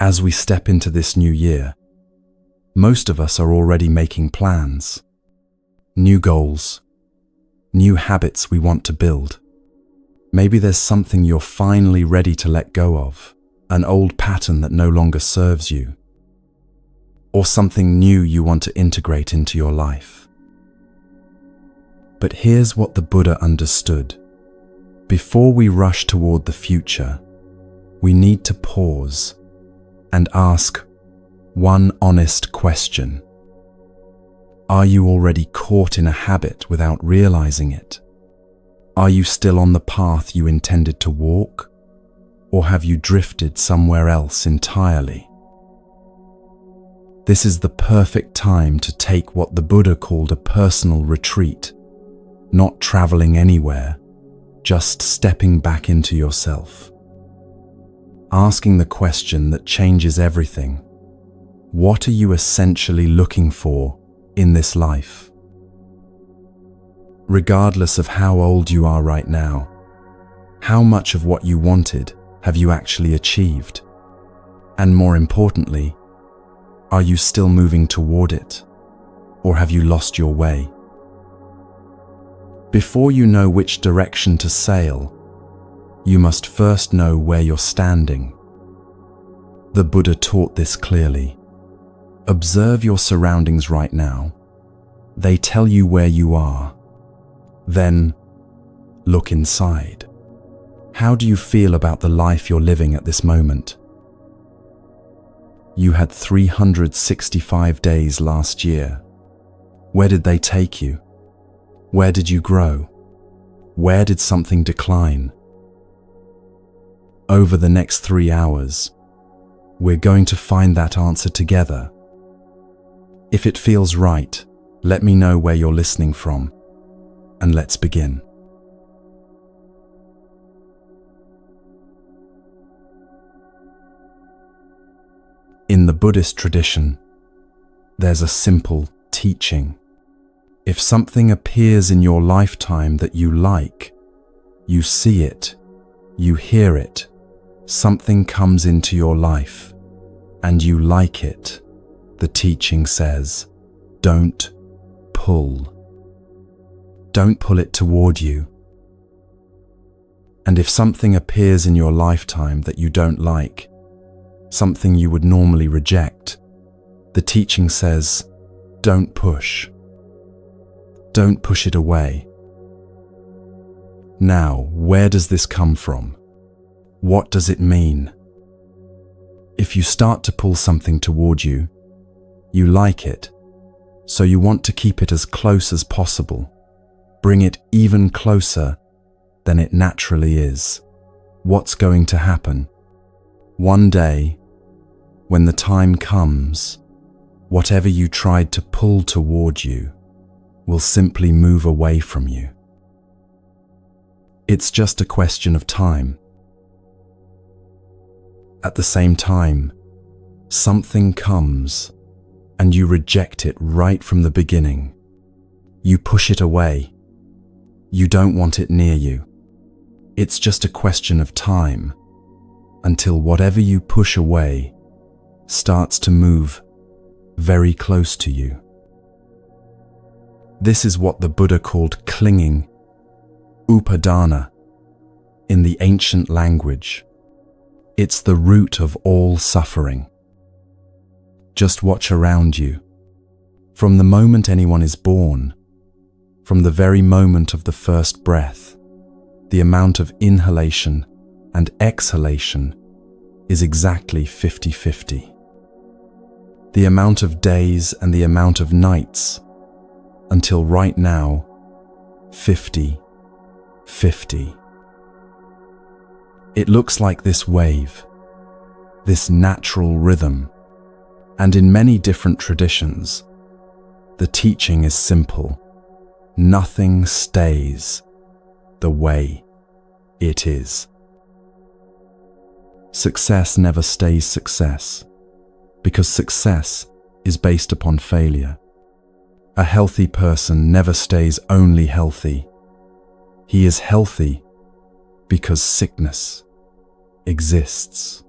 As we step into this new year, most of us are already making plans, new goals, new habits we want to build. Maybe there's something you're finally ready to let go of, an old pattern that no longer serves you, or something new you want to integrate into your life. But here's what the Buddha understood. Before we rush toward the future, we need to pause and ask one honest question. Are you already caught in a habit without realizing it? Are you still on the path you intended to walk? Or have you drifted somewhere else entirely? This is the perfect time to take what the Buddha called a personal retreat, not traveling anywhere, just stepping back into yourself. Asking the question that changes everything. What are you essentially looking for in this life? Regardless of how old you are right now, how much of what you wanted have you actually achieved? And more importantly, are you still moving toward it? Or have you lost your way? Before you know which direction to sail, you must first know where you're standing. The Buddha taught this clearly. Observe your surroundings right now. They tell you where you are. Then, look inside. How do you feel about the life you're living at this moment? You had 365 days last year. Where did they take you? Where did you grow? Where did something decline? Over the next 3 hours, we're going to find that answer together. If it feels right, let me know where you're listening from, and let's begin. In the Buddhist tradition, there's a simple teaching. If something appears in your lifetime that you like, you see it, you hear it, something comes into your life, and you like it, the teaching says, don't pull. Don't pull it toward you. And if something appears in your lifetime that you don't like, something you would normally reject, the teaching says, don't push. Don't push it away. Now, where does this come from? What does it mean? If you start to pull something toward you, you like it, so you want to keep it as close as possible. Bring it even closer than it naturally is. What's going to happen? One day, when the time comes, whatever you tried to pull toward you will simply move away from you. It's just a question of time. At the same time, something comes and you reject it right from the beginning. You push it away. You don't want it near you. It's just a question of time until whatever you push away starts to move very close to you. This is what the Buddha called clinging, upadana, in the ancient language. It's the root of all suffering. Just watch around you. From the moment anyone is born, from the very moment of the first breath, the amount of inhalation and exhalation is exactly 50-50. The amount of days and the amount of nights, until right now, 50-50. It looks like this wave, this natural rhythm, and in many different traditions, the teaching is simple. Nothing stays the way it is. Success never stays success, because success is based upon failure. A healthy person never stays only healthy. He is healthy because sickness exists.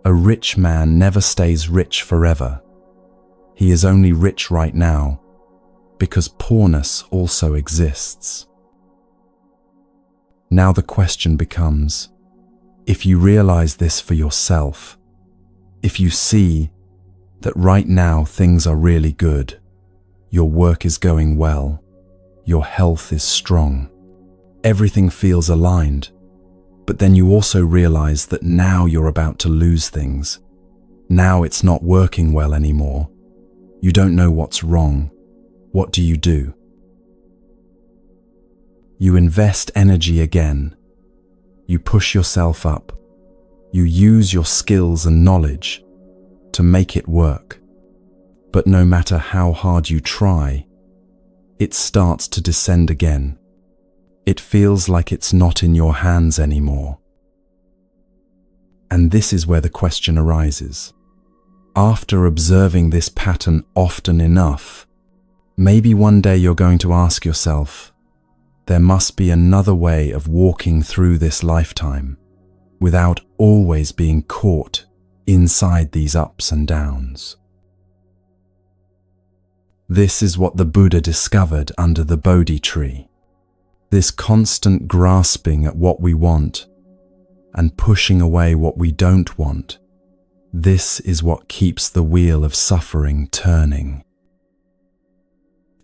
A rich man never stays rich forever. He is only rich right now because poorness also exists. Now the question becomes, if you realize this for yourself, if you see that right now things are really good, your work is going well, your health is strong, everything feels aligned, but then you also realize that now you're about to lose things. Now it's not working well anymore. You don't know what's wrong. What do? You invest energy again. You push yourself up. You use your skills and knowledge to make it work. But no matter how hard you try, it starts to descend again. It feels like it's not in your hands anymore. And this is where the question arises. After observing this pattern often enough, maybe one day you're going to ask yourself, there must be another way of walking through this lifetime without always being caught inside these ups and downs. This is what the Buddha discovered under the Bodhi tree. This constant grasping at what we want and pushing away what we don't want, this is what keeps the wheel of suffering turning.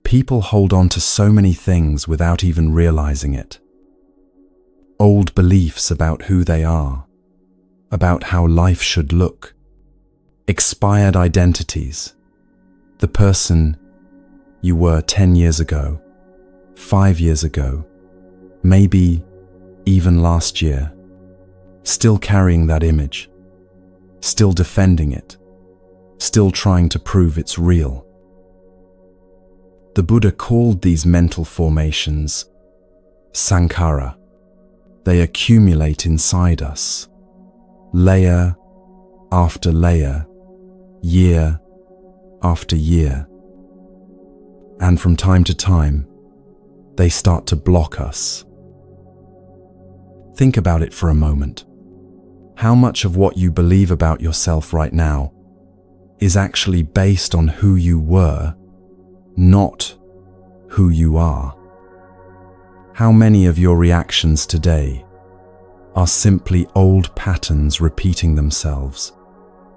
People hold on to so many things without even realizing it. Old beliefs about who they are, about how life should look, expired identities, the person you were 10 years ago, 5 years ago, maybe even last year, still carrying that image, still defending it, still trying to prove it's real. The Buddha called these mental formations sankhara. They accumulate inside us, layer after layer, year after year. And from time to time, they start to block us. Think about it for a moment. How much of what you believe about yourself right now is actually based on who you were, not who you are? How many of your reactions today are simply old patterns repeating themselves,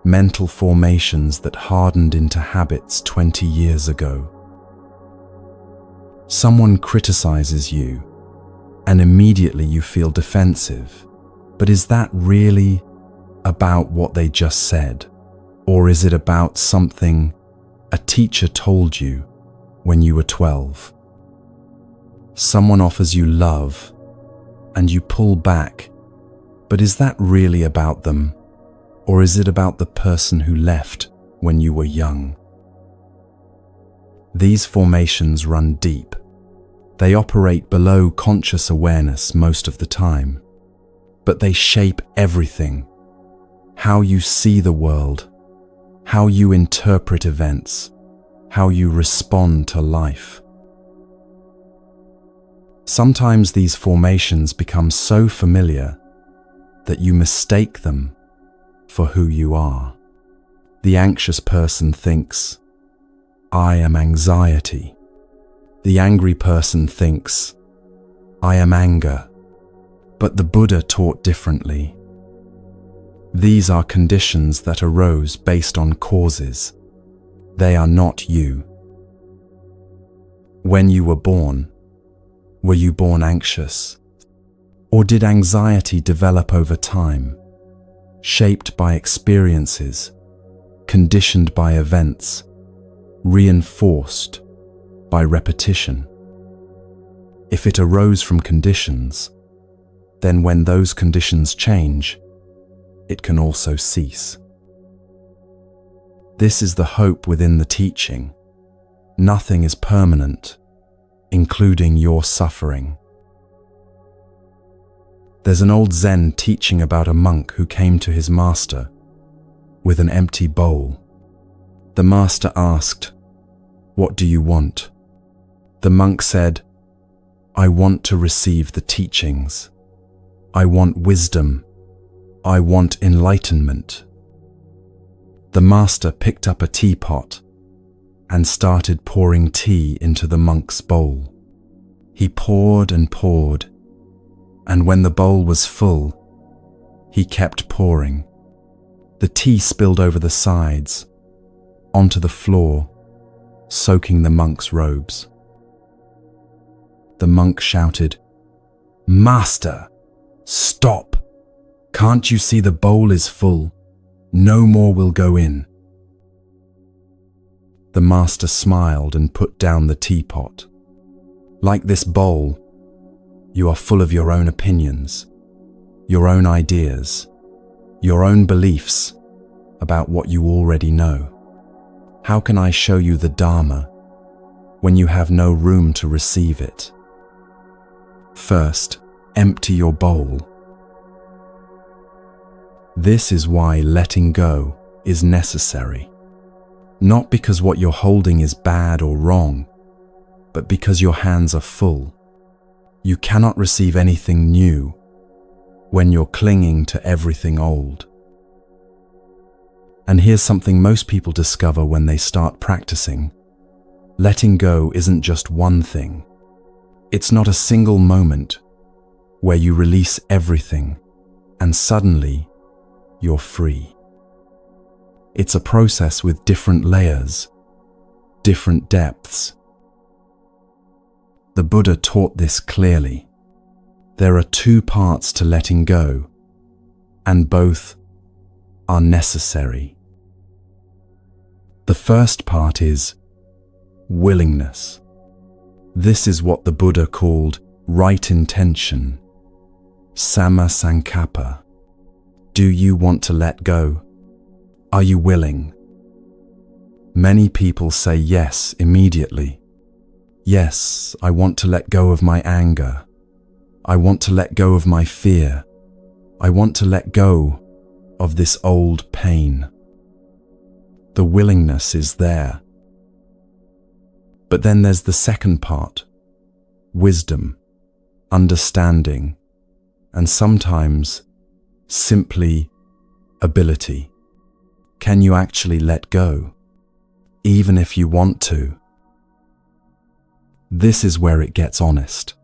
mental formations that hardened into habits 20 years ago? Someone criticizes you, and immediately you feel defensive. But is that really about what they just said? Or is it about something a teacher told you when you were 12? Someone offers you love, and you pull back. But is that really about them? Or is it about the person who left when you were young? These formations run deep. They operate below conscious awareness most of the time, but they shape everything: how you see the world, how you interpret events, how you respond to life. Sometimes these formations become so familiar that you mistake them for who you are. The anxious person thinks, "I am anxiety." The angry person thinks, "I am anger." But the Buddha taught differently. These are conditions that arose based on causes. They are not you. When you were you born anxious? Or did anxiety develop over time, shaped by experiences, conditioned by events, reinforced by repetition? If it arose from conditions, then when those conditions change, it can also cease. This is the hope within the teaching. Nothing is permanent, including your suffering. There's an old Zen teaching about a monk who came to his master with an empty bowl. The master asked, "What do you want?" The monk said, "I want to receive the teachings. I want wisdom. I want enlightenment." The master picked up a teapot and started pouring tea into the monk's bowl. He poured and poured, and when the bowl was full, he kept pouring. The tea spilled over the sides, onto the floor, soaking the monk's robes. The monk shouted, "Master, stop! Can't you see the bowl is full? No more will go in." The master smiled and put down the teapot. Like this bowl, you are full of your own opinions, your own ideas, your own beliefs about what you already know. How can I show you the Dharma when you have no room to receive it? First, empty your bowl. This is why letting go is necessary. Not because what you're holding is bad or wrong, but because your hands are full. You cannot receive anything new when you're clinging to everything old. And here's something most people discover when they start practicing. Letting go isn't just one thing. It's not a single moment where you release everything and suddenly you're free. It's a process with different layers, different depths. The Buddha taught this clearly. There are two parts to letting go, and both are necessary. The first part is willingness. This is what the Buddha called right intention, samma sankappa. Do you want to let go? Are you willing? Many people say yes immediately. Yes, I want to let go of my anger. I want to let go of my fear. I want to let go of this old pain. The willingness is there. But then there's the second part, wisdom, understanding, and sometimes simply ability. Can you actually let go, even if you want to? This is where it gets honest.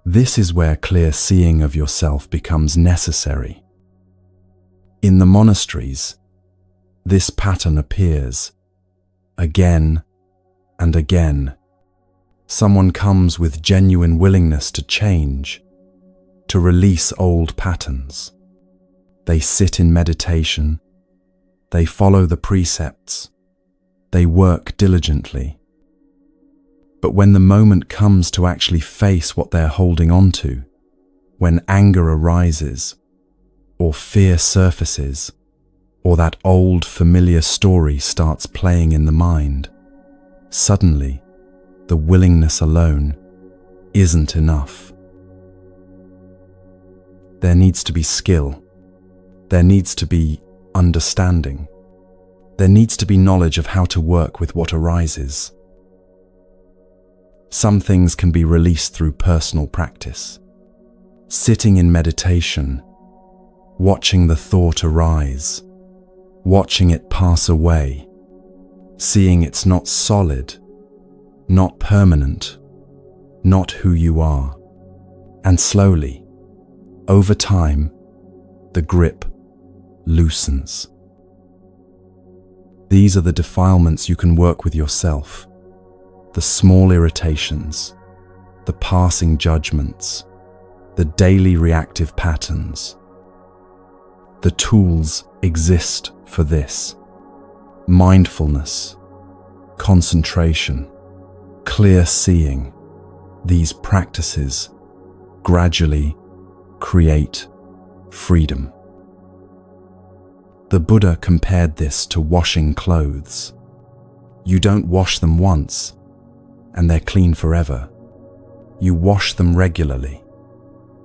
This is where clear seeing of yourself becomes necessary. In the monasteries, this pattern appears again and again. Someone comes with genuine willingness to change, to release old patterns. They sit in meditation, they follow the precepts, they work diligently. But when the moment comes to actually face what they're holding on to, when anger arises, or fear surfaces, or that old familiar story starts playing in the mind, suddenly the willingness alone isn't enough. There needs to be skill. There needs to be understanding. There needs to be knowledge of how to work with what arises. Some things can be released through personal practice. Sitting in meditation, watching the thought arise, watching it pass away, seeing it's not solid, not permanent, not who you are. And slowly, over time, the grip loosens. These are the defilements you can work with yourself. The small irritations, the passing judgments, the daily reactive patterns. The tools exist for this. Mindfulness, concentration, clear seeing. These practices gradually create freedom. The Buddha compared this to washing clothes. You don't wash them once, and they're clean forever. You wash them regularly,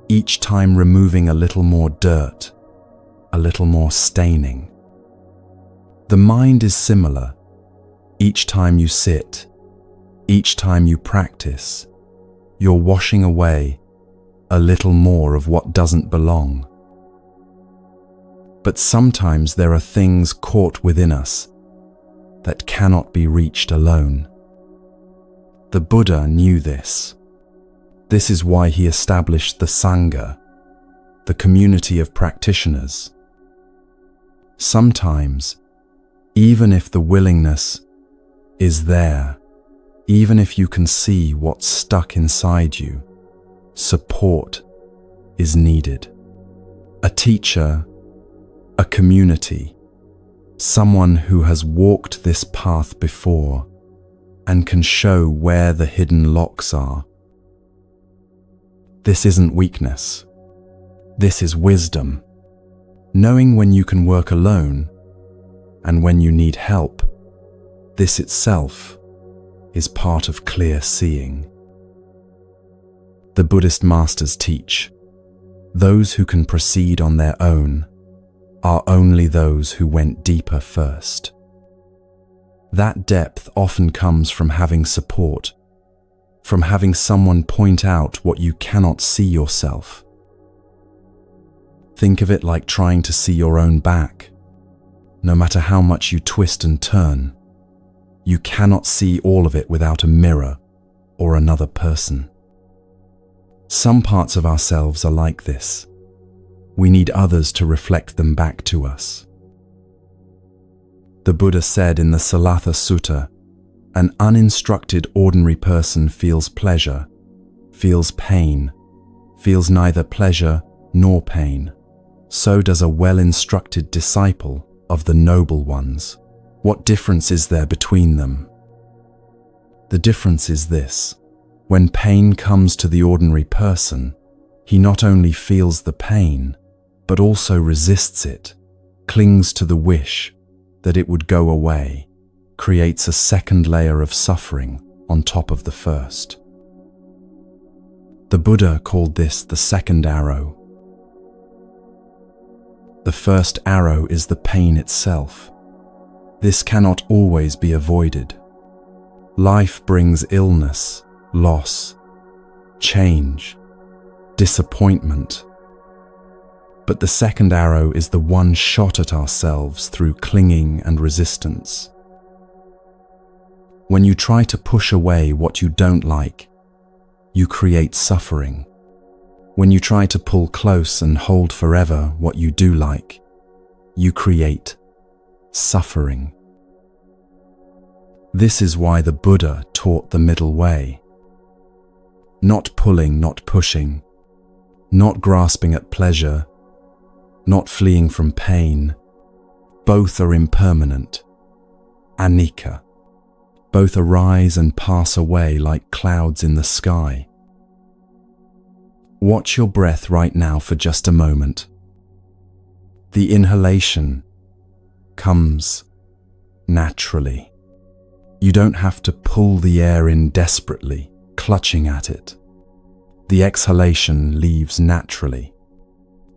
each time removing a little more dirt, a little more staining. The mind is similar. Each time you sit, each time you practice, you're washing away a little more of what doesn't belong. But sometimes there are things caught within us that cannot be reached alone. The Buddha knew this. This is why he established the Sangha, the community of practitioners. Sometimes, even if the willingness is there, even if you can see what's stuck inside you, support is needed. A teacher, a community, someone who has walked this path before and can show where the hidden locks are. This isn't weakness. This is wisdom. Knowing when you can work alone and when you need help, this itself is part of clear seeing. The Buddhist masters teach, those who can proceed on their own are only those who went deeper first. That depth often comes from having support, from having someone point out what you cannot see yourself. Think of it like trying to see your own back. No matter how much you twist and turn, you cannot see all of it without a mirror or another person. Some parts of ourselves are like this. We need others to reflect them back to us. The Buddha said in the Salatha Sutta, an uninstructed ordinary person feels pleasure, feels pain, feels neither pleasure nor pain. So does a well-instructed disciple of the noble ones. What difference is there between them? The difference is this. When pain comes to the ordinary person, he not only feels the pain, but also resists it, clings to the wish that it would go away, creates a second layer of suffering on top of the first. The Buddha called this the second arrow. The first arrow is the pain itself. This cannot always be avoided. Life brings illness, loss, change, disappointment. But the second arrow is the one shot at ourselves through clinging and resistance. When you try to push away what you don't like, you create suffering. When you try to pull close and hold forever what you do like, you create suffering. This is why the Buddha taught the middle way. Not pulling, not pushing, not grasping at pleasure, not fleeing from pain. Both are impermanent, anicca. Both arise and pass away like clouds in the sky. Watch your breath right now for just a moment. The inhalation comes naturally. You don't have to pull the air in desperately, clutching at it. The exhalation leaves naturally.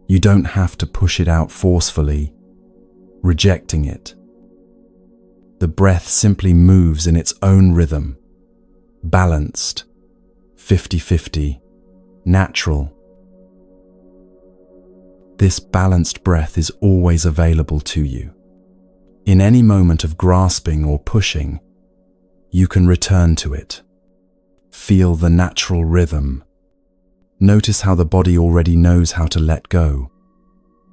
You don't have to push it out forcefully, rejecting it. The breath simply moves in its own rhythm, balanced, 50-50, natural. This balanced breath is always available to you. In any moment of grasping or pushing, you can return to it. Feel the natural rhythm. Notice how the body already knows how to let go.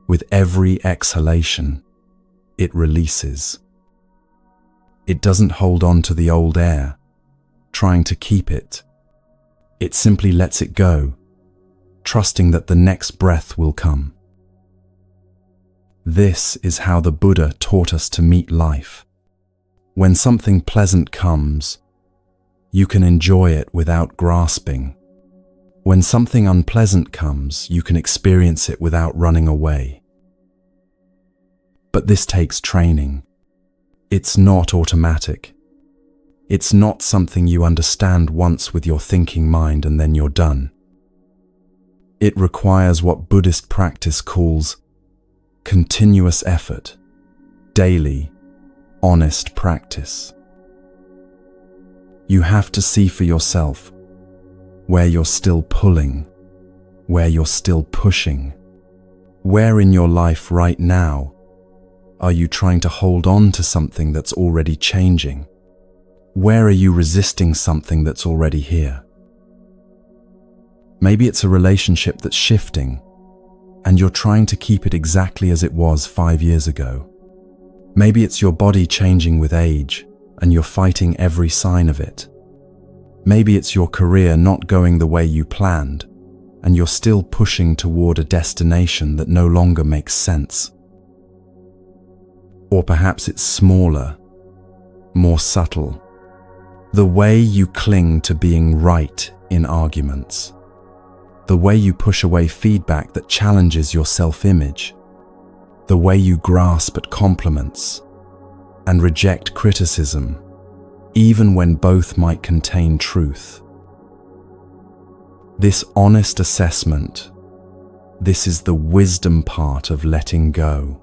With every exhalation, it releases. It doesn't hold on to the old air, trying to keep it. It simply lets it go, trusting that the next breath will come. This is how the Buddha taught us to meet life. When something pleasant comes, you can enjoy it without grasping. When something unpleasant comes, you can experience it without running away. But this takes training. It's not automatic. It's not something you understand once with your thinking mind and then you're done. It requires what Buddhist practice calls continuous effort, daily, honest practice. You have to see for yourself where you're still pulling, where you're still pushing, Where in your life right now are you trying to hold on to something that's already changing? Where are you resisting something that's already here? Maybe it's a relationship that's shifting, and you're trying to keep it exactly as it was 5 years ago. Maybe it's your body changing with age, and you're fighting every sign of it. Maybe it's your career not going the way you planned, and you're still pushing toward a destination that no longer makes sense. Or perhaps it's smaller, more subtle. The way you cling to being right in arguments. The way you push away feedback that challenges your self-image. The way you grasp at compliments and reject criticism, even when both might contain truth. This honest assessment, this is the wisdom part of letting go.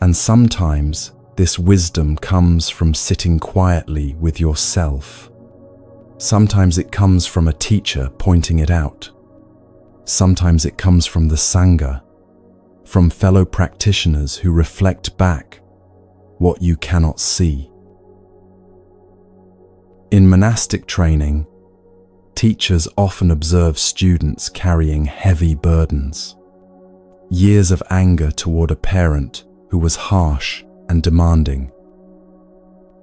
And sometimes this wisdom comes from sitting quietly with yourself. Sometimes it comes from a teacher pointing it out. Sometimes it comes from the Sangha, from fellow practitioners who reflect back what you cannot see. In monastic training, teachers often observe students carrying heavy burdens. Years of anger toward a parent who was harsh and demanding.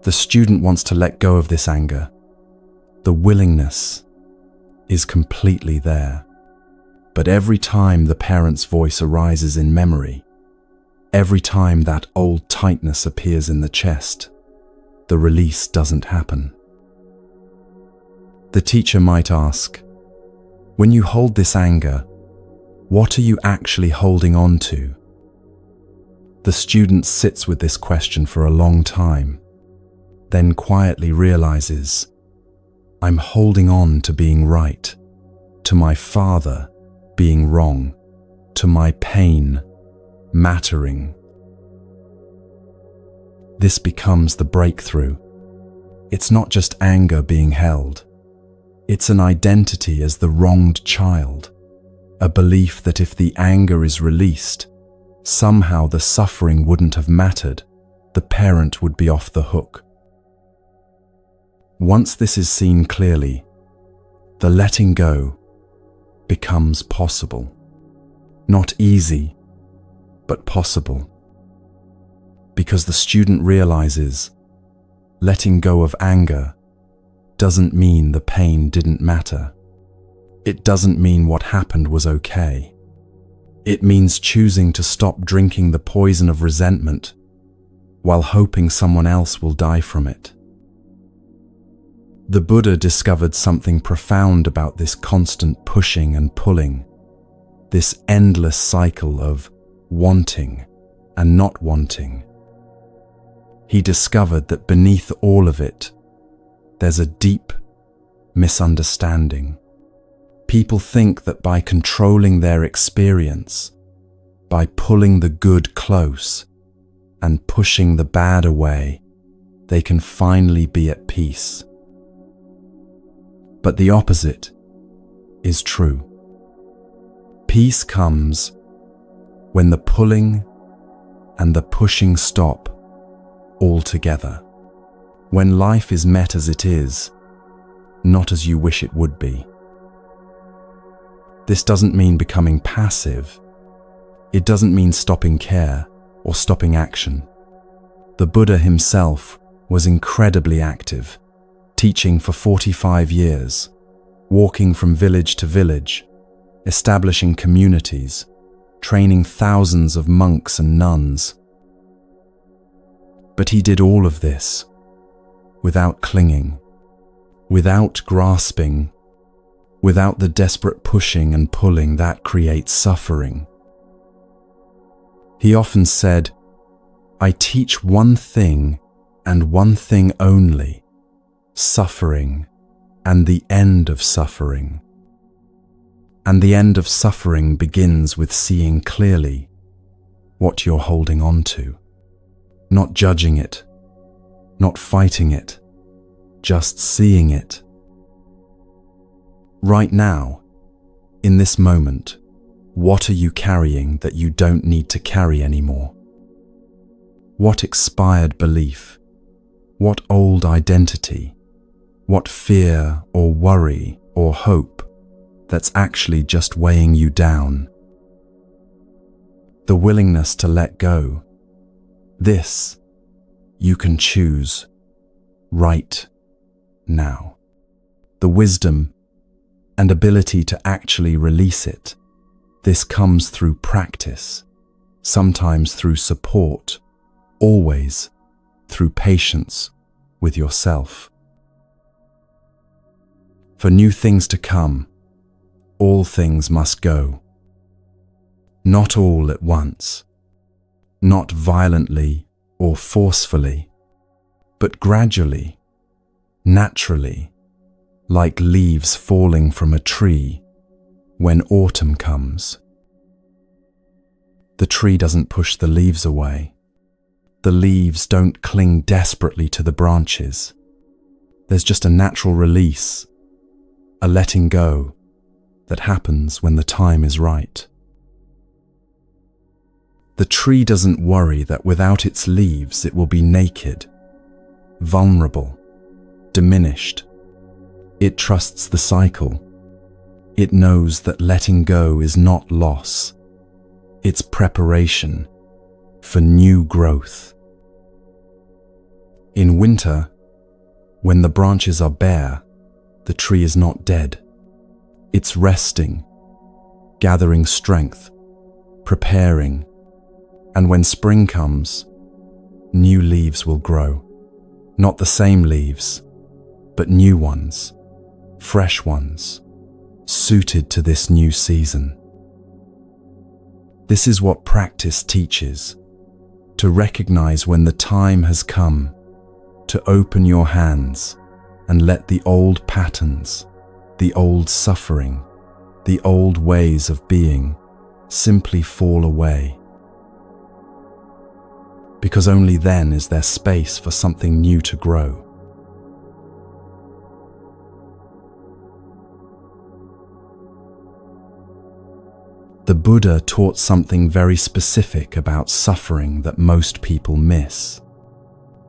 The student wants to let go of this anger. The willingness is completely there. But every time the parent's voice arises in memory, every time that old tightness appears in the chest, the release doesn't happen. The teacher might ask, when you hold this anger, what are you actually holding on to? The student sits with this question for a long time, then quietly realizes, I'm holding on to being right, to my father being wrong, to my pain mattering. This becomes the breakthrough. It's not just anger being held. It's an identity as the wronged child, a belief that if the anger is released, somehow the suffering wouldn't have mattered, the parent would be off the hook. Once this is seen clearly, the letting go becomes possible. Not easy, but possible. Because the student realizes letting go of anger doesn't mean the pain didn't matter. It doesn't mean what happened was okay. It means choosing to stop drinking the poison of resentment while hoping someone else will die from it. The Buddha discovered something profound about this constant pushing and pulling, this endless cycle of wanting and not wanting. He discovered that beneath all of it, there's a deep misunderstanding. People think that by controlling their experience, by pulling the good close and pushing the bad away, they can finally be at peace. But the opposite is true. Peace comes when the pulling and the pushing stop altogether. When life is met as it is, not as you wish it would be. This doesn't mean becoming passive. It doesn't mean stopping care or stopping action. The Buddha himself was incredibly active, teaching for 45 years, walking from village to village, establishing communities, training thousands of monks and nuns. But he did all of this without clinging, without grasping, without the desperate pushing and pulling that creates suffering. He often said, I teach one thing and one thing only, suffering and the end of suffering. And the end of suffering begins with seeing clearly what you're holding on to, not judging it, not fighting it, just seeing it. Right now, in this moment, What are you carrying that you don't need to carry anymore? What expired belief? What old identity? What fear or worry or hope that's actually just weighing you down? The willingness to let go. This you can choose right now. The wisdom and ability to actually release it. This comes through practice, sometimes through support, always through patience with yourself. For new things to come, all things must go. Not all at once, not violently or forcefully, but gradually, naturally, like leaves falling from a tree when autumn comes. The tree doesn't push the leaves away. The leaves don't cling desperately to the branches. There's just a natural release, a letting go that happens when the time is right. The tree doesn't worry that without its leaves it will be naked, vulnerable, diminished. It trusts the cycle. It knows that letting go is not loss. It's preparation for new growth. In winter, when the branches are bare, the tree is not dead. It's resting, gathering strength, preparing, and when spring comes, new leaves will grow. Not the same leaves, but new ones, fresh ones, suited to this new season. This is what practice teaches, to recognize when the time has come, to open your hands and let the old patterns, the old suffering, the old ways of being simply fall away. Because only then is there space for something new to grow. The Buddha taught something very specific about suffering that most people miss.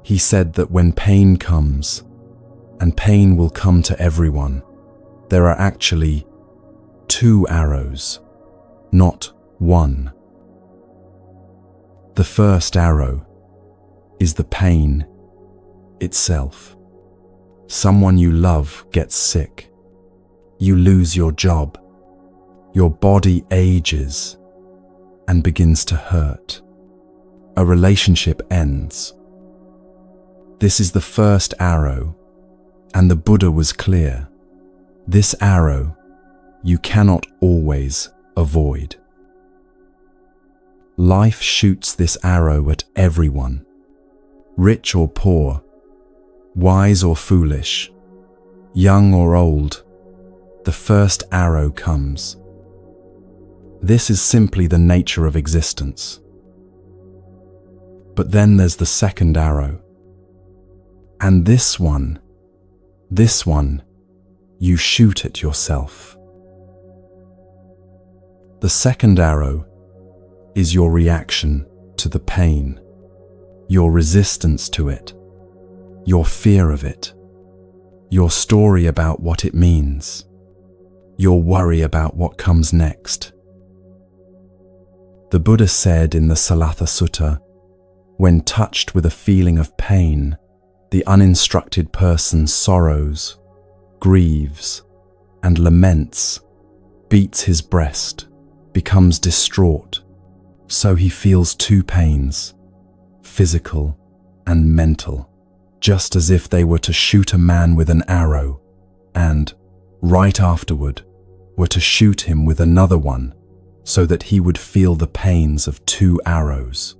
He said that when pain comes, and pain will come to everyone, there are actually 2 arrows, not 1. The first arrow is the pain itself. Someone you love gets sick. You lose your job. Your body ages and begins to hurt. A relationship ends. This is the first arrow, and the Buddha was clear. This arrow you cannot always avoid. Life shoots this arrow at everyone, rich or poor, wise or foolish, young or old. The first arrow comes. This is simply the nature of existence. But then there's the second arrow. And this one, you shoot at yourself. The second arrow is your reaction to the pain, your resistance to it, your fear of it, your story about what it means, your worry about what comes next. The Buddha said in the Salatha Sutta, when touched with a feeling of pain, the uninstructed person sorrows, grieves, and laments, beats his breast, becomes distraught. So he feels 2 pains, physical and mental, just as if they were to shoot a man with an arrow and, right afterward, were to shoot him with another one, so that he would feel the pains of 2 arrows.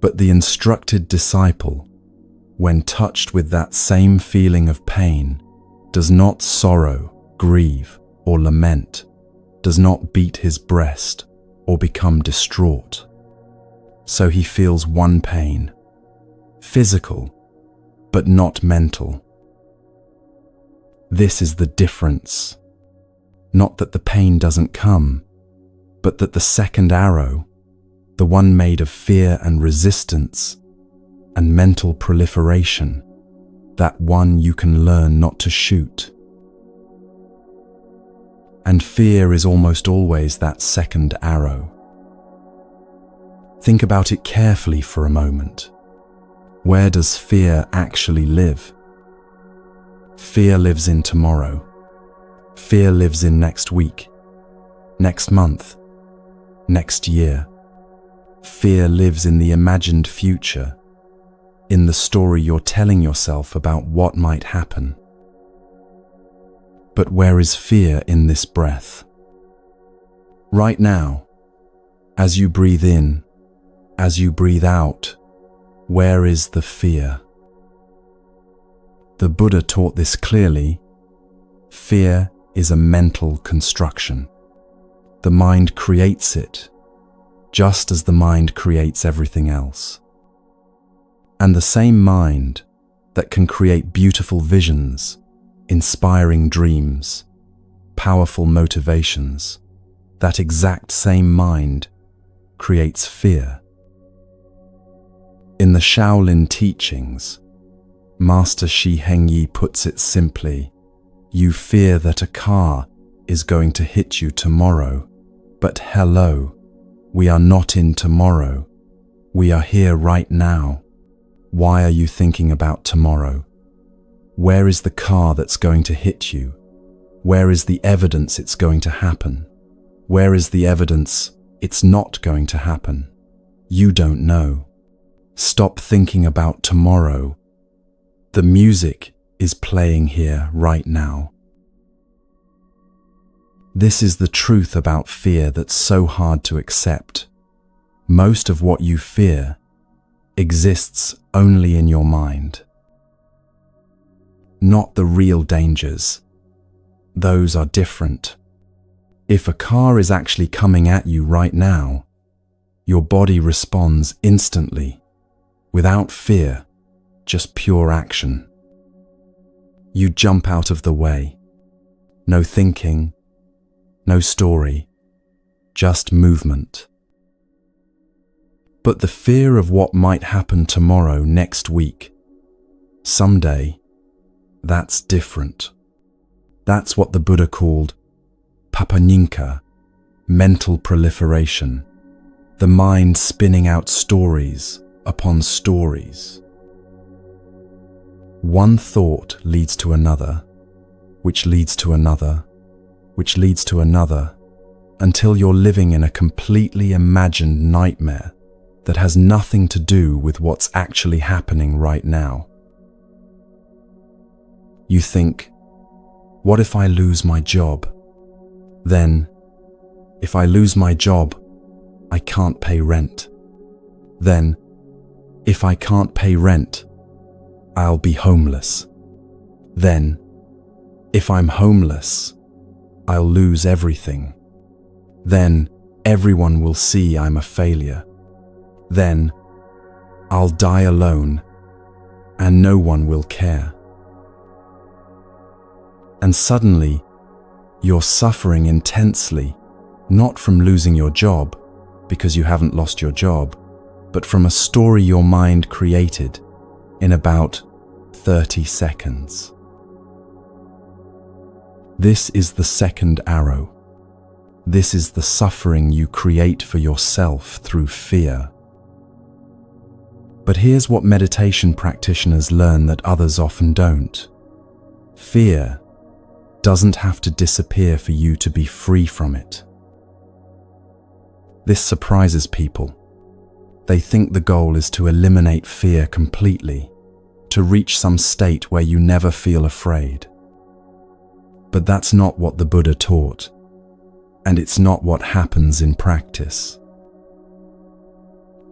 But the instructed disciple, when touched with that same feeling of pain, does not sorrow, grieve, or lament, does not beat his breast or become distraught. So he feels 1 pain, physical, but not mental. This is the difference. Not that the pain doesn't come, but that the second arrow, the one made of fear and resistance and mental proliferation, that one you can learn not to shoot. And fear is almost always that second arrow. Think about it carefully for a moment. Where does fear actually live? Fear lives in tomorrow. Fear lives in next week, next month, next year. Fear lives in the imagined future, in the story you're telling yourself about what might happen. But where is fear in this breath? Right now, as you breathe in, as you breathe out, where is the fear? The Buddha taught this clearly. Fear is a mental construction. The mind creates it, just as the mind creates everything else. And the same mind that can create beautiful visions, inspiring dreams, powerful motivations, that exact same mind creates fear. In the Shaolin teachings, Master Shi Hengyi puts it simply, you fear that a car is going to hit you tomorrow, but hello, we are not in tomorrow. We are here right now. Why are you thinking about tomorrow? Where is the car that's going to hit you? Where is the evidence it's going to happen? Where is the evidence it's not going to happen? You don't know. Stop thinking about tomorrow. The music is playing here right now. This is the truth about fear that's so hard to accept. Most of what you fear exists only in your mind. Not the real dangers. Those are different. If a car is actually coming at you right now, your body responds instantly, without fear, just pure action. You jump out of the way. No thinking, no story, just movement. But the fear of what might happen tomorrow, next week, someday, that's different. That's what the Buddha called papaninka, mental proliferation, the mind spinning out stories upon stories. One thought leads to another, which leads to another, which leads to another, until you're living in a completely imagined nightmare that has nothing to do with what's actually happening right now. You think, what if I lose my job? Then, if I lose my job, I can't pay rent. Then, if I can't pay rent, I'll be homeless. Then, if I'm homeless, I'll lose everything. Then, everyone will see I'm a failure. Then, I'll die alone, and no one will care. And suddenly, you're suffering intensely, not from losing your job, because you haven't lost your job, but from a story your mind created in about 30 seconds. This is the second arrow. This is the suffering you create for yourself through fear. But here's what meditation practitioners learn that others often don't. Fear doesn't have to disappear for you to be free from it. This surprises people. They think the goal is to eliminate fear completely, to reach some state where you never feel afraid. But that's not what the Buddha taught, and it's not what happens in practice.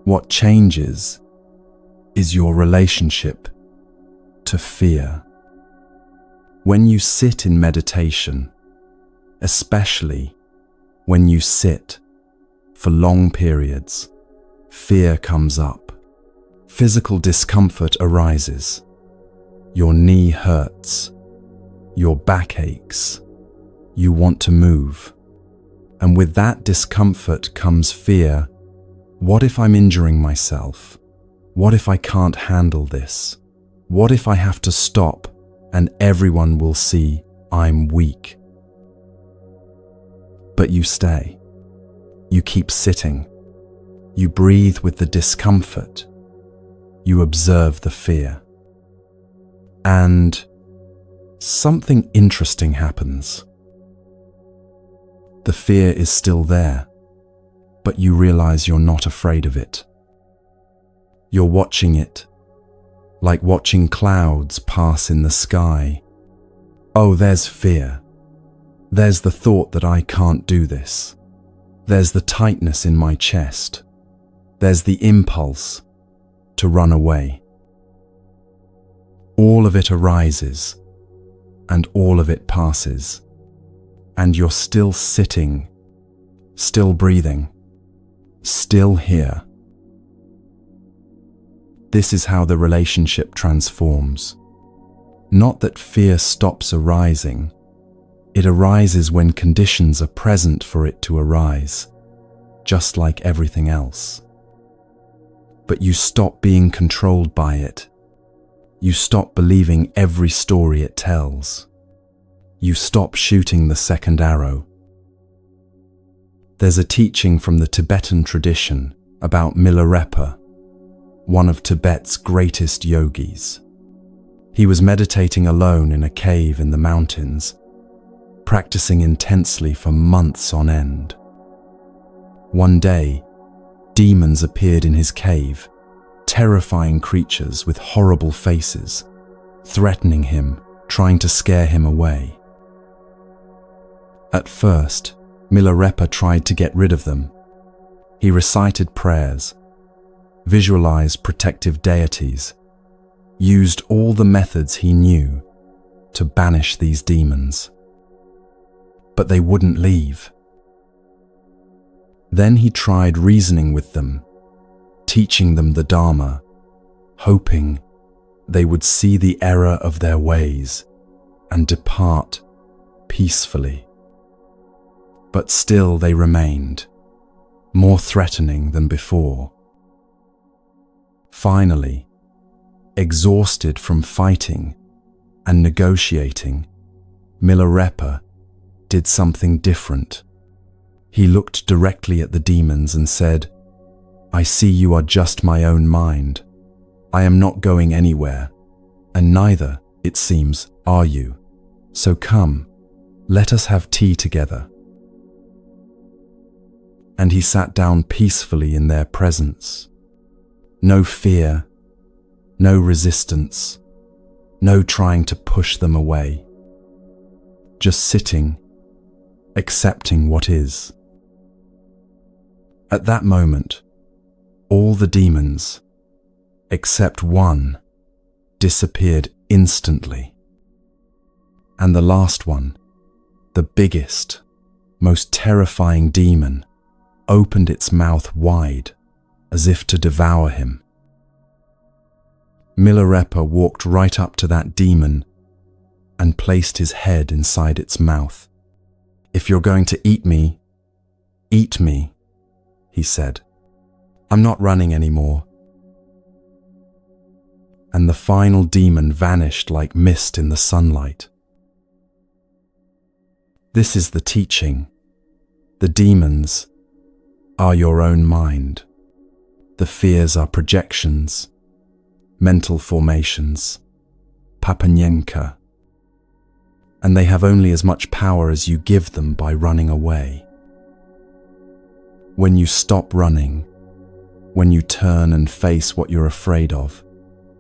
What changes is your relationship to fear. When you sit in meditation, especially when you sit for long periods, fear comes up. Physical discomfort arises. Your knee hurts. Your back aches. You want to move. And with that discomfort comes fear. What if I'm injuring myself? What if I can't handle this? What if I have to stop and everyone will see I'm weak? But you stay. You keep sitting. You breathe with the discomfort. You observe the fear. And something interesting happens. The fear is still there, but you realize you're not afraid of it. You're watching it, like watching clouds pass in the sky. Oh, there's fear. There's the thought that I can't do this. There's the tightness in my chest. There's the impulse to run away. All of it arises, and all of it passes. And you're still sitting, still breathing, still here. This is how the relationship transforms. Not that fear stops arising. It arises when conditions are present for it to arise, just like everything else. But you stop being controlled by it. You stop believing every story it tells. You stop shooting the second arrow. There's a teaching from the Tibetan tradition about Milarepa, one of Tibet's greatest yogis. He was meditating alone in a cave in the mountains, practicing intensely for months on end. One day, demons appeared in his cave, terrifying creatures with horrible faces, threatening him, trying to scare him away. At first, Milarepa tried to get rid of them. He recited prayers, visualized protective deities, used all the methods he knew to banish these demons. But they wouldn't leave. Then he tried reasoning with them, teaching them the Dharma, hoping they would see the error of their ways and depart peacefully. But still they remained, more threatening than before. Finally, exhausted from fighting and negotiating, Milarepa did something different. He looked directly at the demons and said, "I see you are just my own mind. I am not going anywhere, and neither, it seems, are you. So come, let us have tea together." And he sat down peacefully in their presence. No fear, no resistance, no trying to push them away. Just sitting, accepting what is. At that moment, all the demons, except one, disappeared instantly. And the last one, the biggest, most terrifying demon, opened its mouth wide, as if to devour him. Milarepa walked right up to that demon and placed his head inside its mouth. "If you're going to eat me, he said. "I'm not running anymore." And the final demon vanished like mist in the sunlight. This is the teaching. The demons are your own mind. The fears are projections, mental formations, papanyenka, and they have only as much power as you give them by running away. When you stop running, when you turn and face what you're afraid of,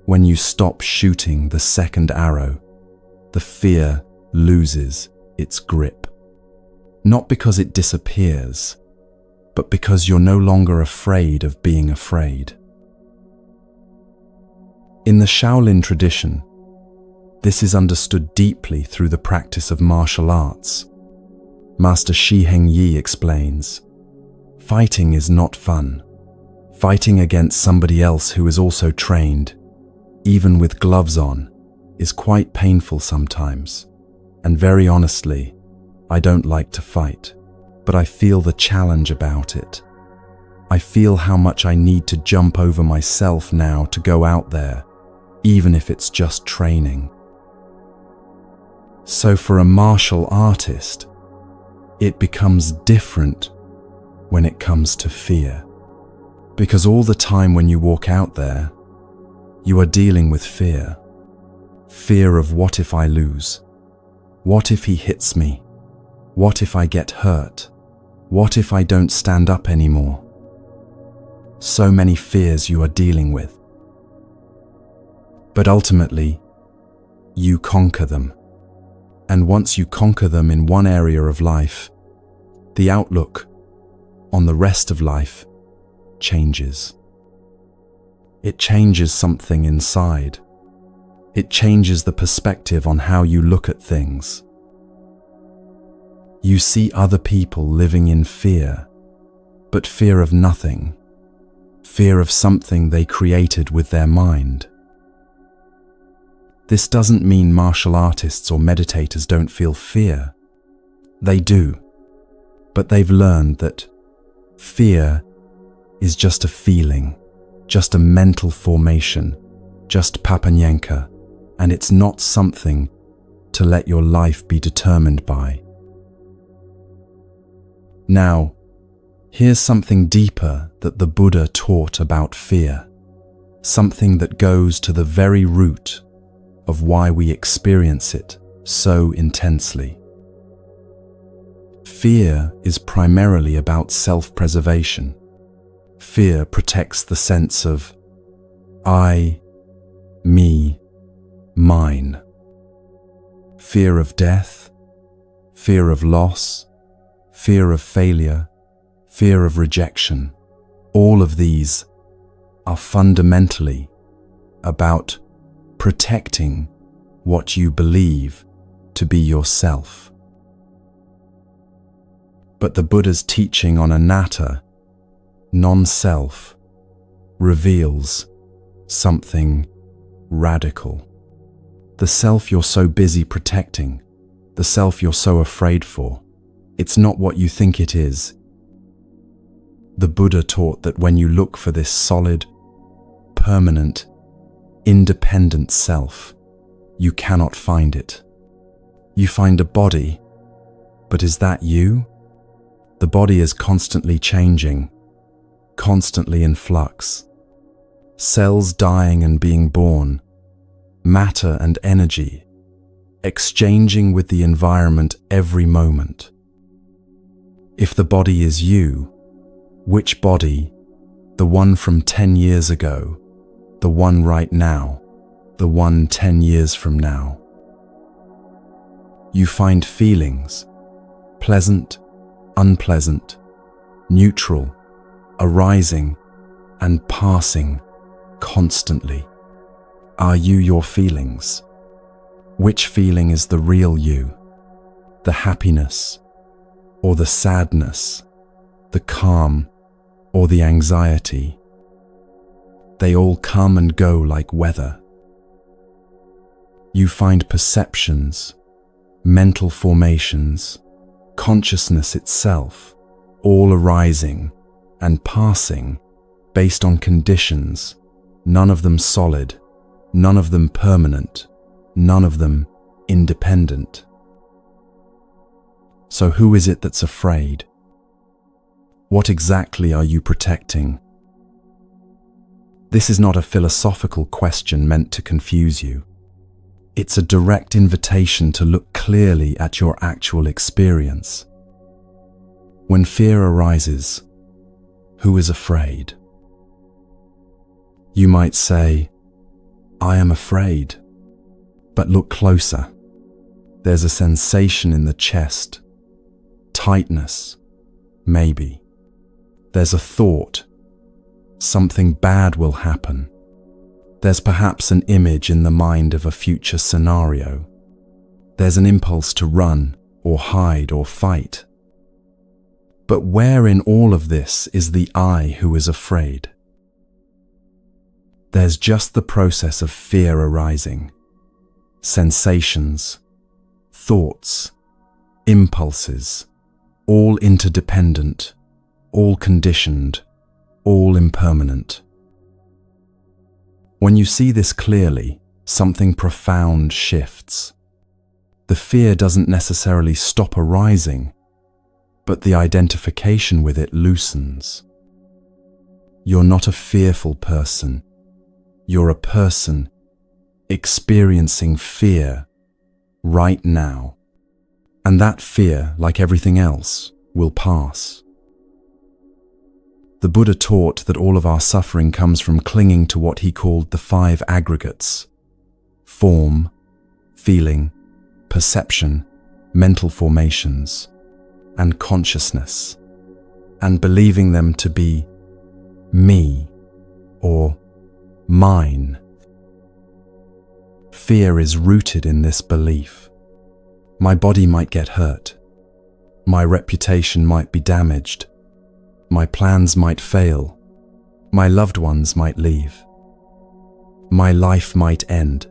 when you stop shooting the second arrow, the fear loses its grip. Not because it disappears, but because you're no longer afraid of being afraid. In the Shaolin tradition, this is understood deeply through the practice of martial arts. Master Shi Heng Yi explains, "Fighting is not fun. Fighting against somebody else who is also trained, even with gloves on, is quite painful sometimes, and very honestly, I don't like to fight, but I feel the challenge about it. I feel how much I need to jump over myself now to go out there, even if it's just training. So for a martial artist, it becomes different when it comes to fear. Because all the time when you walk out there, you are dealing with fear. Fear of what if I lose? What if he hits me? What if I get hurt? What if I don't stand up anymore? So many fears you are dealing with. But ultimately, you conquer them. And once you conquer them in one area of life, the outlook on the rest of life changes. It changes something inside. It changes the perspective on how you look at things. You see other people living in fear, but fear of nothing. Fear of something they created with their mind. This doesn't mean martial artists or meditators don't feel fear. They do, but they've learned that fear is just a feeling, just a mental formation, just papanyanka, and it's not something to let your life be determined by. Now, here's something deeper that the Buddha taught about fear, something that goes to the very root of why we experience it so intensely. Fear is primarily about self-preservation. Fear protects the sense of I, me, mine. Fear of death, fear of loss, fear of failure, fear of rejection. All of these are fundamentally about protecting what you believe to be yourself. But the Buddha's teaching on anatta, non-self, reveals something radical. The self you're so busy protecting, the self you're so afraid for, it's not what you think it is. The Buddha taught that when you look for this solid, permanent, independent self, you cannot find it. You find a body, but is that you? The body is constantly changing, constantly in flux. Cells dying and being born, matter and energy, exchanging with the environment every moment. If the body is you, which body? The one from 10 years ago, the one right now, the one 10 years from now. You find feelings, pleasant, unpleasant, neutral, arising, and passing constantly. Are you your feelings? Which feeling is the real you? The happiness or the sadness, the calm or the anxiety? They all come and go like weather. You find perceptions, mental formations, consciousness itself, all arising and passing based on conditions, none of them solid, none of them permanent, none of them independent. So who is it that's afraid? What exactly are you protecting? This is not a philosophical question meant to confuse you. It's a direct invitation to look clearly at your actual experience. When fear arises, who is afraid? You might say, I am afraid. But look closer. There's a sensation in the chest, tightness, maybe. There's a thought, something bad will happen. There's perhaps an image in the mind of a future scenario. There's an impulse to run or hide or fight. But where in all of this is the I who is afraid? There's just the process of fear arising, sensations, thoughts, impulses, all interdependent, all conditioned, all impermanent. When you see this clearly, something profound shifts. The fear doesn't necessarily stop arising, but the identification with it loosens. You're not a fearful person. You're a person experiencing fear right now. And that fear, like everything else, will pass. The Buddha taught that all of our suffering comes from clinging to what he called the 5 aggregates: form, feeling, perception, mental formations, and consciousness, and believing them to be me or mine. Fear is rooted in this belief. My body might get hurt. My reputation might be damaged. My plans might fail. My loved ones might leave. My life might end.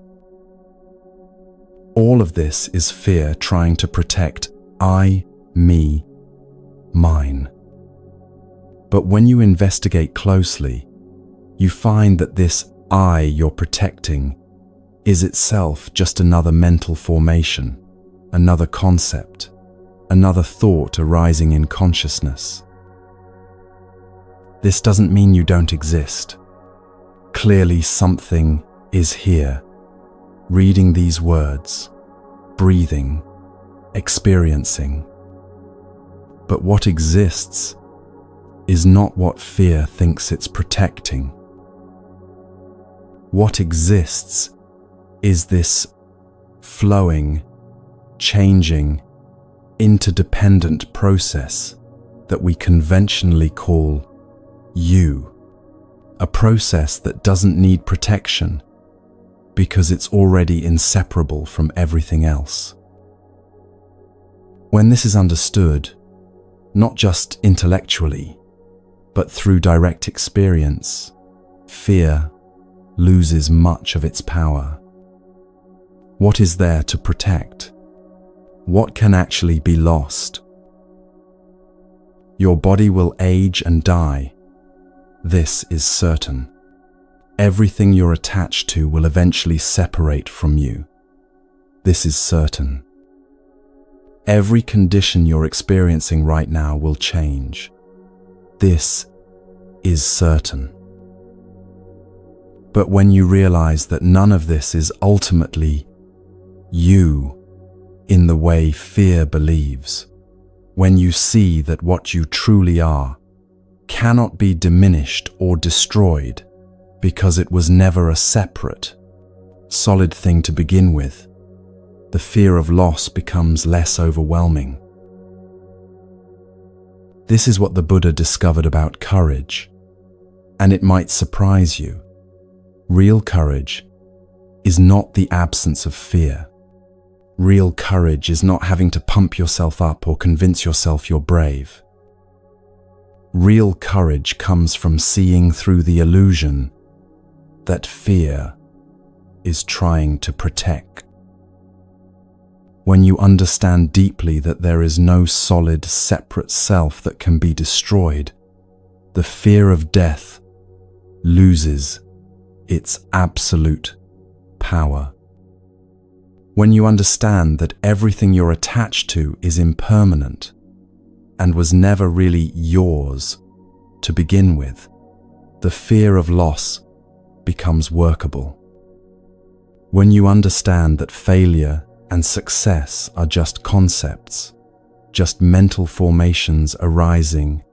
All of this is fear trying to protect I, me, mine. But when you investigate closely, you find that this I you're protecting is itself just another mental formation, another concept, another thought arising in consciousness. This doesn't mean you don't exist. Clearly something is here, reading these words, breathing, experiencing. But what exists is not what fear thinks it's protecting. What exists is this flowing, changing, interdependent process that we conventionally call you, a process that doesn't need protection because it's already inseparable from everything else. When this is understood, not just intellectually, but through direct experience, fear loses much of its power. What is there to protect? What can actually be lost? Your body will age and die. This is certain. Everything you're attached to will eventually separate from you. This is certain. Every condition you're experiencing right now will change. This is certain. But when you realize that none of this is ultimately you in the way fear believes, when you see that what you truly are cannot be diminished or destroyed because it was never a separate, solid thing to begin with, the fear of loss becomes less overwhelming. This is what the Buddha discovered about courage, and it might surprise you. Real courage is not the absence of fear. Real courage is not having to pump yourself up or convince yourself you're brave. Real courage comes from seeing through the illusion that fear is trying to protect. When you understand deeply that there is no solid, separate self that can be destroyed, the fear of death loses its absolute power. When you understand that everything you're attached to is impermanent and was never really yours to begin with, the fear of loss becomes workable. When you understand that failure and success are just concepts, just mental formations arising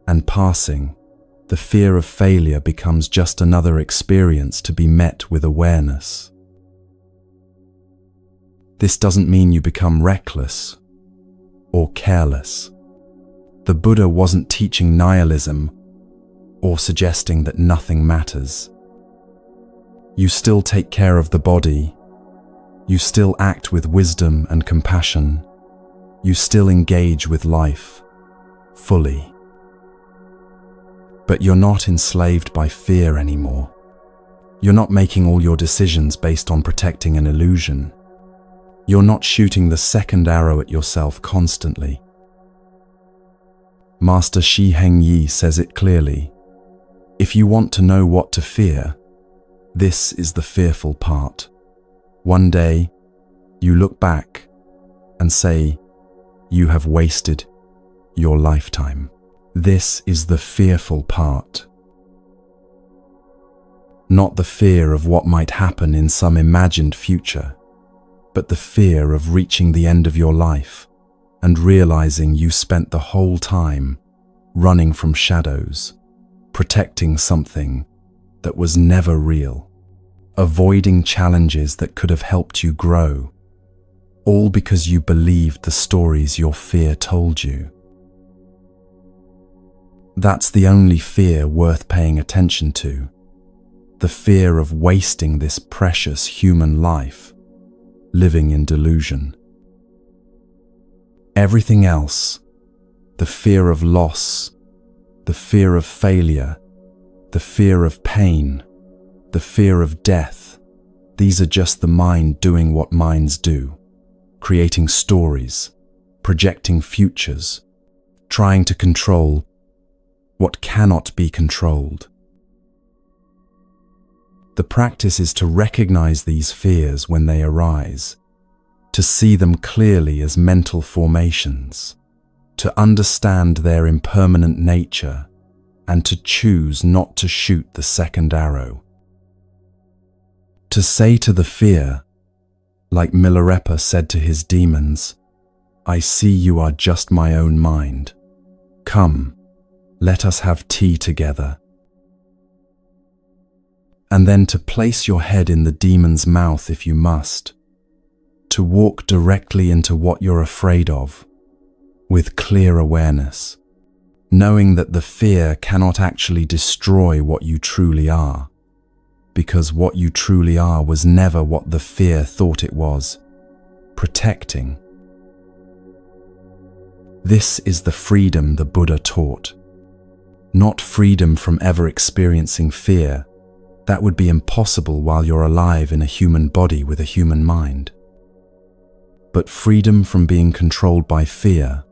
and passing, the fear of failure becomes just another experience to be met with awareness. This doesn't mean you become reckless or careless. The Buddha wasn't teaching nihilism or suggesting that nothing matters. You still take care of the body. You still act with wisdom and compassion. You still engage with life fully. But you're not enslaved by fear anymore. You're not making all your decisions based on protecting an illusion. You're not shooting the second arrow at yourself constantly. Master Shi Heng Yi says it clearly. If you want to know what to fear, this is the fearful part. One day, you look back and say, you have wasted your lifetime. This is the fearful part. Not the fear of what might happen in some imagined future, but the fear of reaching the end of your life and realizing you spent the whole time running from shadows, protecting something that was never real, avoiding challenges that could have helped you grow, all because you believed the stories your fear told you. That's the only fear worth paying attention to, the fear of wasting this precious human life, living in delusion. Everything else, the fear of loss, the fear of failure, the fear of pain, the fear of death, these are just the mind doing what minds do, creating stories, projecting futures, trying to control what cannot be controlled. The practice is to recognize these fears when they arise, to see them clearly as mental formations, to understand their impermanent nature, and to choose not to shoot the second arrow. To say to the fear, like Milarepa said to his demons, I see you are just my own mind. Come, let us have tea together. And then to place your head in the demon's mouth if you must, to walk directly into what you're afraid of, with clear awareness, knowing that the fear cannot actually destroy what you truly are, because what you truly are was never what the fear thought it was, protecting. This is the freedom the Buddha taught. Not freedom from ever experiencing fear. That would be impossible while you're alive in a human body with a human mind. But freedom from being controlled by fear,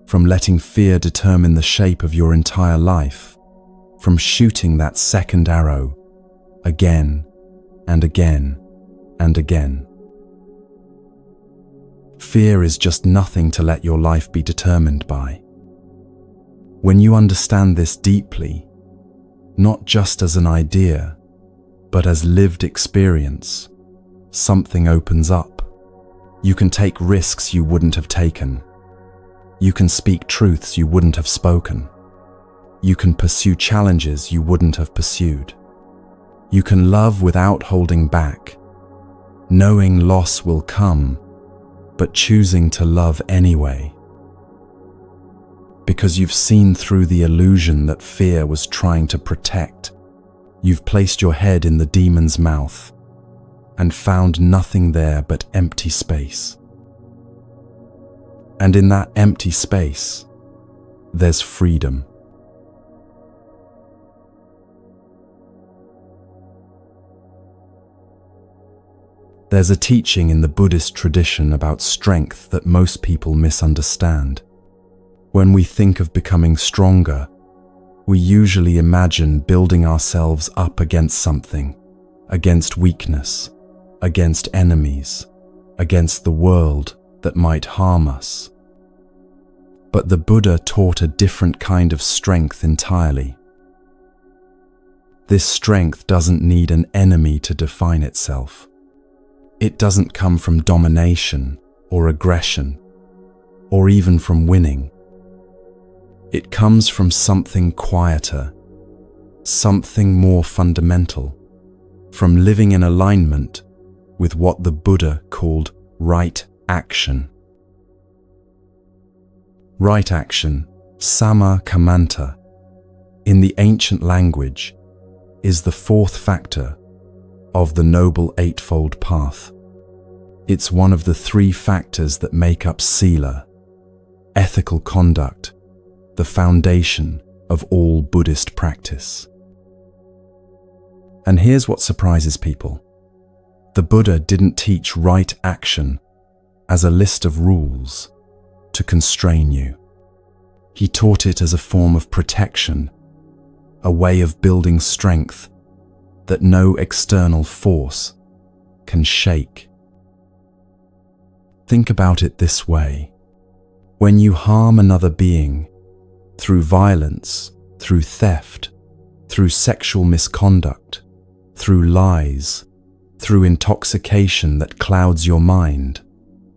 from letting fear determine the shape of your entire life, from shooting that second arrow again and again and again. Fear is just nothing to let your life be determined by. When you understand this deeply, not just as an idea, but as lived experience, something opens up. You can take risks you wouldn't have taken. You can speak truths you wouldn't have spoken. You can pursue challenges you wouldn't have pursued. You can love without holding back, knowing loss will come, but choosing to love anyway. Because you've seen through the illusion that fear was trying to protect. You've placed your head in the demon's mouth and found nothing there but empty space. And in that empty space, there's freedom. There's a teaching in the Buddhist tradition about strength that most people misunderstand. When we think of becoming stronger, we usually imagine building ourselves up against something, against weakness, against enemies, against the world that might harm us. But the Buddha taught a different kind of strength entirely. This strength doesn't need an enemy to define itself. It doesn't come from domination or aggression, or even from winning. It comes from something quieter, something more fundamental, from living in alignment with what the Buddha called right action. Right action, samma kammanta, in the ancient language, is the fourth factor of the Noble Eightfold Path. It's one of the three factors that make up sila, ethical conduct, the foundation of all Buddhist practice. And here's what surprises people. The Buddha didn't teach right action as a list of rules to constrain you. He taught it as a form of protection, a way of building strength that no external force can shake. Think about it this way. When you harm another being through violence, through theft, through sexual misconduct, through lies, through intoxication that clouds your mind,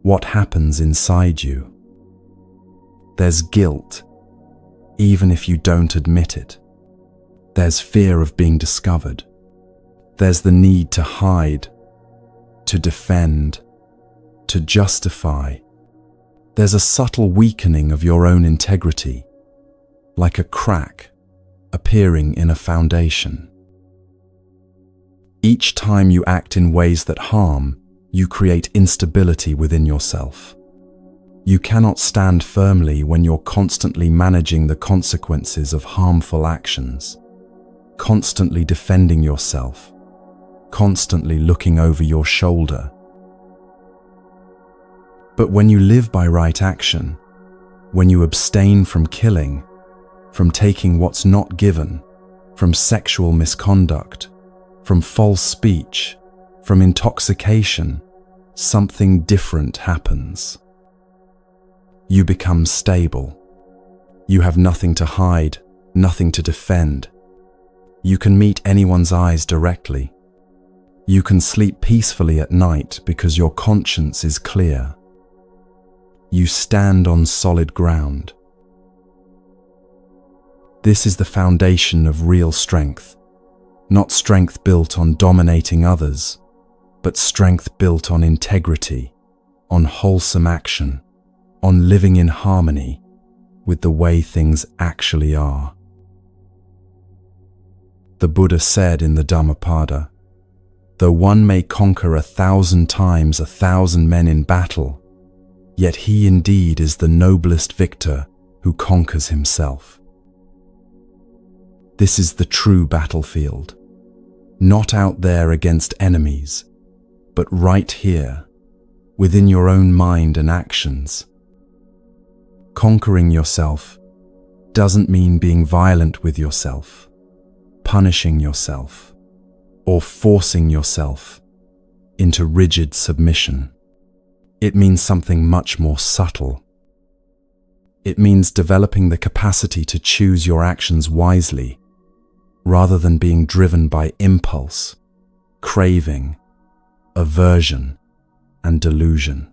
what happens inside you? There's guilt, even if you don't admit it. There's fear of being discovered. There's the need to hide, to defend, to justify. There's a subtle weakening of your own integrity, like a crack appearing in a foundation. Each time you act in ways that harm, you create instability within yourself. You cannot stand firmly when you're constantly managing the consequences of harmful actions, constantly defending yourself, constantly looking over your shoulder. But when you live by right action, when you abstain from killing, from taking what's not given, from sexual misconduct, from false speech, from intoxication, something different happens. You become stable. You have nothing to hide, nothing to defend. You can meet anyone's eyes directly. You can sleep peacefully at night because your conscience is clear. You stand on solid ground. This is the foundation of real strength, not strength built on dominating others, but strength built on integrity, on wholesome action, on living in harmony with the way things actually are. The Buddha said in the Dhammapada, "Though one may conquer 1,000 times 1,000 men in battle, yet he indeed is the noblest victor who conquers himself." This is the true battlefield, not out there against enemies, but right here, within your own mind and actions. Conquering yourself doesn't mean being violent with yourself, punishing yourself, or forcing yourself into rigid submission. It means something much more subtle. It means developing the capacity to choose your actions wisely, rather than being driven by impulse, craving, aversion, and delusion.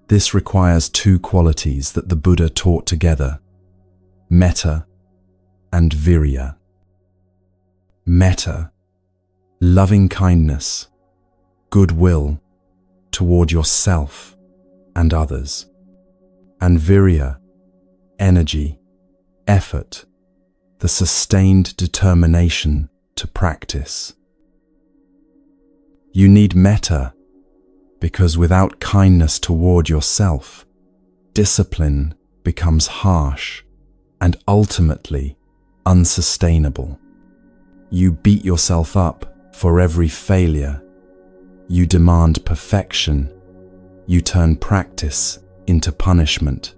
This requires two qualities that the Buddha taught together: metta and virya. Metta, loving kindness, goodwill toward yourself and others. And virya, energy, effort, the sustained determination to practice. You need metta because without kindness toward yourself, discipline becomes harsh and ultimately unsustainable. You beat yourself up for every failure. You demand perfection. You turn practice into punishment.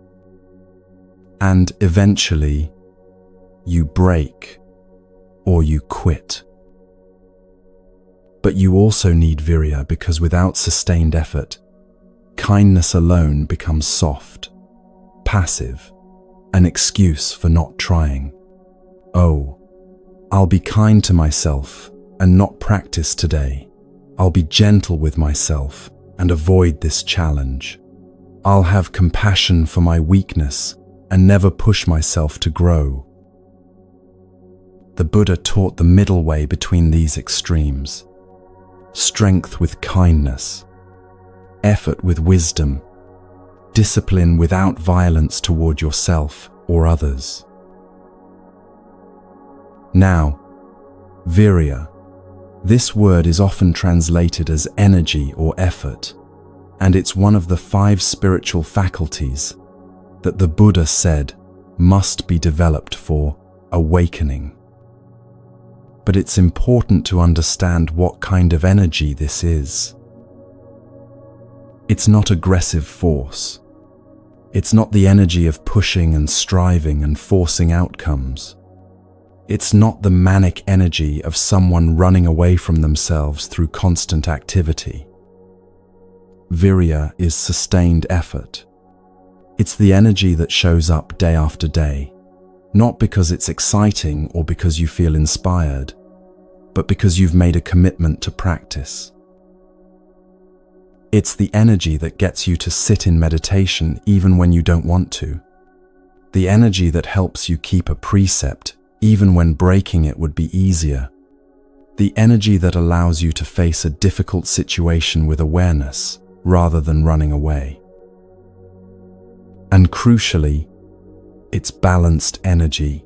And eventually, you break or you quit. But you also need virya because without sustained effort, kindness alone becomes soft, passive, an excuse for not trying. Oh, I'll be kind to myself and not practice today. I'll be gentle with myself and avoid this challenge. I'll have compassion for my weakness and never push myself to grow. The Buddha taught the middle way between these extremes: strength with kindness, effort with wisdom, discipline without violence toward yourself or others. Now, virya. This word is often translated as energy or effort, and it's one of the 5 spiritual faculties that the Buddha said must be developed for awakening. But it's important to understand what kind of energy this is. It's not aggressive force. It's not the energy of pushing and striving and forcing outcomes. It's not the manic energy of someone running away from themselves through constant activity. Virya is sustained effort. It's the energy that shows up day after day, not because it's exciting or because you feel inspired, but because you've made a commitment to practice. It's the energy that gets you to sit in meditation even when you don't want to. The energy that helps you keep a precept even when breaking it would be easier. The energy that allows you to face a difficult situation with awareness rather than running away. And crucially, it's balanced energy,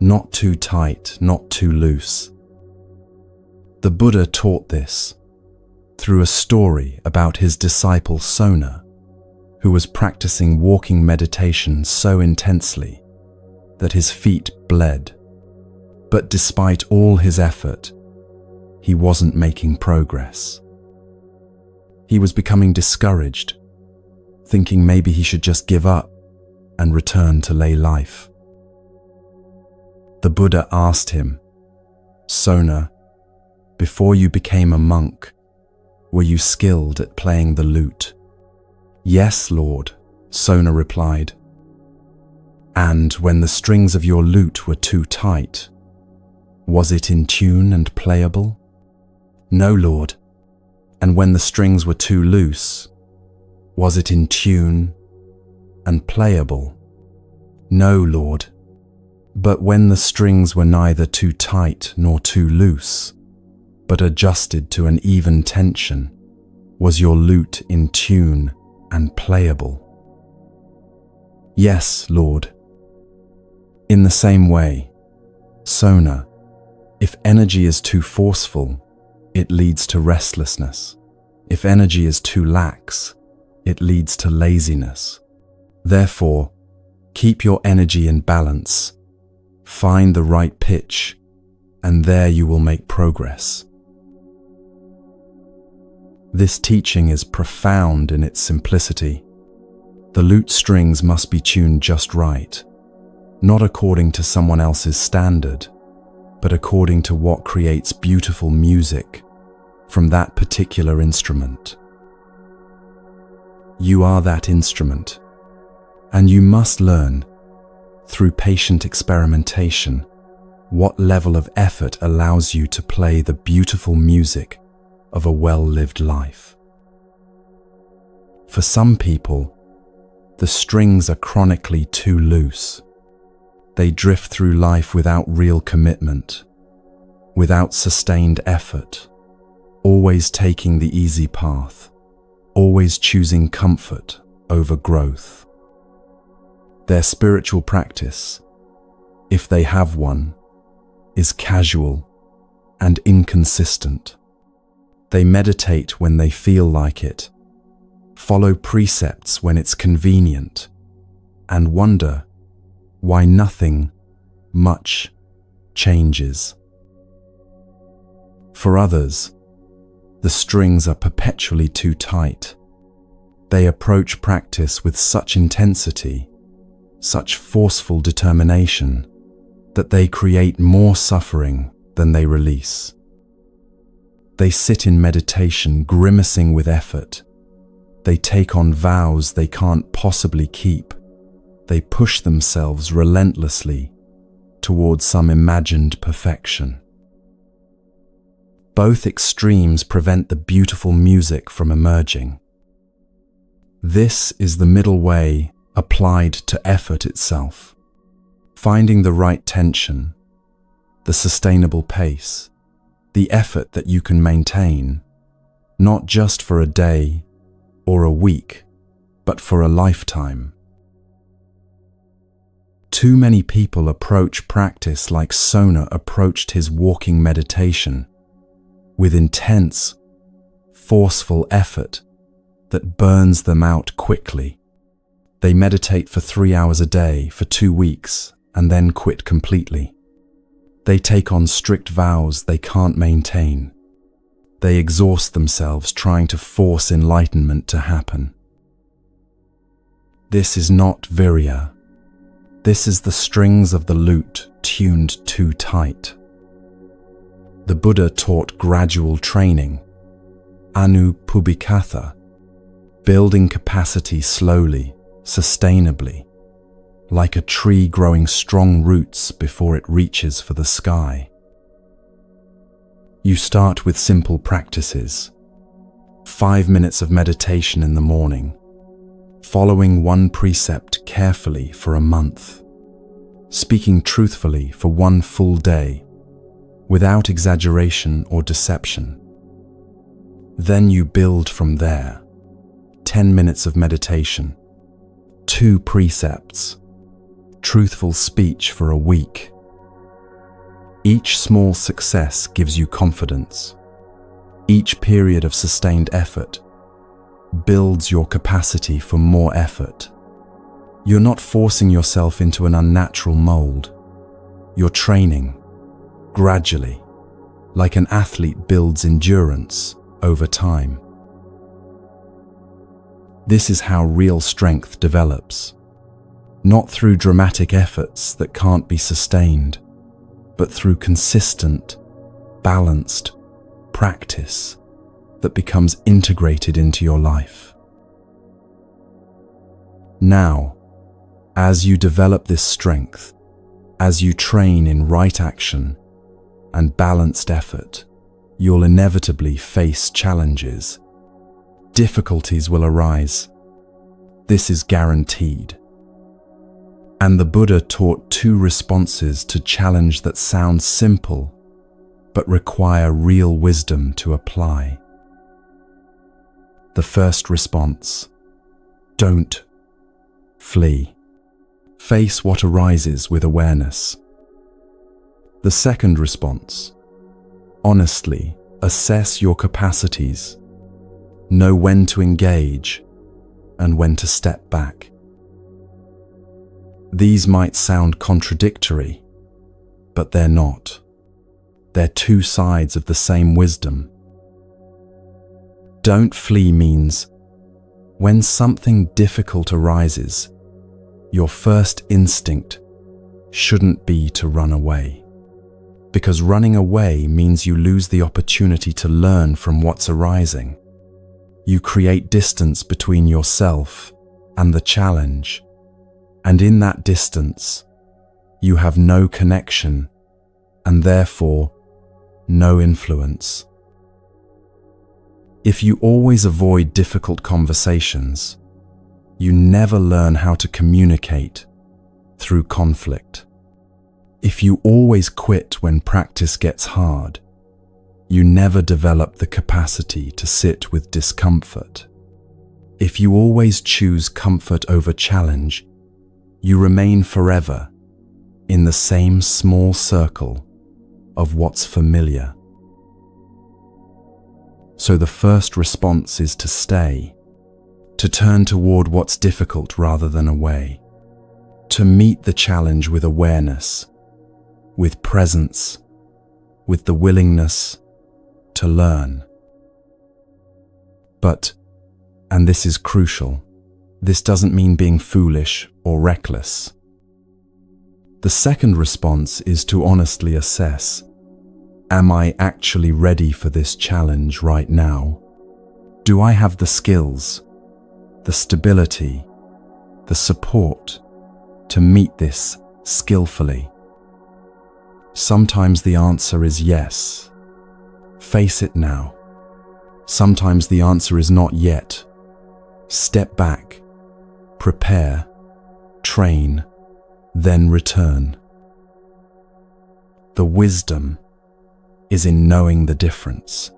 not too tight, not too loose. The Buddha taught this through a story about his disciple Sona, who was practicing walking meditation so intensely that his feet bled. But despite all his effort, he wasn't making progress. He was becoming discouraged, thinking maybe he should just give up and return to lay life. The Buddha asked him, "Sona, before you became a monk, were you skilled at playing the lute?" "Yes, Lord," Sona replied. "And when the strings of your lute were too tight, was it in tune and playable?" "No, Lord." "And when the strings were too loose, was it in tune and playable?" "No, Lord." "But when the strings were neither too tight nor too loose, but adjusted to an even tension, was your lute in tune and playable?" "Yes, Lord." In the same way, Sona, if energy is too forceful, it leads to restlessness. If energy is too lax, it leads to laziness. Therefore, keep your energy in balance, find the right pitch, and there you will make progress. This teaching is profound in its simplicity. The lute strings must be tuned just right, not according to someone else's standard, but according to what creates beautiful music from that particular instrument. You are that instrument, and you must learn, through patient experimentation, what level of effort allows you to play the beautiful music of a well-lived life. For some people, the strings are chronically too loose. They drift through life without real commitment, without sustained effort, always taking the easy path, always choosing comfort over growth. Their spiritual practice, if they have one, is casual and inconsistent. They meditate when they feel like it, follow precepts when it's convenient, and wonder why nothing much changes. For others, the strings are perpetually too tight. They approach practice with such intensity, such forceful determination, that they create more suffering than they release. They sit in meditation grimacing with effort. They take on vows they can't possibly keep. They push themselves relentlessly towards some imagined perfection. Both extremes prevent the beautiful music from emerging. This is the middle way applied to effort itself, finding the right tension, the sustainable pace, the effort that you can maintain, not just for a day or a week, but for a lifetime. Too many people approach practice like Sona approached his walking meditation, with intense, forceful effort that burns them out quickly. They meditate for 3 hours a day for 2 weeks and then quit completely. They take on strict vows they can't maintain. They exhaust themselves trying to force enlightenment to happen. This is not virya. This is the strings of the lute tuned too tight. The Buddha taught gradual training, anupubikatha, building capacity slowly, sustainably, like a tree growing strong roots before it reaches for the sky. You start with simple practices. 5 minutes of meditation in the morning, following one precept carefully for a month, speaking truthfully for 1 full day, without exaggeration or deception. Then you build from there. 10 minutes of meditation, 2 precepts, truthful speech for a week. Each small success gives you confidence. Each period of sustained effort builds your capacity for more effort. You're not forcing yourself into an unnatural mold. You're training, gradually, like an athlete builds endurance over time. This is how real strength develops, not through dramatic efforts that can't be sustained, but through consistent, balanced practice that becomes integrated into your life. Now, as you develop this strength, as you train in right action and balanced effort, you'll inevitably face challenges. Difficulties will arise. This is guaranteed. And the Buddha taught 2 responses to challenge that sound simple, but require real wisdom to apply. The first response: don't flee. Face what arises with awareness. The second response: honestly assess your capacities. Know when to engage and when to step back. These might sound contradictory, but they're not. They're 2 sides of the same wisdom. Don't flee means when something difficult arises, your first instinct shouldn't be to run away. Because running away means you lose the opportunity to learn from what's arising. You create distance between yourself and the challenge. And in that distance, you have no connection and therefore no influence. If you always avoid difficult conversations, you never learn how to communicate through conflict. If you always quit when practice gets hard, you never develop the capacity to sit with discomfort. If you always choose comfort over challenge, you remain forever in the same small circle of what's familiar. So the first response is to stay, to turn toward what's difficult rather than away, to meet the challenge with awareness, with presence, with the willingness to learn. But, and this is crucial, this doesn't mean being foolish or reckless. The second response is to honestly assess, am I actually ready for this challenge right now? Do I have the skills, the stability, the support to meet this skillfully? Sometimes the answer is yes. Face it now. Sometimes the answer is not yet. Step back, prepare, train, then return. The wisdom is in knowing the difference.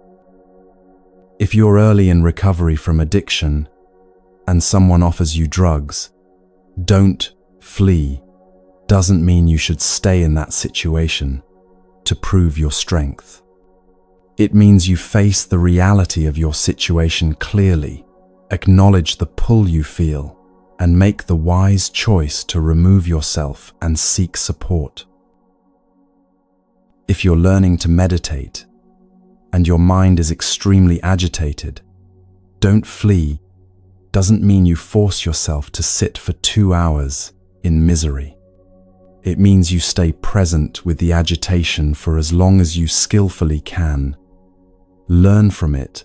If you're early in recovery from addiction and someone offers you drugs, don't flee doesn't mean you should stay in that situation to prove your strength. It means you face the reality of your situation clearly, acknowledge the pull you feel, and make the wise choice to remove yourself and seek support. If you're learning to meditate, and your mind is extremely agitated, don't flee doesn't mean you force yourself to sit for 2 hours in misery. It means you stay present with the agitation for as long as you skillfully can. Learn from it,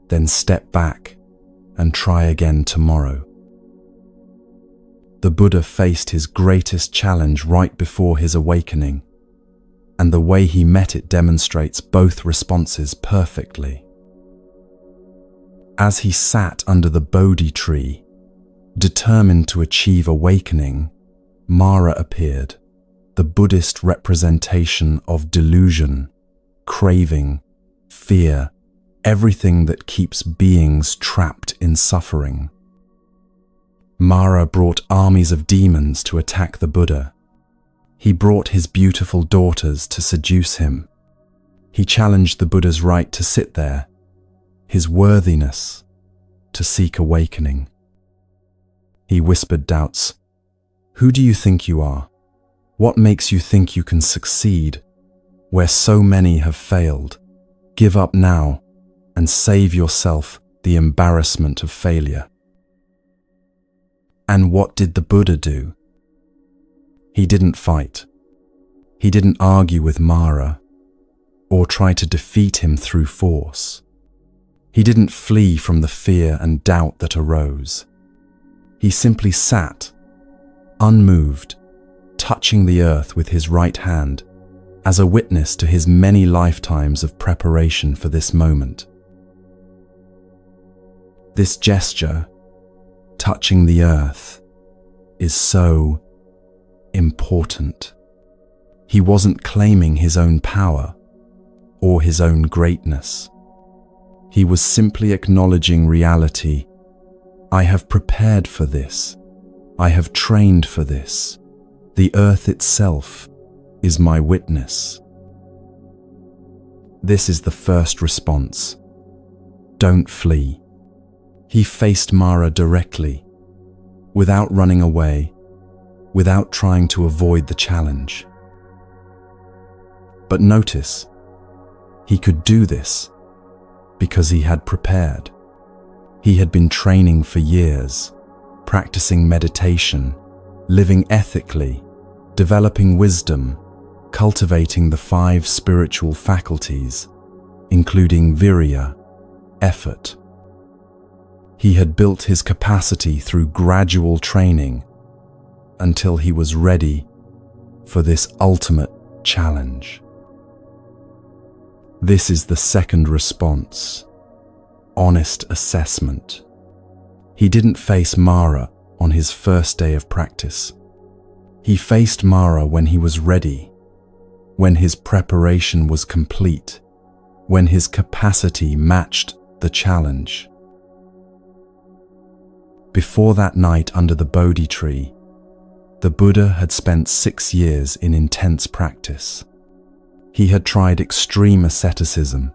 then step back and try again tomorrow. The Buddha faced his greatest challenge right before his awakening, and the way he met it demonstrates both responses perfectly. As he sat under the Bodhi tree, determined to achieve awakening, Mara appeared, the Buddhist representation of delusion, craving, fear, everything that keeps beings trapped in suffering. Mara brought armies of demons to attack the Buddha. He brought his beautiful daughters to seduce him. He challenged the Buddha's right to sit there, his worthiness to seek awakening. He whispered doubts. Who do you think you are? What makes you think you can succeed where so many have failed? Give up now and save yourself the embarrassment of failure. And what did the Buddha do? He didn't fight. He didn't argue with Mara or try to defeat him through force. He didn't flee from the fear and doubt that arose. He simply sat, unmoved, touching the earth with his right hand, as a witness to his many lifetimes of preparation for this moment. This gesture, touching the earth, is so important. He wasn't claiming his own power or his own greatness. He was simply acknowledging reality. I have prepared for this. I have trained for this. The earth itself is my witness. This is the first response. Don't flee. He faced Mara directly, without running away, without trying to avoid the challenge. But notice, he could do this because he had prepared. He had been training for years, practicing meditation, living ethically, developing wisdom, cultivating the 5 spiritual faculties, including virya, effort. He had built his capacity through gradual training until he was ready for this ultimate challenge. This is the second response, honest assessment. He didn't face Mara on his first day of practice. He faced Mara when he was ready, when his preparation was complete, when his capacity matched the challenge. Before that night under the Bodhi tree, the Buddha had spent 6 years in intense practice. He had tried extreme asceticism,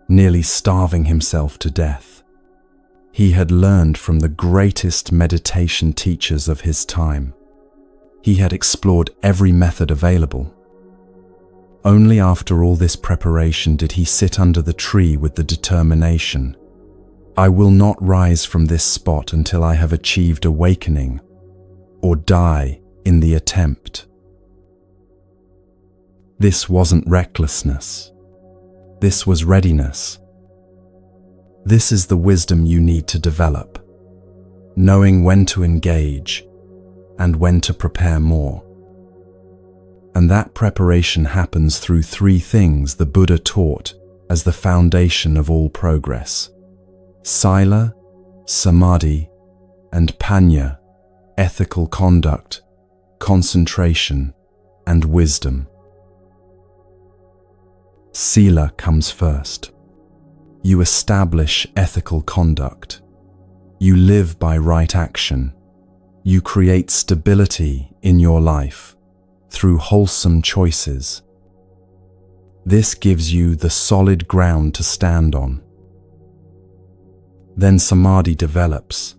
nearly starving himself to death. He had learned from the greatest meditation teachers of his time. He had explored every method available. Only after all this preparation did he sit under the tree with the determination, I will not rise from this spot until I have achieved awakening, or die in the attempt. This wasn't recklessness. This was readiness. This is the wisdom you need to develop, knowing when to engage and when to prepare more. And that preparation happens through 3 things the Buddha taught as the foundation of all progress: sila, samadhi, and panya, ethical conduct, concentration, and wisdom. Sila comes first. You establish ethical conduct. You live by right action. You create stability in your life through wholesome choices. This gives you the solid ground to stand on. Then samadhi develops.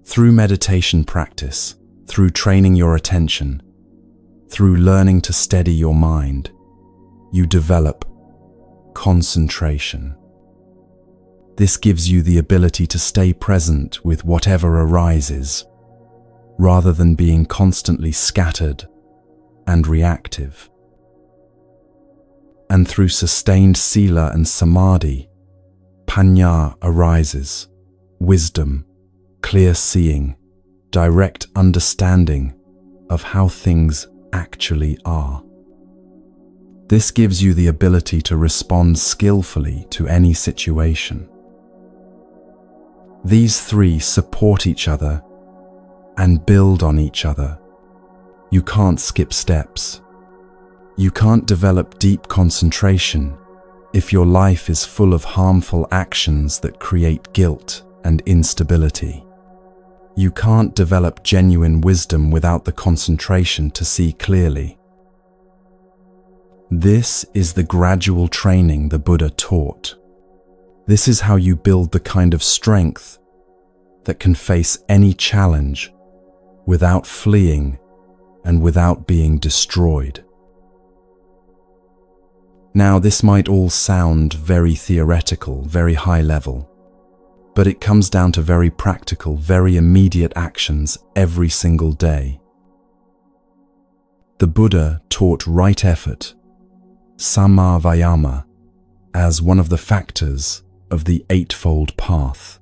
Through meditation practice, through training your attention, through learning to steady your mind, you develop concentration. This gives you the ability to stay present with whatever arises, rather than being constantly scattered and reactive. And through sustained sila and samadhi, panya arises, wisdom, clear seeing, direct understanding of how things actually are. This gives you the ability to respond skillfully to any situation. These three support each other and build on each other. You can't skip steps. You can't develop deep concentration if your life is full of harmful actions that create guilt and instability. You can't develop genuine wisdom without the concentration to see clearly. This is the gradual training the Buddha taught. This is how you build the kind of strength that can face any challenge without fleeing and without being destroyed. Now, this might all sound very theoretical, very high level, but it comes down to very practical, very immediate actions every single day. The Buddha taught right effort, samma vayama, as one of the factors of the Eightfold Path.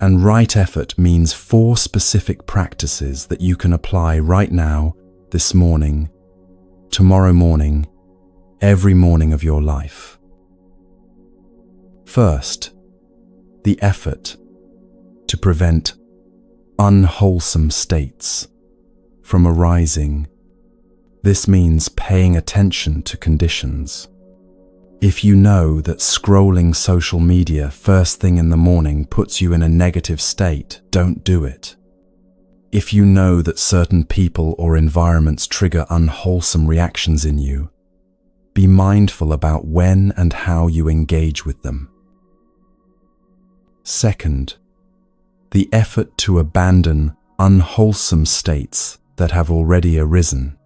And right effort means 4 specific practices that you can apply right now, this morning, tomorrow morning, every morning of your life. First, the effort to prevent unwholesome states from arising. This means paying attention to conditions. If you know that scrolling social media first thing in the morning puts you in a negative state, don't do it. If you know that certain people or environments trigger unwholesome reactions in you, be mindful about when and how you engage with them. Second, the effort to abandon unwholesome states that have already arisen.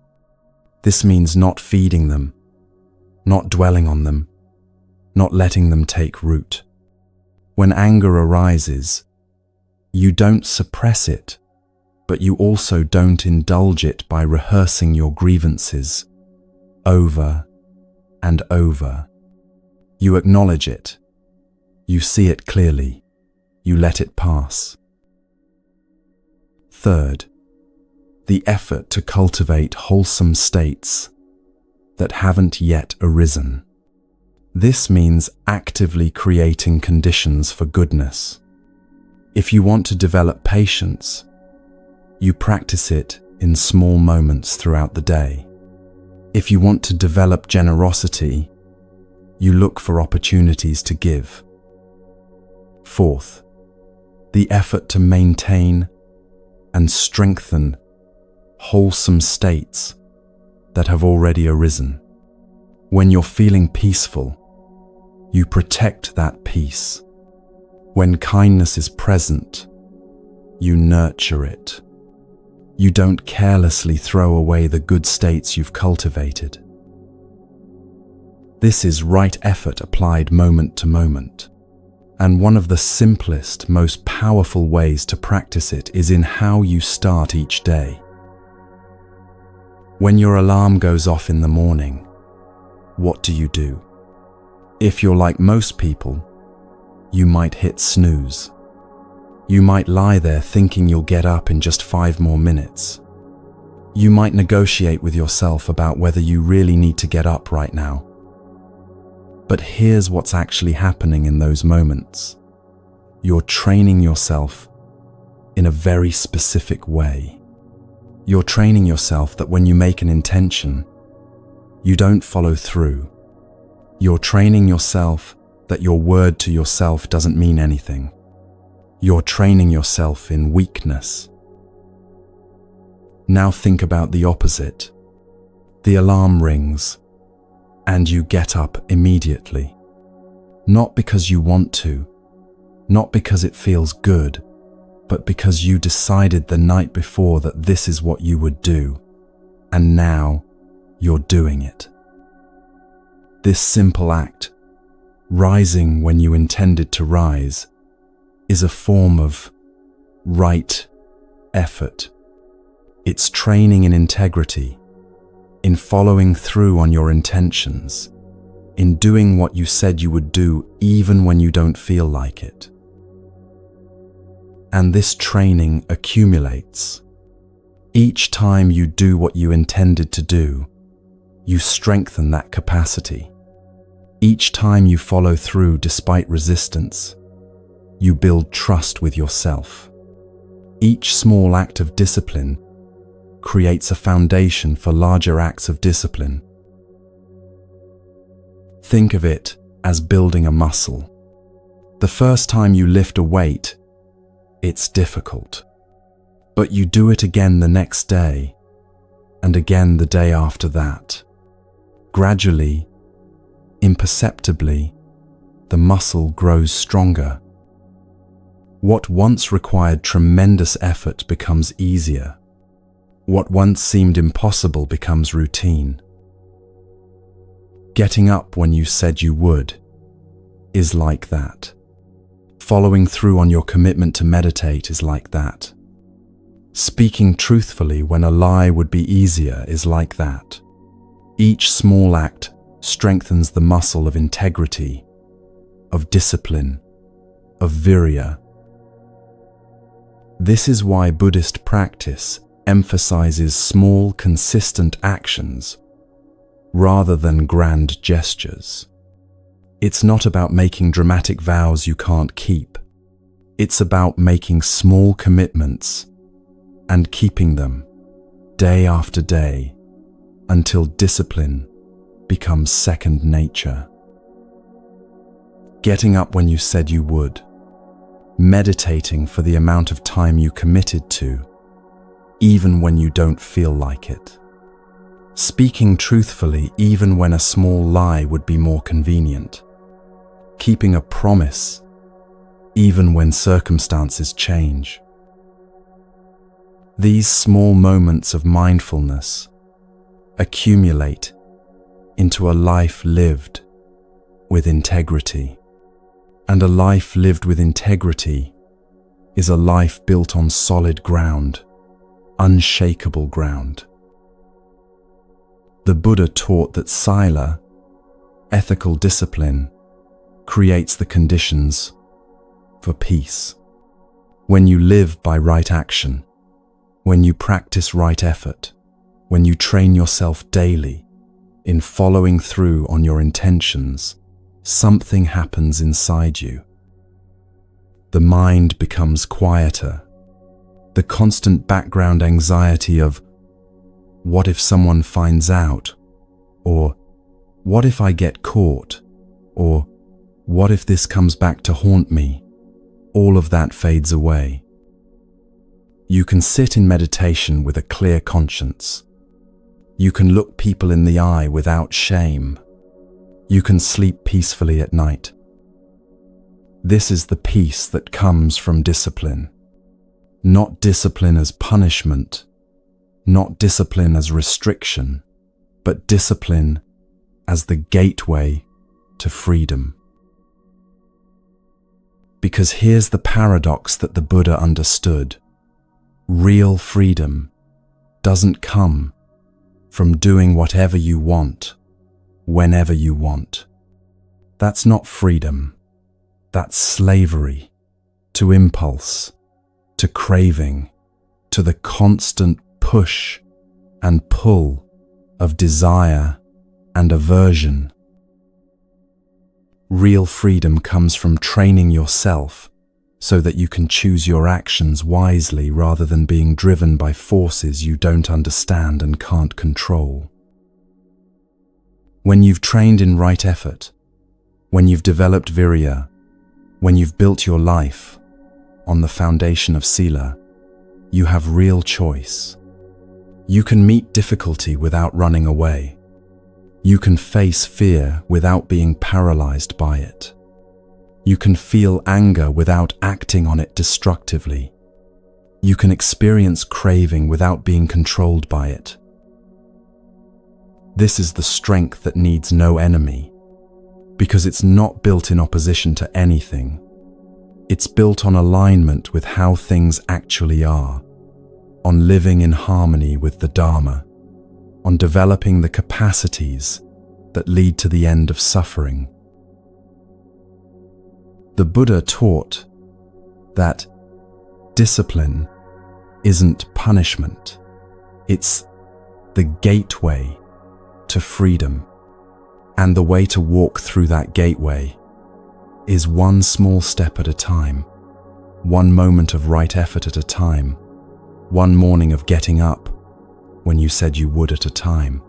This means not feeding them, not dwelling on them, not letting them take root. When anger arises, you don't suppress it, but you also don't indulge it by rehearsing your grievances over and over. You acknowledge it, you see it clearly, you let it pass. Third, the effort to cultivate wholesome states that haven't yet arisen. This means actively creating conditions for goodness. If you want to develop patience, you practice it in small moments throughout the day. If you want to develop generosity, you look for opportunities to give. Fourth, the effort to maintain and strengthen wholesome states that have already arisen. When you're feeling peaceful, you protect that peace. When kindness is present, you nurture it. You don't carelessly throw away the good states you've cultivated. This is right effort applied moment to moment. And one of the simplest, most powerful ways to practice it is in how you start each day. When your alarm goes off in the morning, what do? If you're like most people, you might hit snooze. You might lie there thinking you'll get up in just 5 more minutes. You might negotiate with yourself about whether you really need to get up right now. But here's what's actually happening in those moments. You're training yourself in a very specific way. You're training yourself that when you make an intention, you don't follow through. You're training yourself that your word to yourself doesn't mean anything. You're training yourself in weakness. Now think about the opposite. The alarm rings, and you get up immediately. Not because you want to, not because it feels good, but because you decided the night before that this is what you would do, and now you're doing it. This simple act rising when you intended to rise, is a form of right effort. It's training in integrity, in following through on your intentions, in doing what you said you would do even when you don't feel like it. And this training accumulates. Each time you do what you intended to do, you strengthen that capacity. Each time you follow through despite resistance, you build trust with yourself. Each small act of discipline creates a foundation for larger acts of discipline. Think of it as building a muscle. The first time you lift a weight, it's difficult. But you do it again the next day, and again the day after that. Gradually, imperceptibly, the muscle grows stronger. What once required tremendous effort becomes easier. What once seemed impossible becomes routine. Getting up when you said you would is like that. Following through on your commitment to meditate is like that. Speaking truthfully when a lie would be easier is like that. Each small act strengthens the muscle of integrity, of discipline, of virya. This is why Buddhist practice emphasizes small, consistent actions rather than grand gestures. It's not about making dramatic vows you can't keep. It's about making small commitments and keeping them day after day until discipline becomes second nature. Getting up when you said you would, meditating for the amount of time you committed to, even when you don't feel like it. Speaking truthfully even when a small lie would be more convenient. Keeping a promise even when circumstances change. These small moments of mindfulness accumulate into a life lived with integrity. And a life lived with integrity is a life built on solid ground, unshakable ground. The Buddha taught that sila, ethical discipline, creates the conditions for peace. When you live by right action, when you practice right effort, when you train yourself daily in following through on your intentions, something happens inside you. The mind becomes quieter. The constant background anxiety of, what if someone finds out? Or, what if I get caught? Or, what if this comes back to haunt me? All of that fades away. You can sit in meditation with a clear conscience. You can look people in the eye without shame. You can sleep peacefully at night. This is the peace that comes from discipline. Not discipline as punishment, not discipline as restriction, but discipline as the gateway to freedom. Because here's the paradox that the Buddha understood. Real freedom doesn't come from doing whatever you want, whenever you want. That's not freedom. That's slavery to impulse, to craving, to the constant push and pull of desire and aversion. Real freedom comes from training yourself so that you can choose your actions wisely rather than being driven by forces you don't understand and can't control. When you've trained in right effort, when you've developed virya, when you've built your life on the foundation of sila, you have real choice. You can meet difficulty without running away. You can face fear without being paralyzed by it. You can feel anger without acting on it destructively. You can experience craving without being controlled by it. This is the strength that needs no enemy. because it's not built in opposition to anything. It's built on alignment with how things actually are, on living in harmony with the Dharma, on developing the capacities that lead to the end of suffering. The Buddha taught that discipline isn't punishment. It's the gateway to freedom. And the way to walk through that gateway is one small step at a time, one moment of right effort at a time, one morning of getting up when you said you would at a time.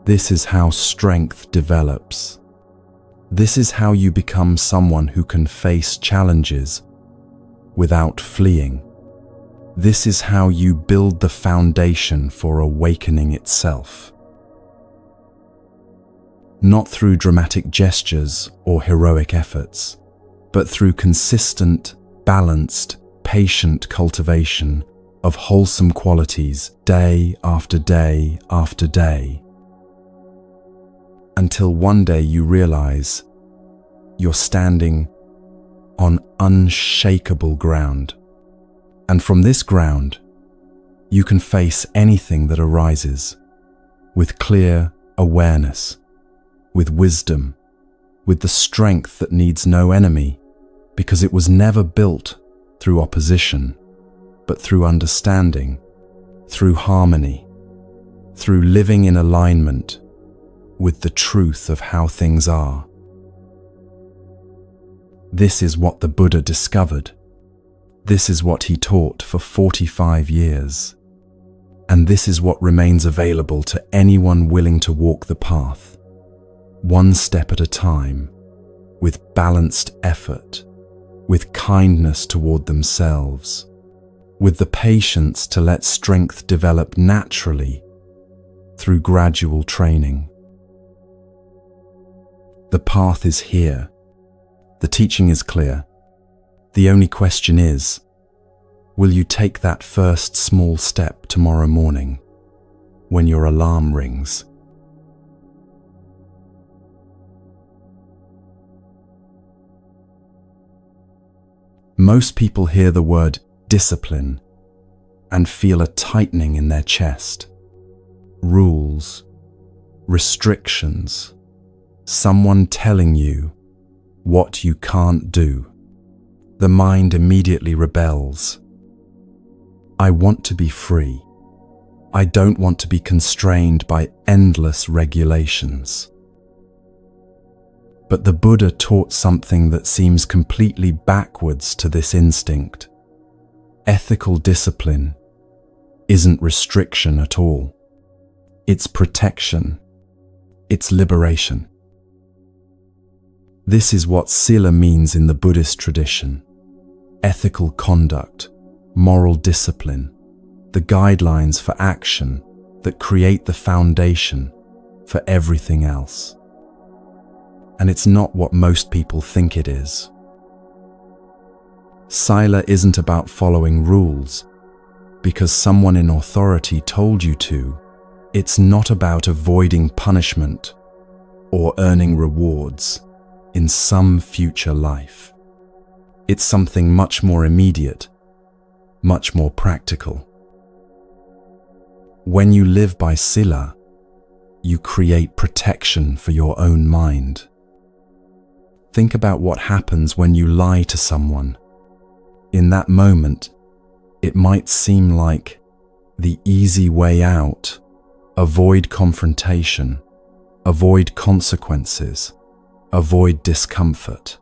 This is how strength develops. This is how you become someone who can face challenges without fleeing. This is how you build the foundation for awakening itself. Not through dramatic gestures or heroic efforts, but through consistent, balanced, patient cultivation of wholesome qualities day after day after day, until one day you realize you're standing on unshakable ground. And from this ground, you can face anything that arises with clear awareness, with wisdom, with the strength that needs no enemy, because it was never built through opposition, but through understanding, through harmony, through living in alignment with the truth of how things are. This is what the Buddha discovered. This is what he taught for 45 years. And this is what remains available to anyone willing to walk the path, one step at a time, with balanced effort, with kindness toward themselves, with the patience to let strength develop naturally through gradual training. The path is here. The teaching is clear. The only question is, will you take that first small step tomorrow morning when your alarm rings? Most people hear the word discipline and feel a tightening in their chest. Rules, restrictions, someone telling you what you can't do. The mind immediately rebels. I want to be free. I don't want to be constrained by endless regulations. But the Buddha taught something that seems completely backwards to this instinct. Ethical discipline isn't restriction at all. It's protection. It's liberation. This is what sila means in the Buddhist tradition. Ethical conduct, moral discipline, the guidelines for action that create the foundation for everything else. And it's not what most people think it is. Sila isn't about following rules because someone in authority told you to. It's not about avoiding punishment or earning rewards in some future life. It's something much more immediate, much more practical. When you live by sila, you create protection for your own mind. Think about what happens when you lie to someone. In that moment, it might seem like the easy way out. Avoid confrontation, avoid consequences, avoid discomfort.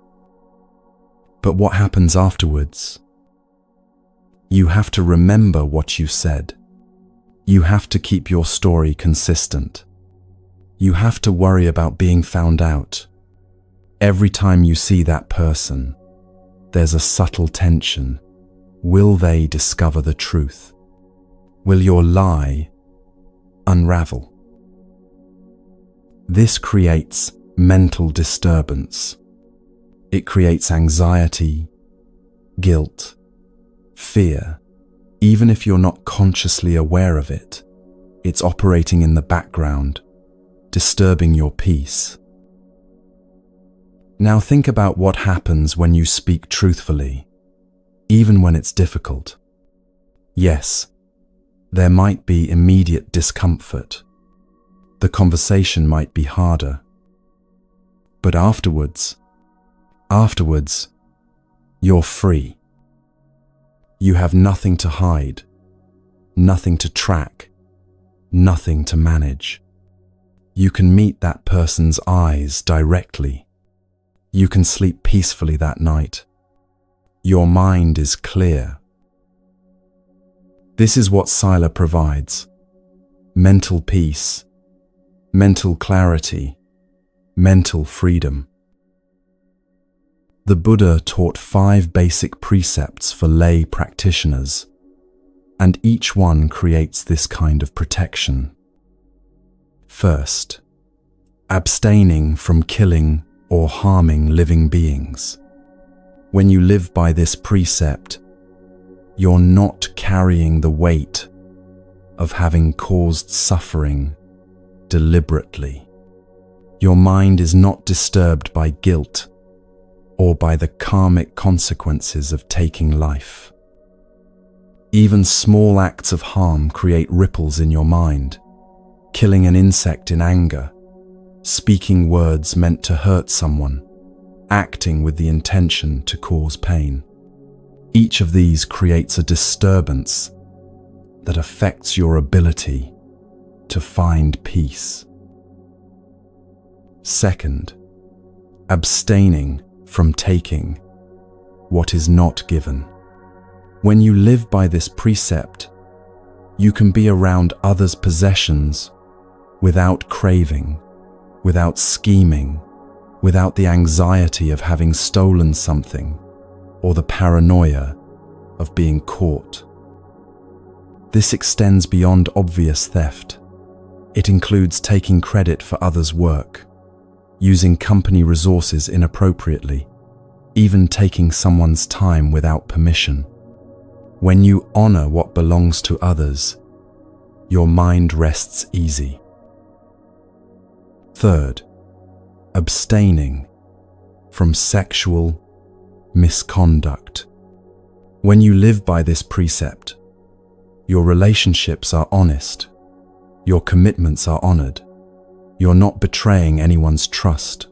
But what happens afterwards? You have to remember what you said. You have to keep your story consistent. You have to worry about being found out. Every time you see that person, there's a subtle tension. Will they discover the truth? Will your lie unravel? This creates mental disturbance. It creates anxiety, guilt, fear. Even if you're not consciously aware of it, it's operating in the background, disturbing your peace. Now think about what happens when you speak truthfully, even when it's difficult. Yes, there might be immediate discomfort. The conversation might be harder. But afterwards, you're free. You have nothing to hide, nothing to track, nothing to manage. You can meet that person's eyes directly. You can sleep peacefully that night. Your mind is clear. This is what Sila provides: mental peace, mental clarity, mental freedom. The Buddha taught 5 basic precepts for lay practitioners, and each one creates this kind of protection. First, abstaining from killing or harming living beings. When you live by this precept, you're not carrying the weight of having caused suffering deliberately. Your mind is not disturbed by guilt or by the karmic consequences of taking life. Even small acts of harm create ripples in your mind. Killing an insect in anger, speaking words meant to hurt someone, acting with the intention to cause pain. Each of these creates a disturbance that affects your ability to find peace. Second, abstaining from taking what is not given. When you live by this precept, you can be around others' possessions without craving, without scheming, without the anxiety of having stolen something or the paranoia of being caught. This extends beyond obvious theft. It includes taking credit for others' work, using company resources inappropriately, even taking someone's time without permission. When you honor what belongs to others, your mind rests easy. Third, abstaining from sexual misconduct. When you live by this precept, your relationships are honest, your commitments are honored, you're not betraying anyone's trust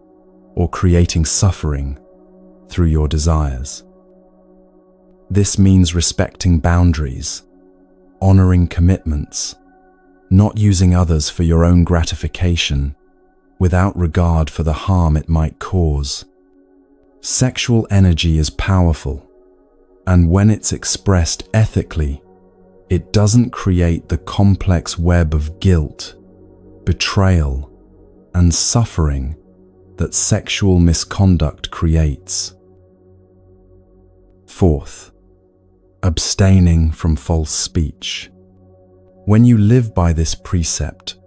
or creating suffering through your desires. This means respecting boundaries, honoring commitments, not using others for your own gratification without regard for the harm it might cause. Sexual energy is powerful, and when it's expressed ethically, it doesn't create the complex web of guilt, betrayal, and suffering that sexual misconduct creates. Fourth, abstaining from false speech. When you live by this precept,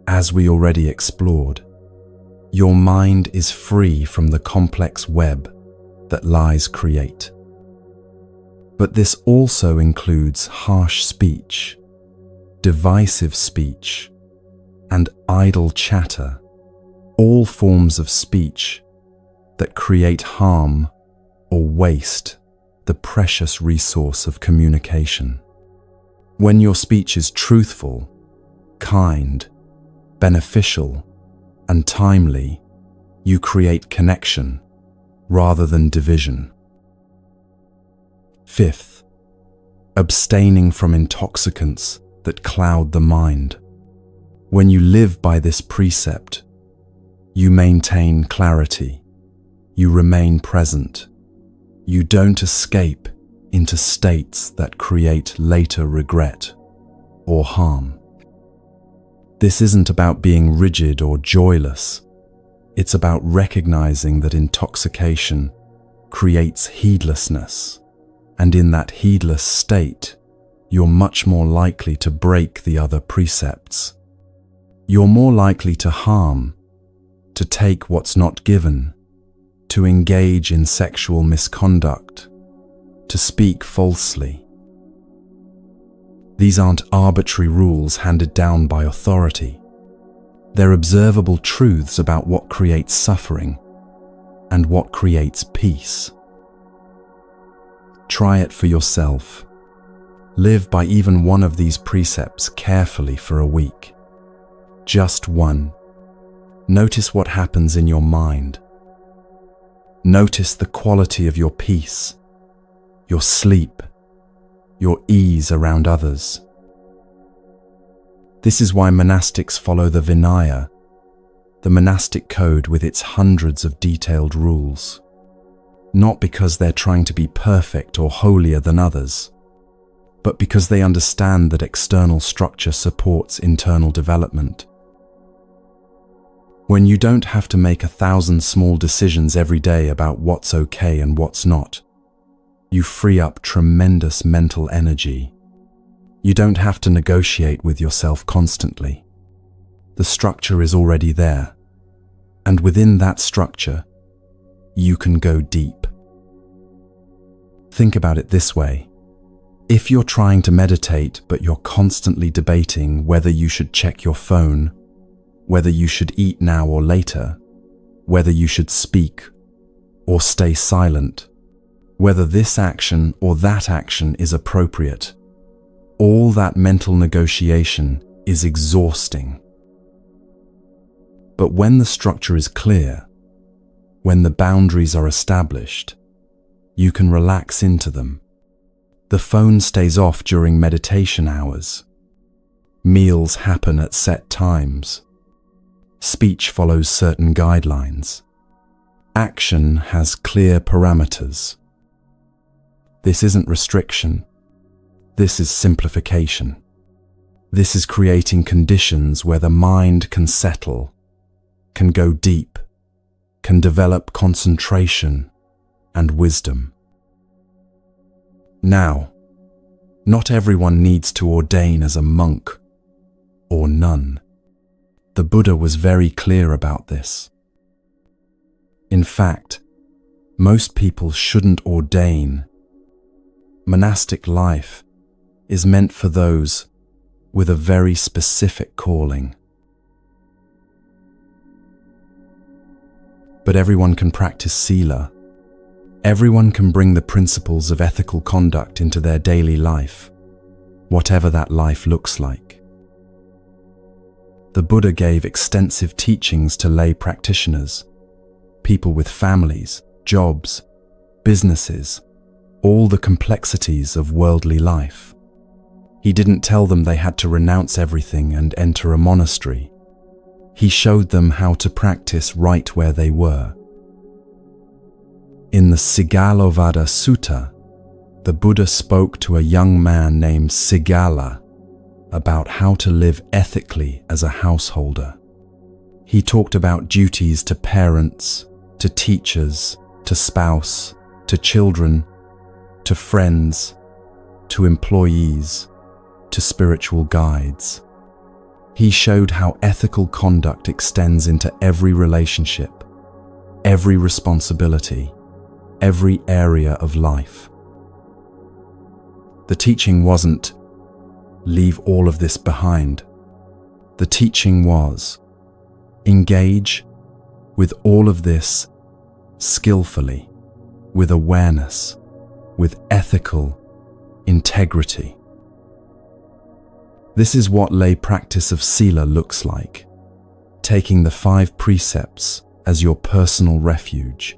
as we already explored, your mind is free from the complex web that lies create. But this also includes harsh speech, divisive speech, and idle chatter, all forms of speech that create harm or waste the precious resource of communication. When your speech is truthful, kind, beneficial, and timely, you create connection rather than division. Fifth, abstaining from intoxicants that cloud the mind. When you live by this precept, you maintain clarity, you remain present, you don't escape into states that create later regret or harm. This isn't about being rigid or joyless. It's about recognizing that intoxication creates heedlessness, and in that heedless state, you're much more likely to break the other precepts. You're more likely to harm, to take what's not given, to engage in sexual misconduct, to speak falsely. These aren't arbitrary rules handed down by authority. They're observable truths about what creates suffering and what creates peace. Try it for yourself. Live by even one of these precepts carefully for a week. Just one. Notice what happens in your mind. Notice the quality of your peace, your sleep, your ease around others. This is why monastics follow the Vinaya, the monastic code with its hundreds of detailed rules. Not because they're trying to be perfect or holier than others, but because they understand that external structure supports internal development. When you don't have to make 1,000 small decisions every day about what's okay and what's not, you free up tremendous mental energy. You don't have to negotiate with yourself constantly. The structure is already there, and within that structure, you can go deep. Think about it this way. If you're trying to meditate but you're constantly debating whether you should check your phone, whether you should eat now or later, whether you should speak or stay silent, whether this action or that action is appropriate, all that mental negotiation is exhausting. But when the structure is clear, when the boundaries are established, you can relax into them. The phone stays off during meditation hours. Meals happen at set times. Speech follows certain guidelines. Action has clear parameters. This isn't restriction. This is simplification. This is creating conditions where the mind can settle, can go deep, can develop concentration and wisdom. Now, not everyone needs to ordain as a monk or nun. The Buddha was very clear about this. In fact, most people shouldn't ordain. Monastic life is meant for those with a very specific calling. But everyone can practice sila. Everyone can bring the principles of ethical conduct into their daily life, whatever that life looks like. The Buddha gave extensive teachings to lay practitioners, people with families, jobs, businesses, all the complexities of worldly life. He didn't tell them they had to renounce everything and enter a monastery. He showed them how to practice right where they were. In the Sigalovada Sutta, the Buddha spoke to a young man named Sigala about how to live ethically as a householder. He talked about duties to parents, to teachers, to spouse, to children, to friends, to employees, to spiritual guides. He showed how ethical conduct extends into every relationship, every responsibility, every area of life. The teaching wasn't, leave all of this behind. The teaching was, engage with all of this skillfully, with awareness, with ethical integrity. This is what lay practice of sila looks like, taking the 5 precepts as your personal refuge,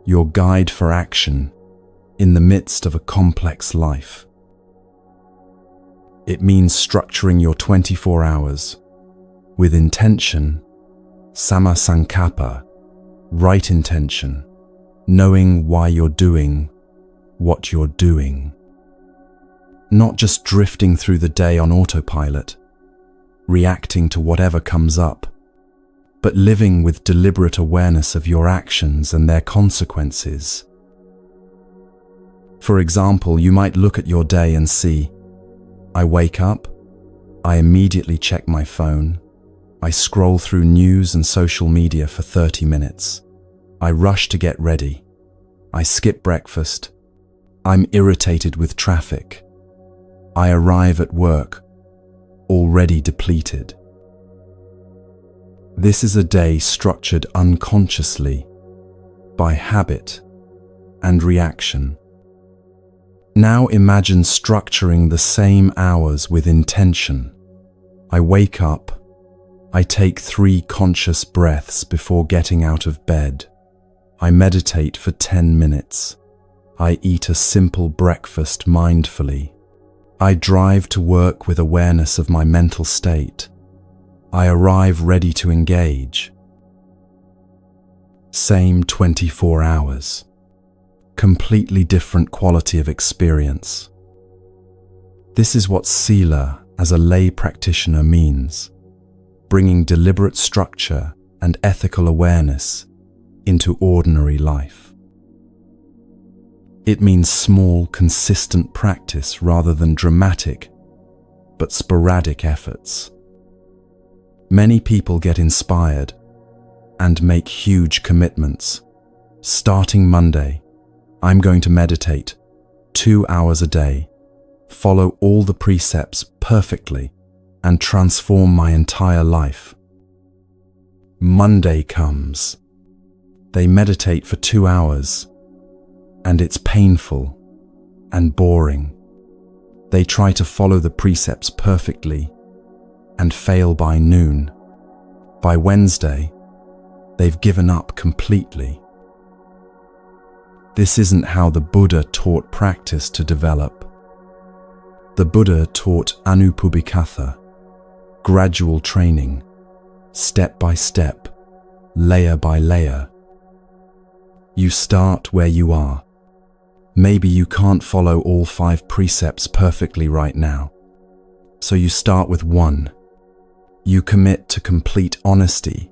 your guide for action in the midst of a complex life. It means structuring your 24 hours with intention, sammasankappa, right intention, knowing why you're doing what you're doing. Not just drifting through the day on autopilot, reacting to whatever comes up, but living with deliberate awareness of your actions and their consequences. For example, you might look at your day and see, I wake up, I immediately check my phone, I scroll through news and social media for 30 minutes, I rush to get ready, I skip breakfast, I'm irritated with traffic, I arrive at work, already depleted. This is a day structured unconsciously by habit and reaction. Now imagine structuring the same hours with intention. I wake up, I take 3 conscious breaths before getting out of bed. I meditate for 10 minutes. I eat a simple breakfast mindfully. I drive to work with awareness of my mental state. I arrive ready to engage. Same 24 hours. Completely different quality of experience. This is what Sila as a lay practitioner means, bringing deliberate structure and ethical awareness into ordinary life. It means small, consistent practice rather than dramatic but sporadic efforts. Many people get inspired and make huge commitments. Starting Monday, I'm going to meditate 2 hours a day, follow all the precepts perfectly, and transform my entire life. Monday comes. They meditate for 2 hours, and it's painful and boring. They try to follow the precepts perfectly and fail by noon. By Wednesday, they've given up completely. This isn't how the Buddha taught practice to develop. The Buddha taught anupubikatha, gradual training, step by step, layer by layer. You start where you are. Maybe you can't follow all 5 precepts perfectly right now, so you start with 1. You commit to complete honesty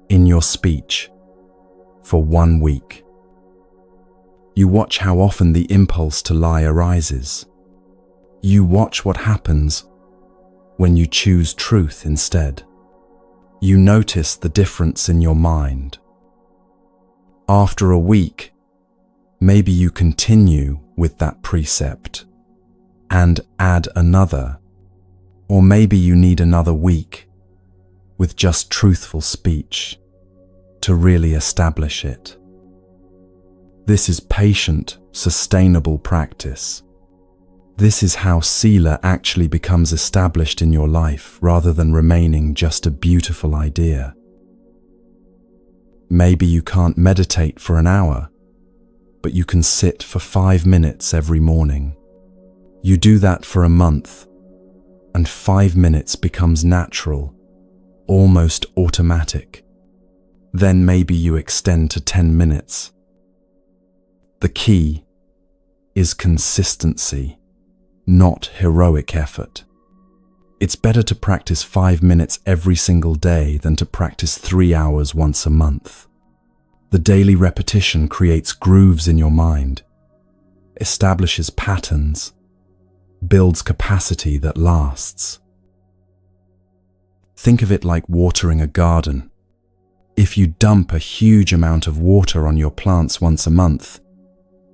in your speech for 1 week. You watch how often the impulse to lie arises. You watch what happens when you choose truth instead. You notice the difference in your mind. After a week, maybe you continue with that precept and add another, or maybe you need another week with just truthful speech to really establish it. This is patient, sustainable practice. This is how Sila actually becomes established in your life rather than remaining just a beautiful idea. Maybe you can't meditate for an hour, but you can sit for 5 minutes every morning. You do that for a month, and 5 minutes becomes natural, almost automatic. Then maybe you extend to 10 minutes. The key is consistency, not heroic effort. It's better to practice 5 minutes every single day than to practice 3 hours once a month. The daily repetition creates grooves in your mind, establishes patterns, builds capacity that lasts. Think of it like watering a garden. If you dump a huge amount of water on your plants once a month,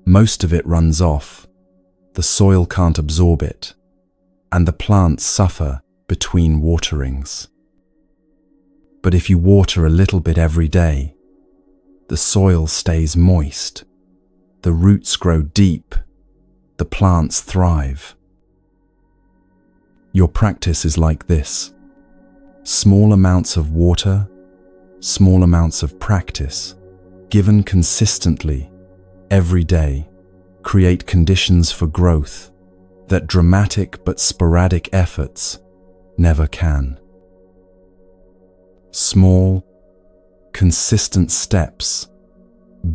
most of it runs off. The soil can't absorb it, and the plants suffer between waterings. But if you water a little bit every day, the soil stays moist, the roots grow deep, the plants thrive. Your practice is like this: small amounts of water, small amounts of practice, given consistently every day, create conditions for growth that dramatic but sporadic efforts never can. Small, consistent steps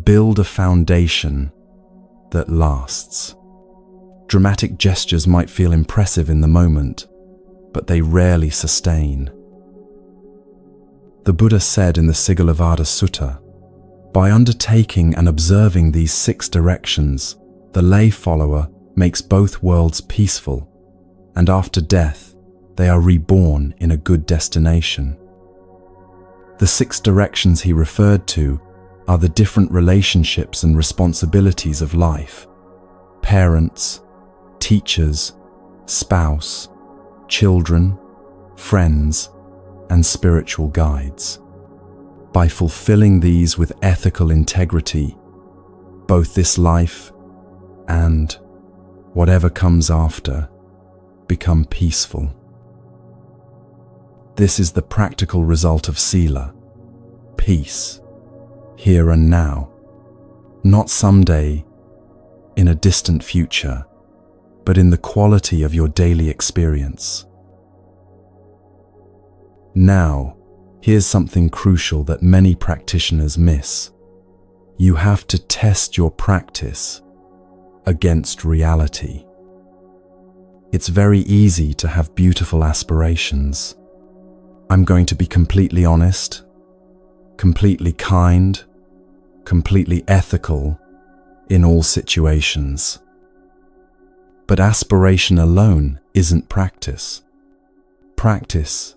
build a foundation that lasts. Dramatic gestures might feel impressive in the moment, but they rarely sustain. The Buddha said in the Sigalovada Sutta, by undertaking and observing these 6 directions, the lay follower makes both worlds peaceful, and after death, they are reborn in a good destination. The 6 directions he referred to are the different relationships and responsibilities of life: parents, teachers, spouse, children, friends, and spiritual guides. By fulfilling these with ethical integrity, both this life and whatever comes after become peaceful. This is the practical result of sila, peace, here and now, not someday in a distant future, but in the quality of your daily experience. Now, here's something crucial that many practitioners miss. You have to test your practice against reality. It's very easy to have beautiful aspirations. I'm going to be completely honest, completely kind, completely ethical in all situations. But aspiration alone isn't practice. Practice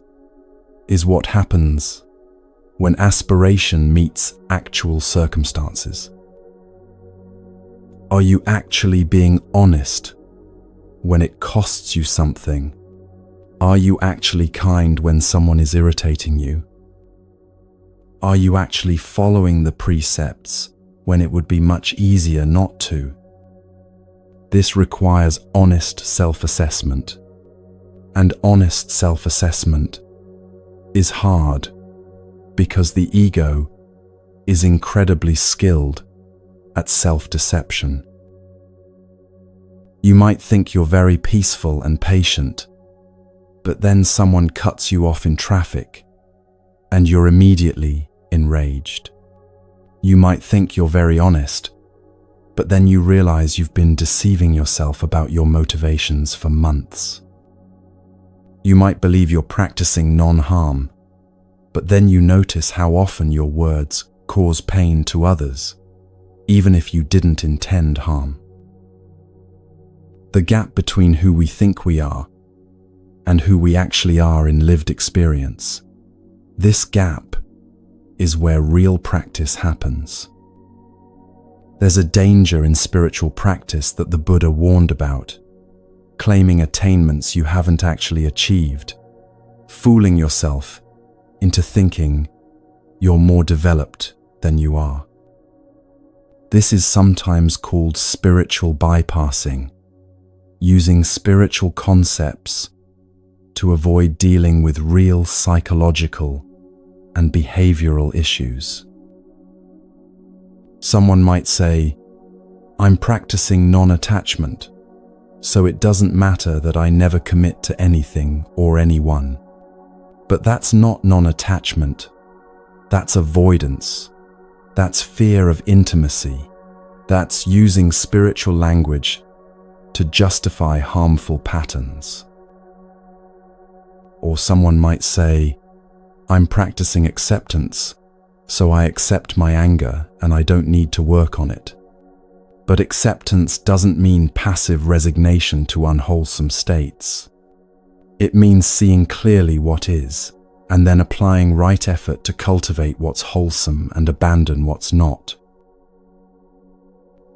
is what happens when aspiration meets actual circumstances. Are you actually being honest when it costs you something? Are you actually kind when someone is irritating you? Are you actually following the precepts when it would be much easier not to? This requires honest self-assessment. And honest self-assessment is hard because the ego is incredibly skilled at self-deception. You might think you're very peaceful and patient, but then someone cuts you off in traffic and you're immediately enraged. You might think you're very honest, but then you realize you've been deceiving yourself about your motivations for months. You might believe you're practicing non-harm, but then you notice how often your words cause pain to others, even if you didn't intend harm. The gap between who we think we are and who we actually are in lived experience, this gap is where real practice happens. There's a danger in spiritual practice that the Buddha warned about, claiming attainments you haven't actually achieved, fooling yourself into thinking you're more developed than you are. This is sometimes called spiritual bypassing, using spiritual concepts to avoid dealing with real psychological and behavioral issues. Someone might say, I'm practicing non-attachment, so it doesn't matter that I never commit to anything or anyone. But that's not non-attachment. That's avoidance. That's fear of intimacy. That's using spiritual language to justify harmful patterns. Or someone might say, I'm practicing acceptance, so I accept my anger and I don't need to work on it. But acceptance doesn't mean passive resignation to unwholesome states. It means seeing clearly what is, and then applying right effort to cultivate what's wholesome and abandon what's not.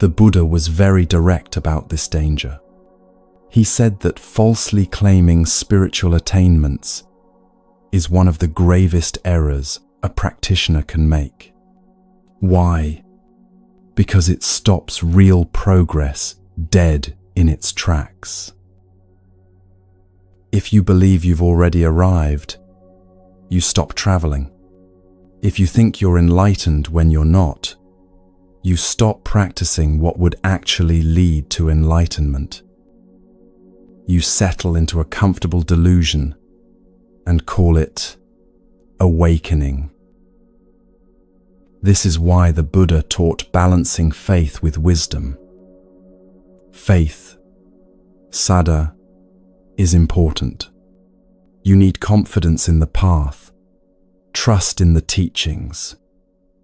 The Buddha was very direct about this danger. He said that falsely claiming spiritual attainments is one of the gravest errors a practitioner can make. Why? Because it stops real progress dead in its tracks. If you believe you've already arrived, you stop traveling. If you think you're enlightened when you're not, you stop practicing what would actually lead to enlightenment. You settle into a comfortable delusion and call it awakening. This is why the Buddha taught balancing faith with wisdom. Faith, saddha, is important. You need confidence in the path, trust in the teachings,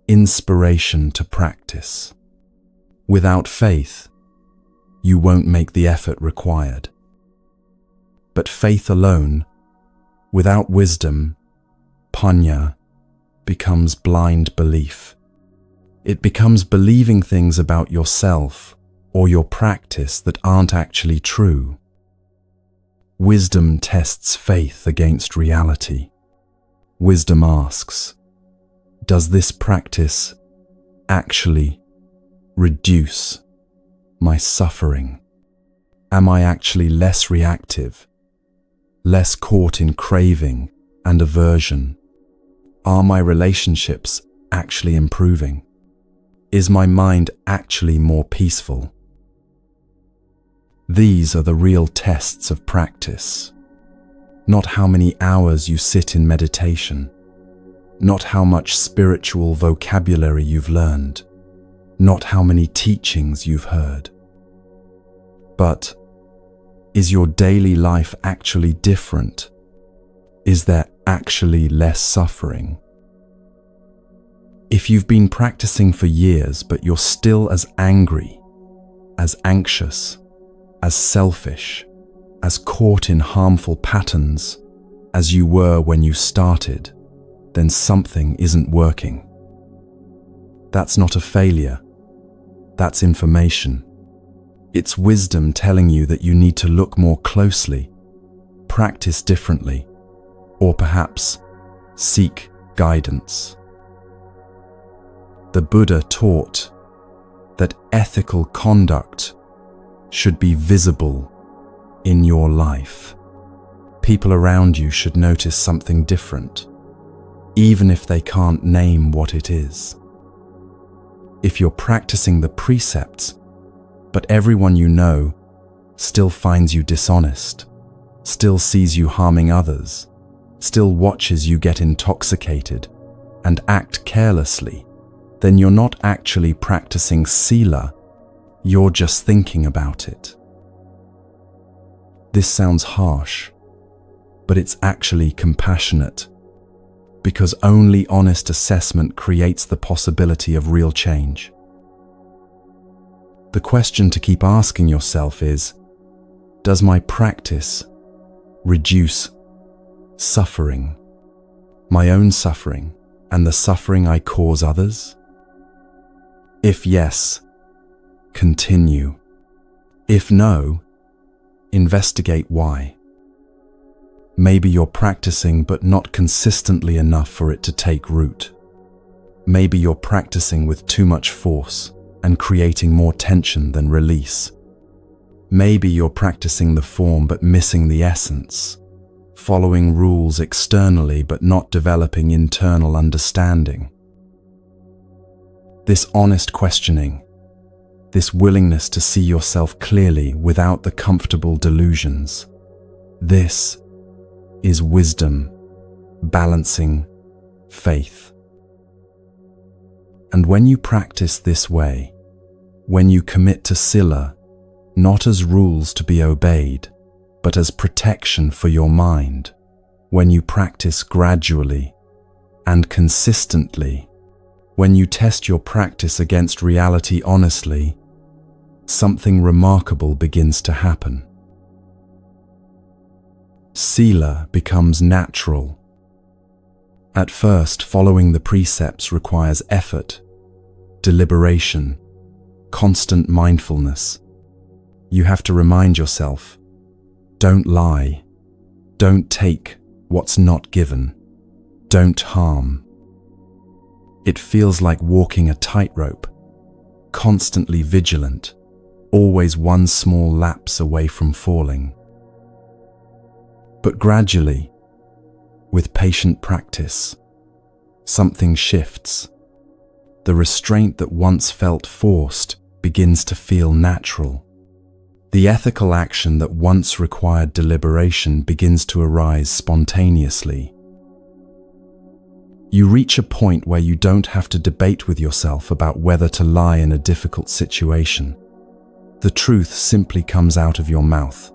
inspiration to practice. Without faith, you won't make the effort required. But faith alone, without wisdom, panya, becomes blind belief. It becomes believing things about yourself or your practice that aren't actually true. Wisdom tests faith against reality. Wisdom asks, does this practice actually reduce my suffering? Am I actually less reactive, less caught in craving and aversion? Are my relationships actually improving? Is my mind actually more peaceful? These are the real tests of practice. Not how many hours you sit in meditation, not how much spiritual vocabulary you've learned, not how many teachings you've heard. But is your daily life actually different? Is there actually less suffering? If you've been practicing for years but you're still as angry, as anxious, as selfish, as caught in harmful patterns as you were when you started, then something isn't working. That's not a failure. That's information. It's wisdom telling you that you need to look more closely, practice differently, or perhaps seek guidance. The Buddha taught that ethical conduct should be visible in your life. People around you should notice something different, even if they can't name what it is. If you're practicing the precepts, but everyone you know still finds you dishonest, still sees you harming others, still watches you get intoxicated and act carelessly, then you're not actually practicing sila, you're just thinking about it. This sounds harsh, but it's actually compassionate, because only honest assessment creates the possibility of real change. The question to keep asking yourself is, does my practice reduce suffering, my own suffering, and the suffering I cause others? If yes, continue. If no, investigate why. Maybe you're practicing but not consistently enough for it to take root. Maybe you're practicing with too much force and creating more tension than release. Maybe you're practicing the form but missing the essence, following rules externally but not developing internal understanding. This honest questioning, this willingness to see yourself clearly without the comfortable delusions, this is wisdom balancing faith. And when you practice this way, when you commit to sila, not as rules to be obeyed, but as protection for your mind, when you practice gradually and consistently, when you test your practice against reality honestly, something remarkable begins to happen. Sila becomes natural. At first, following the precepts requires effort, deliberation, constant mindfulness. You have to remind yourself, don't lie, don't take what's not given, don't harm. It feels like walking a tightrope, constantly vigilant, always one small lapse away from falling. But gradually, with patient practice, something shifts. The restraint that once felt forced begins to feel natural. The ethical action that once required deliberation begins to arise spontaneously. You reach a point where you don't have to debate with yourself about whether to lie in a difficult situation. The truth simply comes out of your mouth,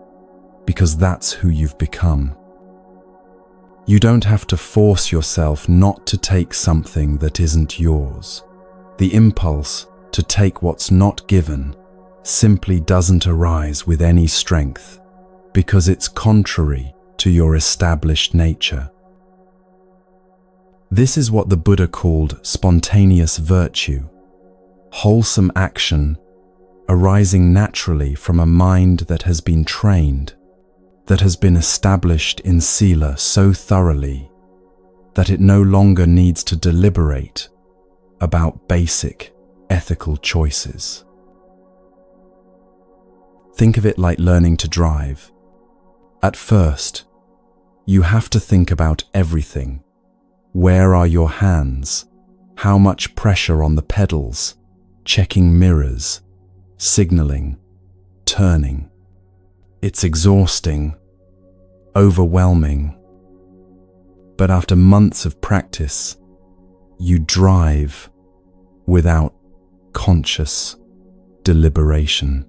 because that's who you've become. You don't have to force yourself not to take something that isn't yours. The impulse to take what's not given simply doesn't arise with any strength, because it's contrary to your established nature. This is what the Buddha called spontaneous virtue, wholesome action arising naturally from a mind that has been trained, that has been established in sila so thoroughly that it no longer needs to deliberate about basic ethical choices. Think of it like learning to drive. At first, you have to think about everything. Where are your hands? How much pressure on the pedals? Checking mirrors, signaling, turning. It's exhausting, overwhelming. But after months of practice, you drive without conscious deliberation.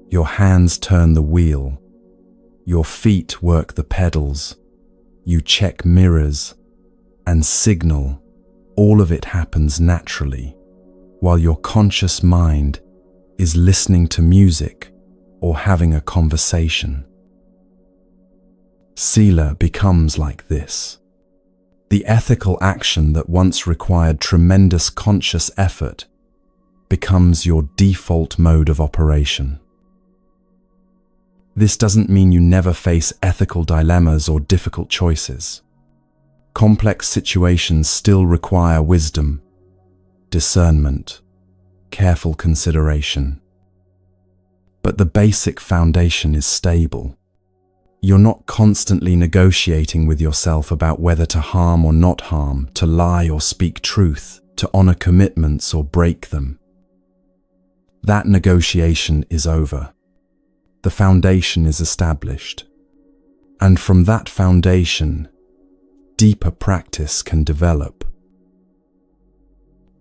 Your hands turn the wheel. Your feet work the pedals. You check mirrors and signal. All of it happens naturally, while your conscious mind is listening to music or having a conversation. Sila becomes like this. The ethical action that once required tremendous conscious effort becomes your default mode of operation. This doesn't mean you never face ethical dilemmas or difficult choices. Complex situations still require wisdom, discernment, careful consideration. But the basic foundation is stable. You're not constantly negotiating with yourself about whether to harm or not harm, to lie or speak truth, to honor commitments or break them. That negotiation is over. The foundation is established. And from that foundation, deeper practice can develop.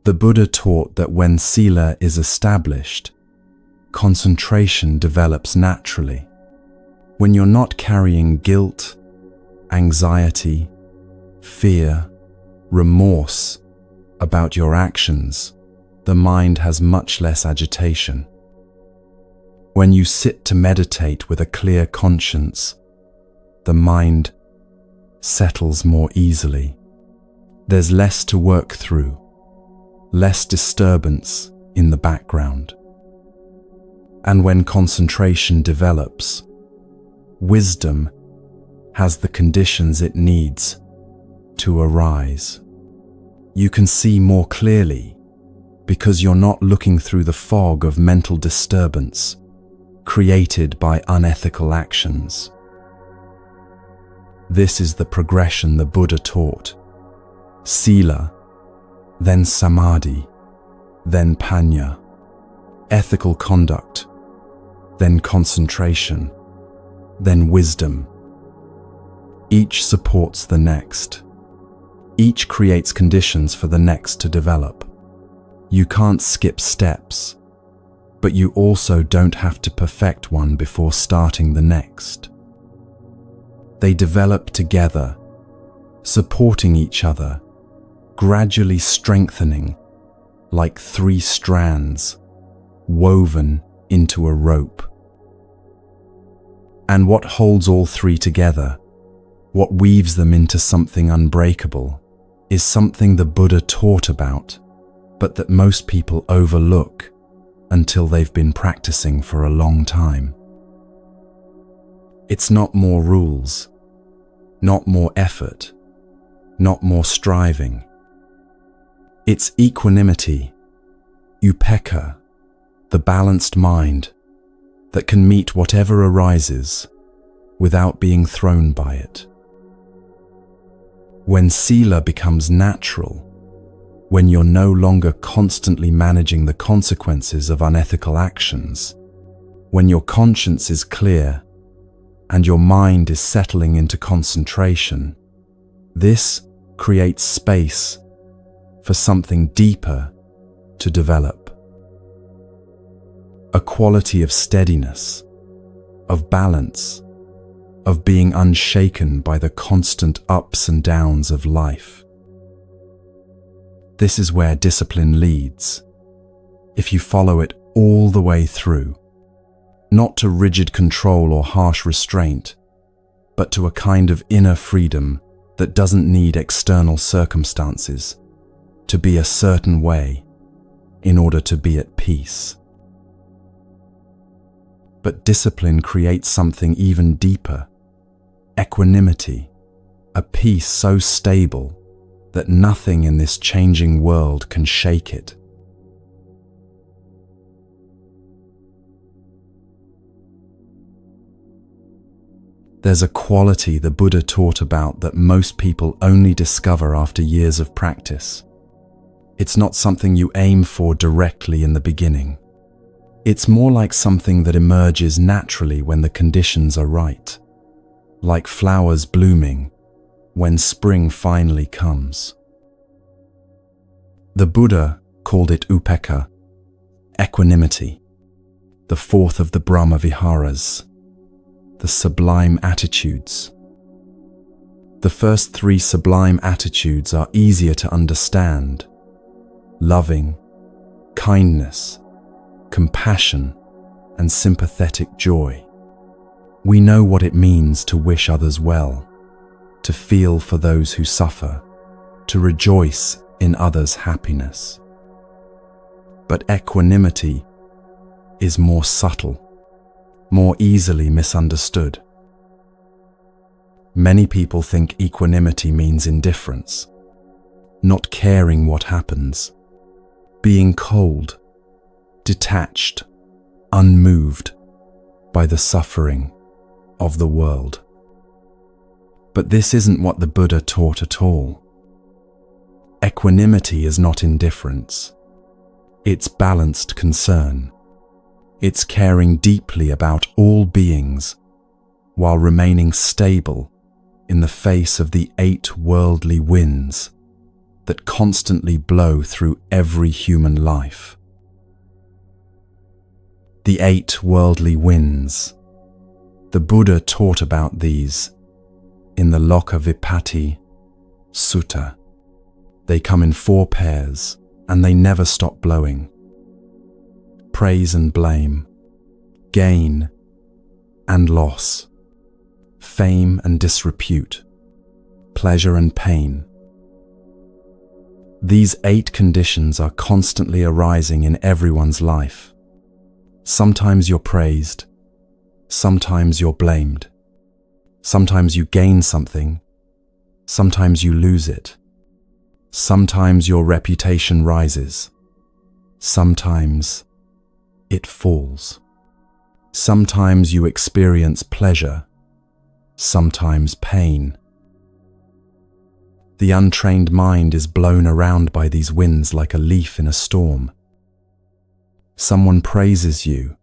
The Buddha taught that when Sila is established, concentration develops naturally. When you're not carrying guilt, anxiety, fear, remorse about your actions, the mind has much less agitation. When you sit to meditate with a clear conscience, the mind settles more easily. There's less to work through, less disturbance in the background. And when concentration develops, wisdom has the conditions it needs to arise. You can see more clearly because you're not looking through the fog of mental disturbance created by unethical actions. This is the progression the Buddha taught. Sila, then samadhi, then panya, ethical conduct, then concentration, then wisdom. Each supports the next. Each creates conditions for the next to develop. You can't skip steps, but you also don't have to perfect one before starting the next. They develop together, supporting each other, gradually strengthening like three strands woven into a rope. And what holds all three together, what weaves them into something unbreakable, is something the Buddha taught about, but that most people overlook until they've been practicing for a long time. It's not more rules, not more effort, not more striving. It's equanimity, upekkha, the balanced mind that can meet whatever arises without being thrown by it. When Sila becomes natural, when you're no longer constantly managing the consequences of unethical actions, when your conscience is clear and your mind is settling into concentration, this creates space for something deeper to develop. A quality of steadiness, of balance, of being unshaken by the constant ups and downs of life. This is where discipline leads, if you follow it all the way through, not to rigid control or harsh restraint, but to a kind of inner freedom that doesn't need external circumstances to be a certain way in order to be at peace. But discipline creates something even deeper, equanimity, a peace so stable that nothing in this changing world can shake it. There's a quality the Buddha taught about that most people only discover after years of practice. It's not something you aim for directly in the beginning. It's more like something that emerges naturally when the conditions are right, like flowers blooming when spring finally comes. The Buddha called it upekkha, equanimity, the fourth of the Brahma Viharas, the sublime attitudes. The first three sublime attitudes are easier to understand: loving, kindness, compassion, and sympathetic joy. We know what it means to wish others well, to feel for those who suffer, to rejoice in others' happiness. But equanimity is more subtle, more easily misunderstood. Many people think equanimity means indifference, not caring what happens, being cold, detached, unmoved by the suffering of the world. But this isn't what the Buddha taught at all. Equanimity is not indifference. It's balanced concern. It's caring deeply about all beings while remaining stable in the face of the 8 worldly winds that constantly blow through every human life. The 8 worldly winds. The Buddha taught about these in the Lokavipatti Sutta. They come in 4 pairs and they never stop blowing. Praise and blame, gain and loss, fame and disrepute, pleasure and pain. These 8 conditions are constantly arising in everyone's life. Sometimes you're praised, sometimes you're blamed. Sometimes you gain something, sometimes you lose it. Sometimes your reputation rises, sometimes it falls. Sometimes you experience pleasure, sometimes pain. The untrained mind is blown around by these winds like a leaf in a storm. Someone praises you,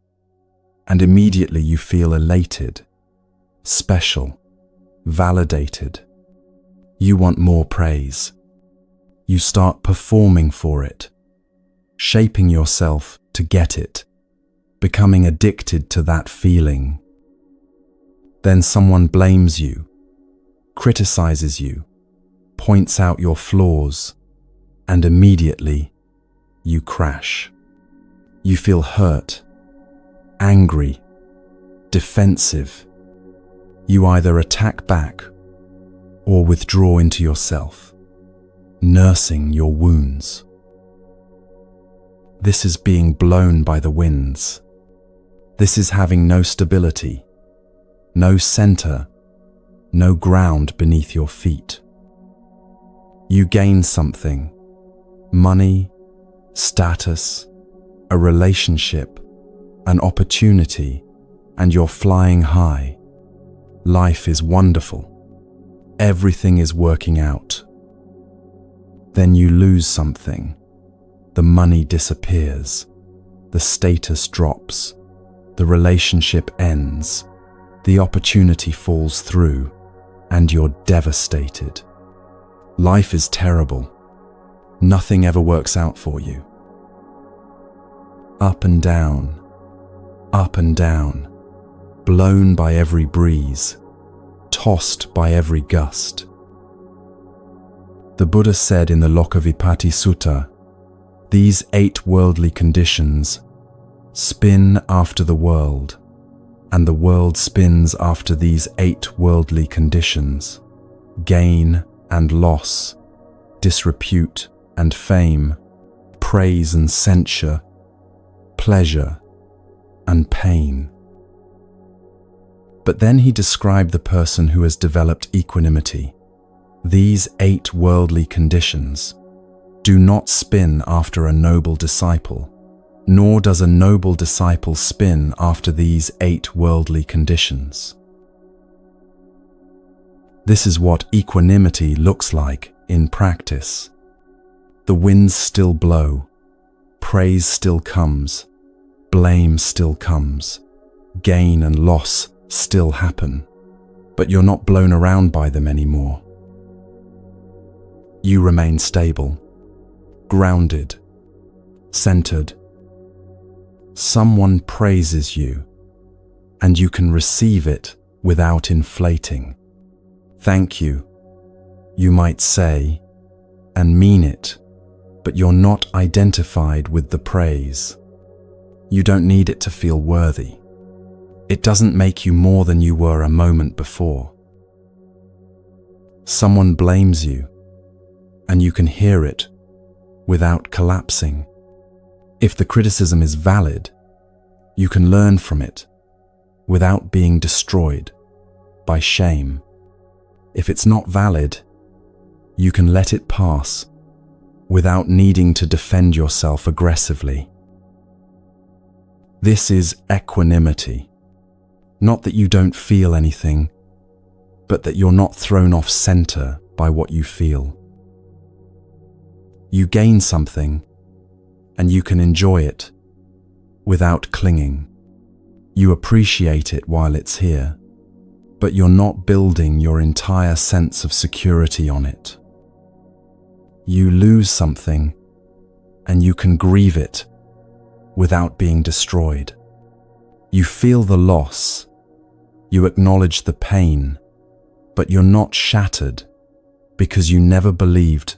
and immediately you feel elated, special, validated. You want more praise. You start performing for it, shaping yourself to get it, becoming addicted to that feeling. Then someone blames you, criticizes you, points out your flaws, and immediately you crash. You feel hurt, angry, defensive. You either attack back or withdraw into yourself, nursing your wounds. This is being blown by the winds. This is having no stability, no center, no ground beneath your feet. You gain something: money, status, a relationship, an opportunity, and you're flying high. Life is wonderful. Everything is working out. Then you lose something. The money disappears. The status drops. The relationship ends. The opportunity falls through, and you're devastated. Life is terrible. Nothing ever works out for you. Up and down, blown by every breeze, tossed by every gust. The Buddha said in the Lokavipatti Sutta, these 8 worldly conditions spin after the world, and the world spins after these 8 worldly conditions: gain and loss, disrepute and fame, praise and censure, pleasure and pain. But then he described the person who has developed equanimity, These 8 worldly conditions do not spin after a noble disciple, nor does a noble disciple spin after these 8 worldly conditions. This is what equanimity looks like in practice. The winds still blow, praise still comes, blame still comes, gain and loss still happen, but you're not blown around by them anymore. You remain stable, grounded, centered. Someone praises you, and you can receive it without inflating. Thank you, you might say, and mean it, but you're not identified with the praise. You don't need it to feel worthy. It doesn't make you more than you were a moment before. Someone blames you, and you can hear it without collapsing. If the criticism is valid, you can learn from it without being destroyed by shame. If it's not valid, you can let it pass without needing to defend yourself aggressively. This is equanimity. Not that you don't feel anything, but that you're not thrown off center by what you feel. You gain something, and you can enjoy it without clinging. You appreciate it while it's here, but you're not building your entire sense of security on it. You lose something, and you can grieve it without being destroyed. You feel the loss, you acknowledge the pain, but you're not shattered because you never believed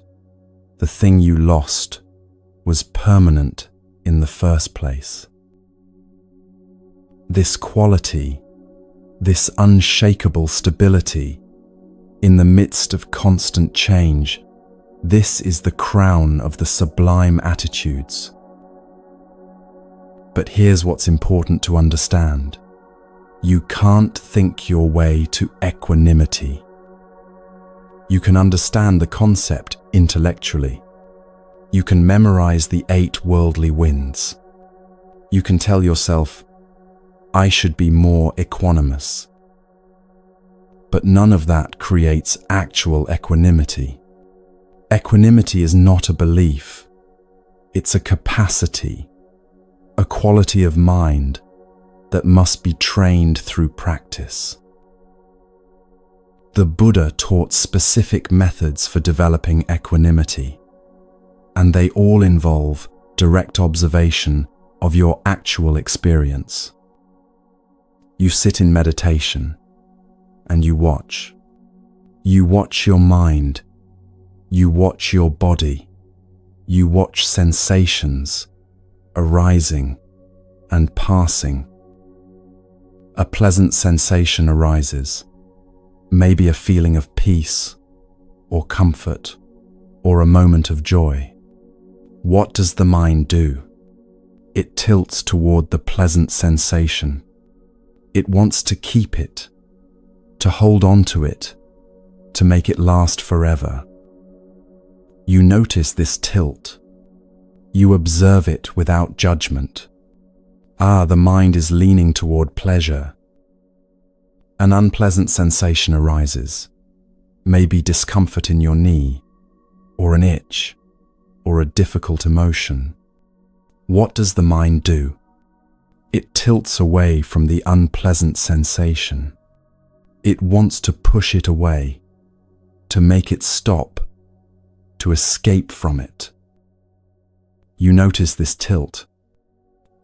the thing you lost was permanent in the first place. This quality, this unshakable stability in the midst of constant change, this is the crown of the sublime attitudes. But here's what's important to understand. You can't think your way to equanimity. You can understand the concept intellectually. You can memorize the 8 worldly winds. You can tell yourself, I should be more equanimous. But none of that creates actual equanimity. Equanimity is not a belief. It's a capacity, a quality of mind that must be trained through practice. The Buddha taught specific methods for developing equanimity, and they all involve direct observation of your actual experience. You sit in meditation, and you watch. You watch your mind. You watch your body. You watch sensations arising and passing. A pleasant sensation arises, maybe a feeling of peace or comfort or a moment of joy. What does the mind do? It tilts toward the pleasant sensation. It wants to keep it, to hold on to it, to make it last forever. You notice this tilt. You observe it without judgment. The mind is leaning toward pleasure. An unpleasant sensation arises, maybe discomfort in your knee, or an itch, or a difficult emotion. What does the mind do? It tilts away from the unpleasant sensation. It wants to push it away, to make it stop, to escape from it. You notice this tilt.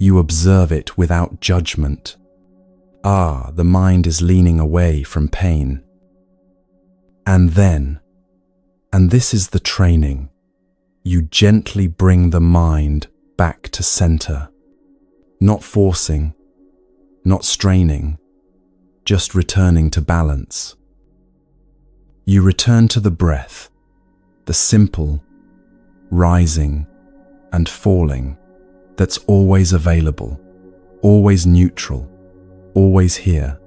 You observe it without judgment. The mind is leaning away from pain. And then, and this is the training, you gently bring the mind back to center. Not forcing, not straining, just returning to balance. You return to the breath, the simple, rising and falling that's always available, always neutral, always here.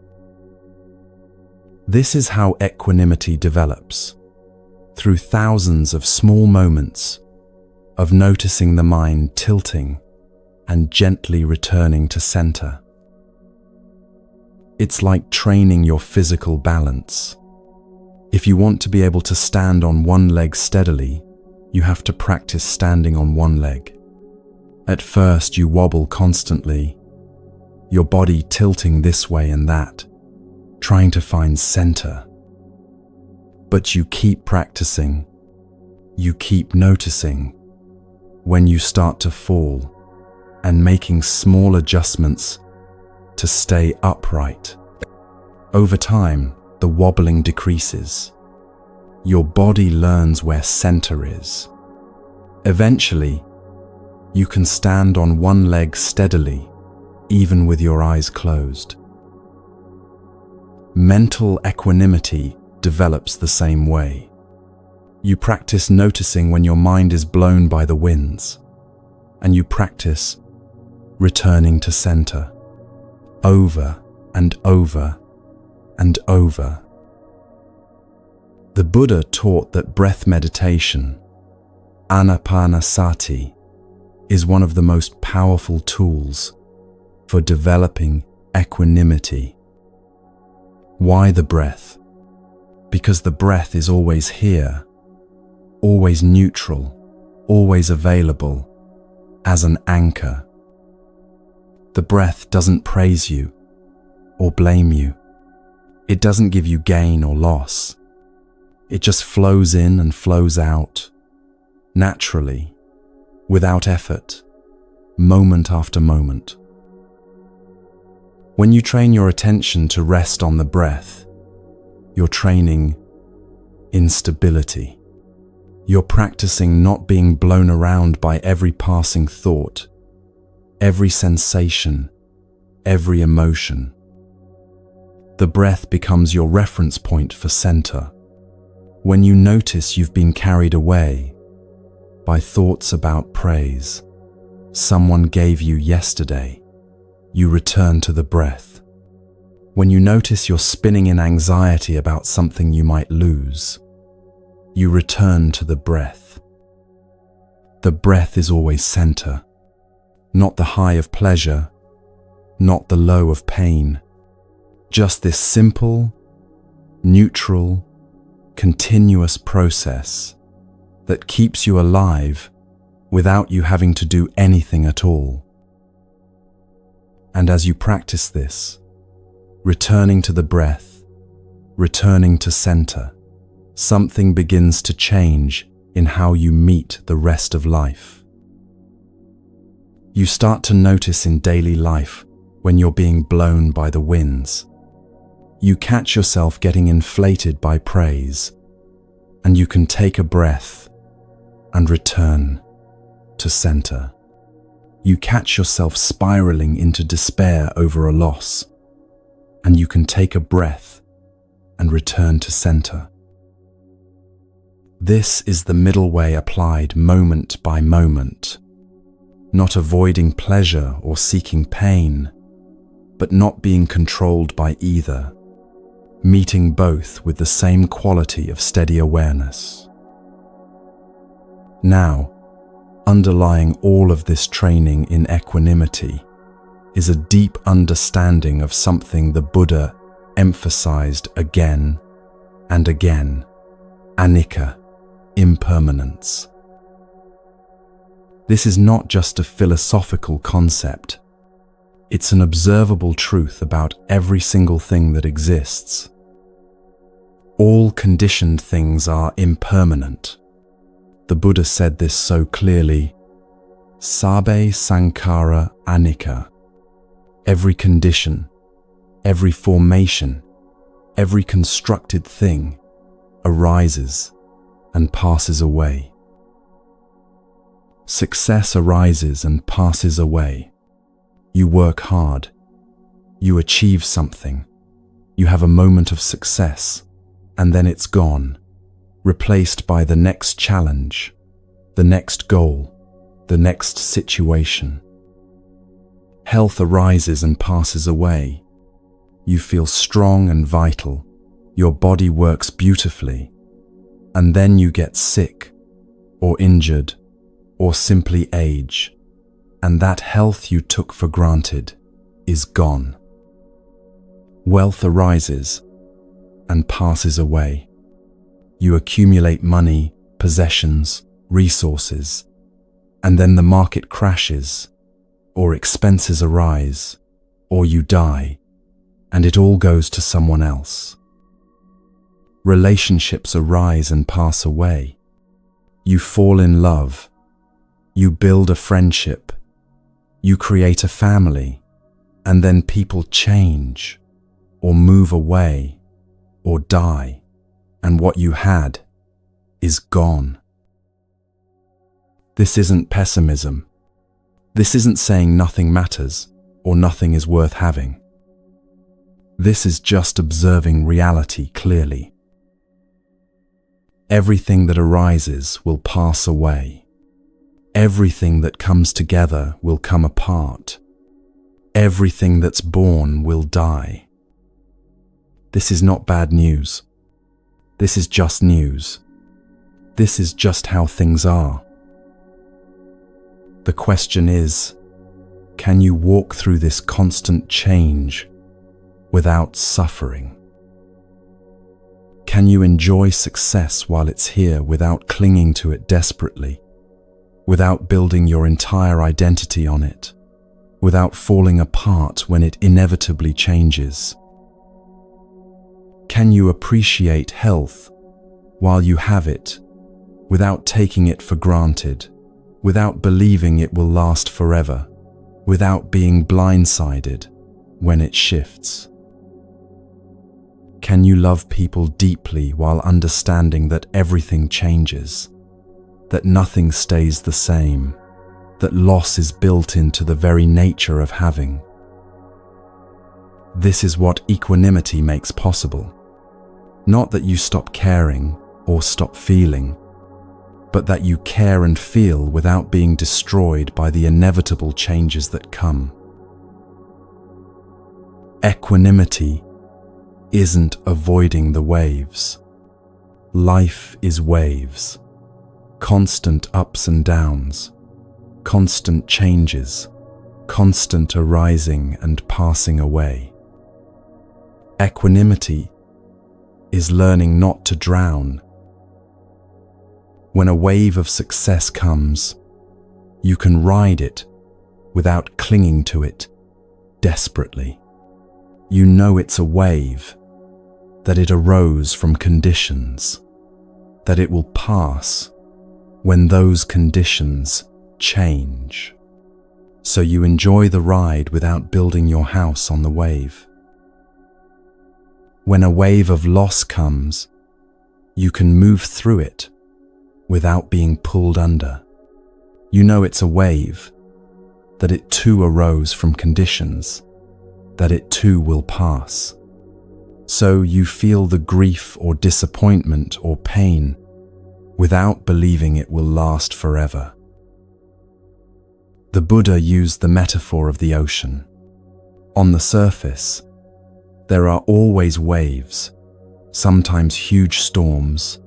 This is how equanimity develops. through thousands of small moments of noticing the mind tilting and gently returning to center. It's like training your physical balance. If you want to be able to stand on one leg steadily, you have to practice standing on one leg. At first, you wobble constantly, your body tilting this way and that, trying to find center. But you keep practicing, you keep noticing when you start to fall and making small adjustments to stay upright. Over time, the wobbling decreases. Your body learns where center is. Eventually, you can stand on one leg steadily, even with your eyes closed. Mental equanimity develops the same way. You practice noticing when your mind is blown by the winds, and you practice returning to center over and over and over. The Buddha taught that breath meditation, anapanasati, is one of the most powerful tools for developing equanimity. Why the breath? Because the breath is always here, always neutral, always available, as an anchor. The breath doesn't praise you or blame you. It doesn't give you gain or loss. It just flows in and flows out, naturally, without effort, moment after moment. When you train your attention to rest on the breath, you're training instability. You're practicing not being blown around by every passing thought, every sensation, every emotion. The breath becomes your reference point for center. When you notice you've been carried away by thoughts about praise someone gave you yesterday, you return to the breath. When you notice you're spinning in anxiety about something you might lose, you return to the breath. The breath is always center, not the high of pleasure, not the low of pain, just this simple, neutral, continuous process that keeps you alive without you having to do anything at all. And as you practice this, returning to the breath, returning to center, something begins to change in how you meet the rest of life. You start to notice in daily life when you're being blown by the winds. You catch yourself getting inflated by praise, and you can take a breath and return to center. You catch yourself spiraling into despair over a loss, and you can take a breath and return to center. This is the middle way applied moment by moment, not avoiding pleasure or seeking pain, but not being controlled by either, meeting both with the same quality of steady awareness. Now, underlying all of this training in equanimity is a deep understanding of something the Buddha emphasized again and again: anicca, impermanence. This is not just a philosophical concept. It's an observable truth about every single thing that exists. All conditioned things are impermanent. The Buddha said this so clearly: Sabbe sankhara anicca. Every condition, every formation, every constructed thing arises and passes away. Success arises and passes away. You work hard, you achieve something, you have a moment of success, and then it's gone, replaced by the next challenge, the next goal, the next situation. Health arises and passes away. You feel strong and vital. Your body works beautifully. And then you get sick, or injured, or simply age, and that health you took for granted is gone. Wealth arises and passes away. You accumulate money, possessions, resources, and then the market crashes, or expenses arise, or you die, and it all goes to someone else. Relationships arise and pass away. You fall in love. You build a friendship. You create a family, and then people change, or move away, or die, and what you had is gone. This isn't pessimism. This isn't saying nothing matters or nothing is worth having. This is just observing reality clearly. Everything that arises will pass away. Everything that comes together will come apart. Everything that's born will die. This is not bad news. This is just news. This is just how things are. The question is, can you walk through this constant change without suffering? Can you enjoy success while it's here without clinging to it desperately, without building your entire identity on it, without falling apart when it inevitably changes? Can you appreciate health while you have it, without taking it for granted, without believing it will last forever, without being blindsided when it shifts? Can you love people deeply while understanding that everything changes, that nothing stays the same, that loss is built into the very nature of having? This is what equanimity makes possible. Not that you stop caring or stop feeling, but that you care and feel without being destroyed by the inevitable changes that come. Equanimity isn't avoiding the waves. Life is waves, constant ups and downs, constant changes, constant arising and passing away. Equanimity is learning not to drown. When a wave of success comes, you can ride it without clinging to it desperately. You know it's a wave, that it arose from conditions, that it will pass when those conditions change. So you enjoy the ride without building your house on the wave. When a wave of loss comes, you can move through it without being pulled under. You know it's a wave, that it too arose from conditions, that it too will pass. So you feel the grief or disappointment or pain without believing it will last forever. The Buddha used the metaphor of the ocean. On the surface, there are always waves, sometimes huge storms,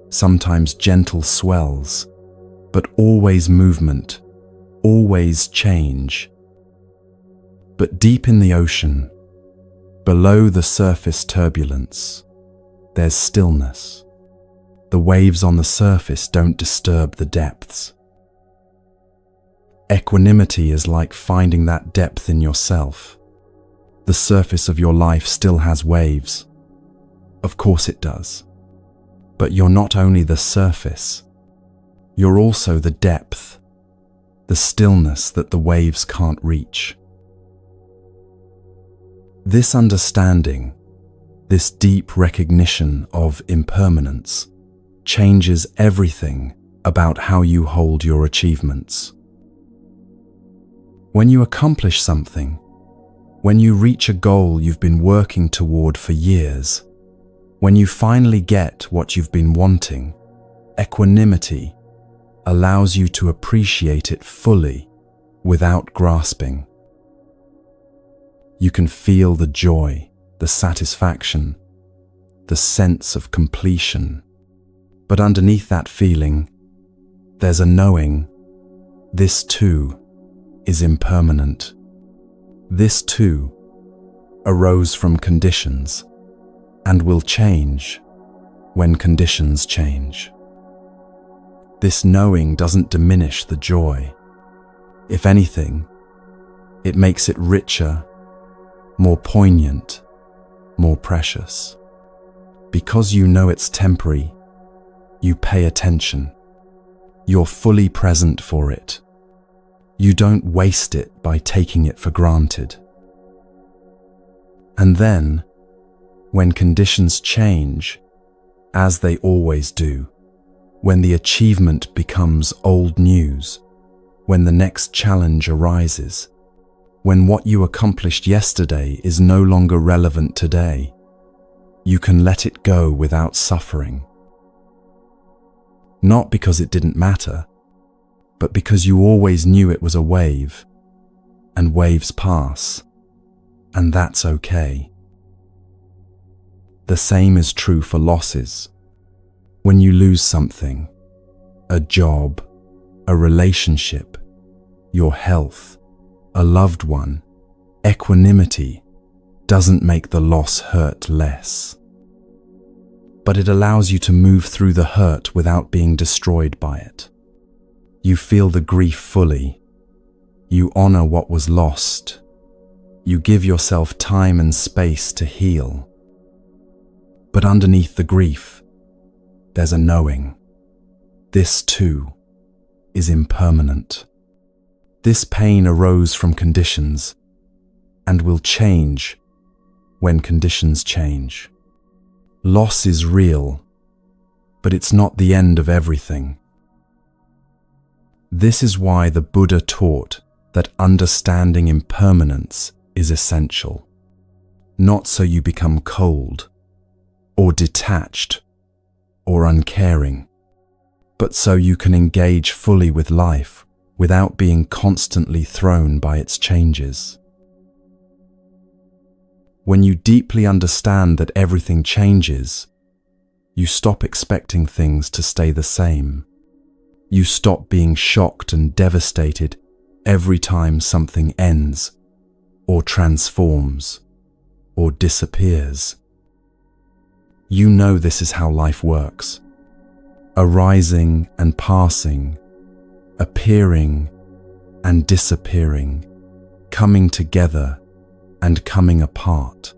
sometimes gentle swells, but always movement, always change. But deep in the ocean, below the surface turbulence, there's stillness. The waves on the surface don't disturb the depths. Equanimity is like finding that depth in yourself. The surface of your life still has waves. Of course it does. But you're not only the surface, you're also the depth, the stillness that the waves can't reach. This understanding, this deep recognition of impermanence, changes everything about how you hold your achievements. When you accomplish something, when you reach a goal you've been working toward for years, when you finally get what you've been wanting, equanimity allows you to appreciate it fully without grasping. You can feel the joy, the satisfaction, the sense of completion. But underneath that feeling, there's a knowing this too is impermanent. This too arose from conditions and will change when conditions change. This knowing doesn't diminish the joy. If anything, it makes it richer, more poignant, more precious. Because you know it's temporary, you pay attention. You're fully present for it. You don't waste it by taking it for granted. And then, when conditions change, as they always do, when the achievement becomes old news, when the next challenge arises, when what you accomplished yesterday is no longer relevant today, you can let it go without suffering. Not because it didn't matter, but because you always knew it was a wave, and waves pass, and that's okay. The same is true for losses. When you lose something, a job, a relationship, your health, a loved one, equanimity doesn't make the loss hurt less. But it allows you to move through the hurt without being destroyed by it. You feel the grief fully. You honor what was lost. You give yourself time and space to heal. But underneath the grief, there's a knowing. This too is impermanent. This pain arose from conditions and will change when conditions change. Loss is real, but it's not the end of everything. This is why the Buddha taught that understanding impermanence is essential. Not so you become cold, or detached, or uncaring, but so you can engage fully with life without being constantly thrown by its changes. When you deeply understand that everything changes, you stop expecting things to stay the same. You stop being shocked and devastated every time something ends, or transforms, or disappears. You know this is how life works. Arising and passing, appearing and disappearing, coming together and coming apart.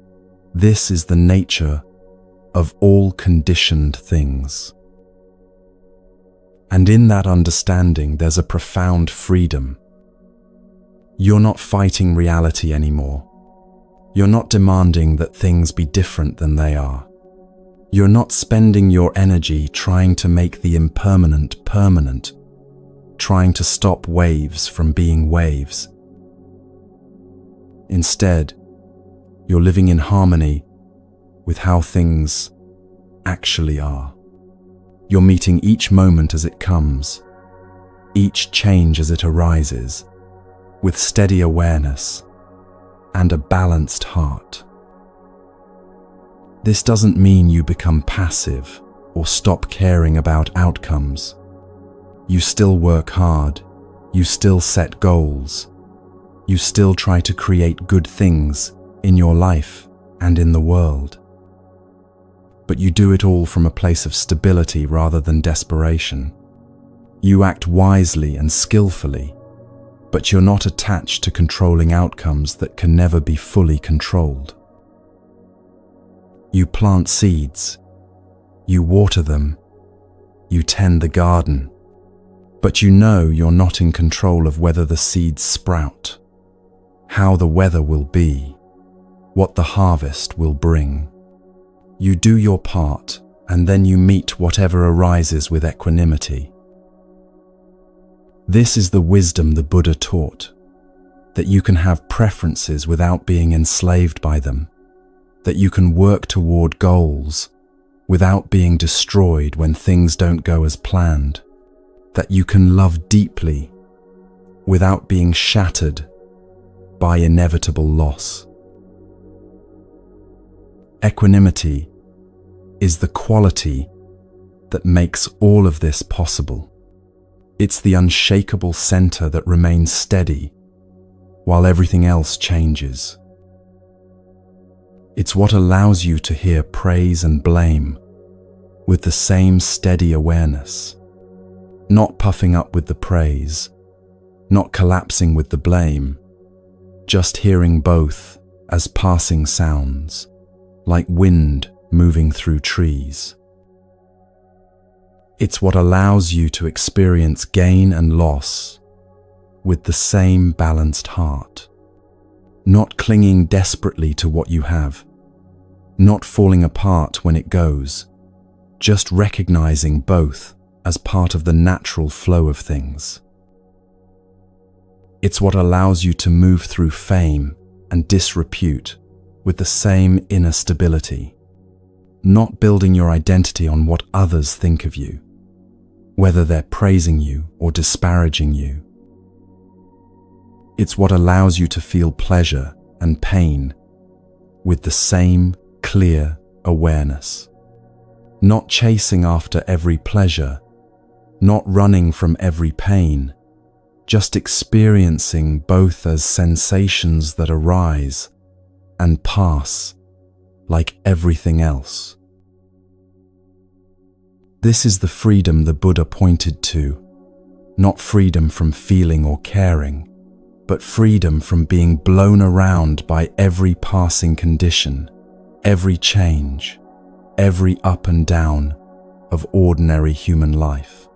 This is the nature of all conditioned things. And in that understanding, there's a profound freedom. You're not fighting reality anymore. You're not demanding that things be different than they are. You're not spending your energy trying to make the impermanent permanent, trying to stop waves from being waves. Instead, you're living in harmony with how things actually are. You're meeting each moment as it comes, each change as it arises, with steady awareness and a balanced heart. This doesn't mean you become passive or stop caring about outcomes. You still work hard, you still set goals, you still try to create good things in your life and in the world. But you do it all from a place of stability rather than desperation. You act wisely and skillfully, but you're not attached to controlling outcomes that can never be fully controlled. You plant seeds, you water them, you tend the garden, but you know you're not in control of whether the seeds sprout, how the weather will be, what the harvest will bring. You do your part, and then you meet whatever arises with equanimity. This is the wisdom the Buddha taught, that you can have preferences without being enslaved by them, that you can work toward goals without being destroyed when things don't go as planned, that you can love deeply without being shattered by inevitable loss. Equanimity is the quality that makes all of this possible. It's the unshakable center that remains steady while everything else changes. It's what allows you to hear praise and blame with the same steady awareness, not puffing up with the praise, not collapsing with the blame, just hearing both as passing sounds, like wind moving through trees. It's what allows you to experience gain and loss with the same balanced heart, not clinging desperately to what you have, not falling apart when it goes, just recognizing both as part of the natural flow of things. It's what allows you to move through fame and disrepute with the same inner stability, not building your identity on what others think of you, whether they're praising you or disparaging you. It's what allows you to feel pleasure and pain with the same clear awareness, not chasing after every pleasure, not running from every pain, just experiencing both as sensations that arise and pass like everything else. This is the freedom the Buddha pointed to, not freedom from feeling or caring, but freedom from being blown around by every passing condition, every change, every up and down of ordinary human life.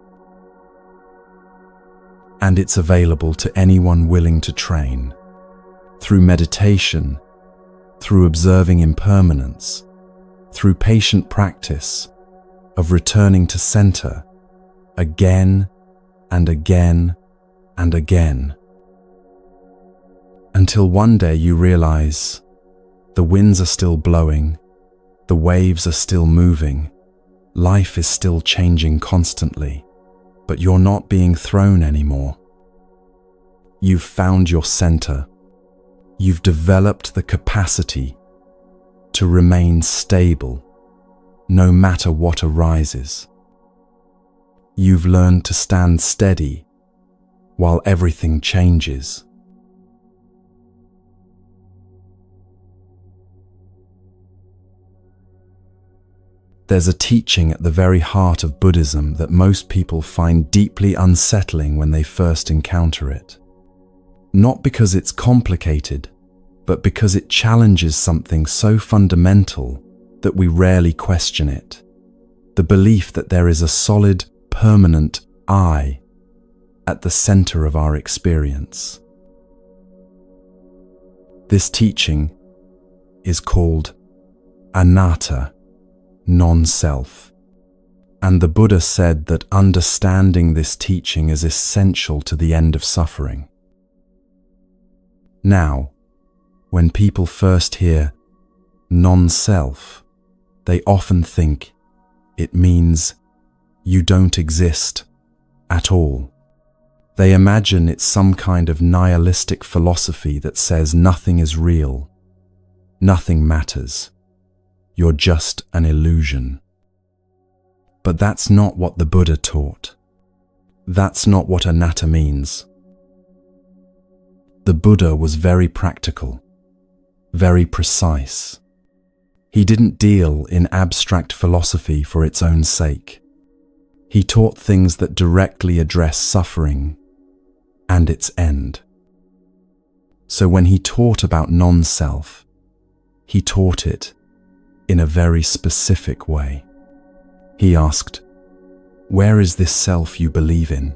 And it's available to anyone willing to train, through meditation, through observing impermanence, through patient practice of returning to center again and again and again, until one day you realize the winds are still blowing, the waves are still moving, life is still changing constantly, but you're not being thrown anymore. You've found your center. You've developed the capacity to remain stable no matter what arises. You've learned to stand steady while everything changes. There's a teaching at the very heart of Buddhism that most people find deeply unsettling when they first encounter it. Not because it's complicated, but because it challenges something so fundamental that we rarely question it. The belief that there is a solid, permanent I at the center of our experience. This teaching is called anatta, non-self. And the Buddha said that understanding this teaching is essential to the end of suffering. Now, when people first hear non-self, they often think it means you don't exist at all. They imagine it's some kind of nihilistic philosophy that says nothing is real, nothing matters, you're just an illusion. But that's not what the Buddha taught. That's not what anatta means. The Buddha was very practical, very precise. He didn't deal in abstract philosophy for its own sake. He taught things that directly address suffering and its end. So when he taught about non-self, he taught it in a very specific way. He asked, "Where is this self you believe in?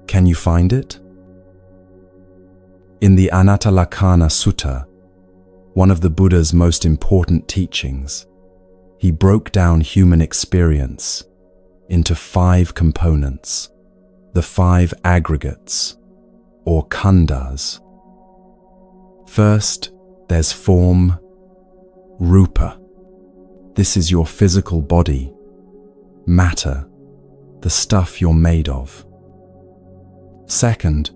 Can you find it?" In the Anattalakkhana Sutta, one of the Buddha's most important teachings, he broke down human experience into 5 components, the 5 aggregates, or khandhas. First, there's form, rupa. This is your physical body, matter, the stuff you're made of. Second,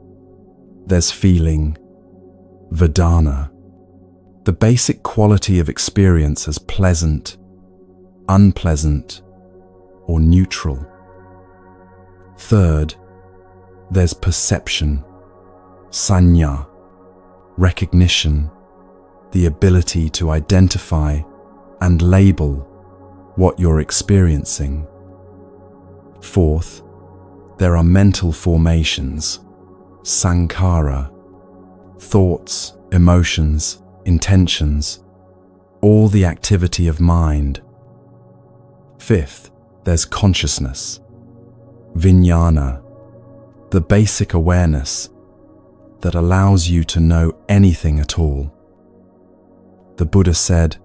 there's feeling, vedana, the basic quality of experience as pleasant, unpleasant, or neutral. Third, there's perception, sanya, recognition, the ability to identify and label what you're experiencing. Fourth, there are mental formations, sankhara, thoughts, emotions, intentions, all the activity of mind. Fifth, there's consciousness, vijnana, the basic awareness that allows you to know anything at all. The Buddha said,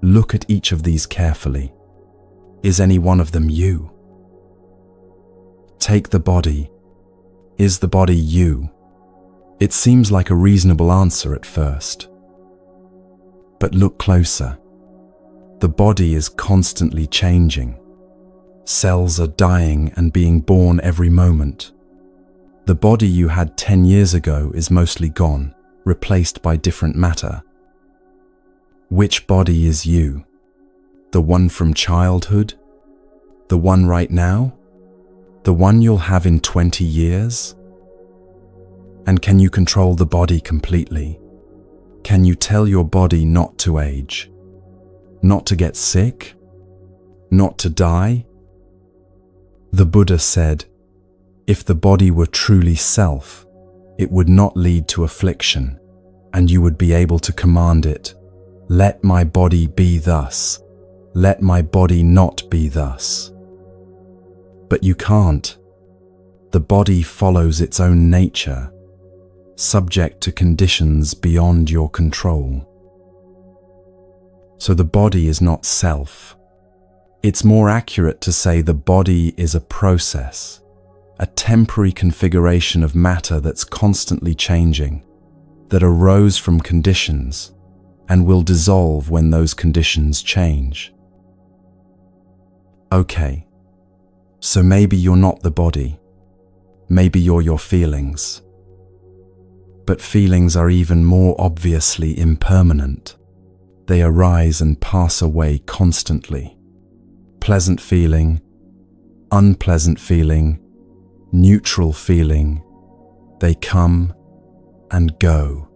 look at each of these carefully. Is any one of them you? Take the body. Is the body you? It seems like a reasonable answer at first. But look closer. The body is constantly changing. Cells are dying and being born every moment. The body you had 10 years ago is mostly gone, replaced by different matter. Which body is you? The one from childhood? The one right now? The one you'll have in 20 years? And can you control the body completely? Can you tell your body not to age? Not to get sick? Not to die? The Buddha said, if the body were truly self, it would not lead to affliction, and you would be able to command it, let my body be thus, let my body not be thus. But you can't. The body follows its own nature, subject to conditions beyond your control. So the body is not self. It's more accurate to say the body is a process, a temporary configuration of matter that's constantly changing, that arose from conditions and will dissolve when those conditions change. Okay, so maybe you're not the body. Maybe you're your feelings. But feelings are even more obviously impermanent. They arise and pass away constantly. Pleasant feeling, unpleasant feeling, neutral feeling, they come and go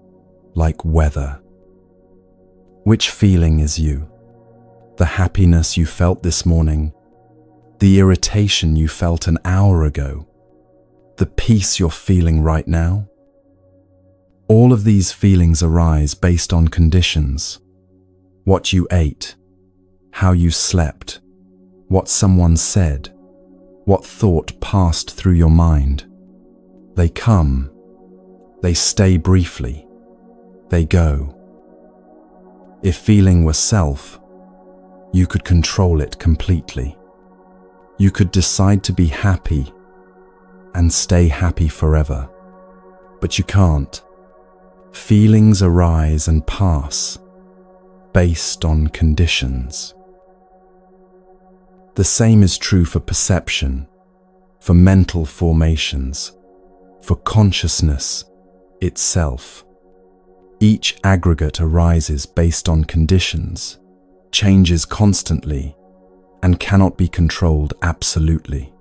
like weather. Which feeling is you? The happiness you felt this morning, the irritation you felt an hour ago, the peace you're feeling right now? All of these feelings arise based on conditions. What you ate, how you slept, what someone said, what thought passed through your mind. They come, they stay briefly, they go. If feeling were self, you could control it completely. You could decide to be happy and stay happy forever. But you can't. Feelings arise and pass based on conditions. The same is true for perception, for mental formations, for consciousness itself. Each aggregate arises based on conditions, changes constantly, and cannot be controlled absolutely.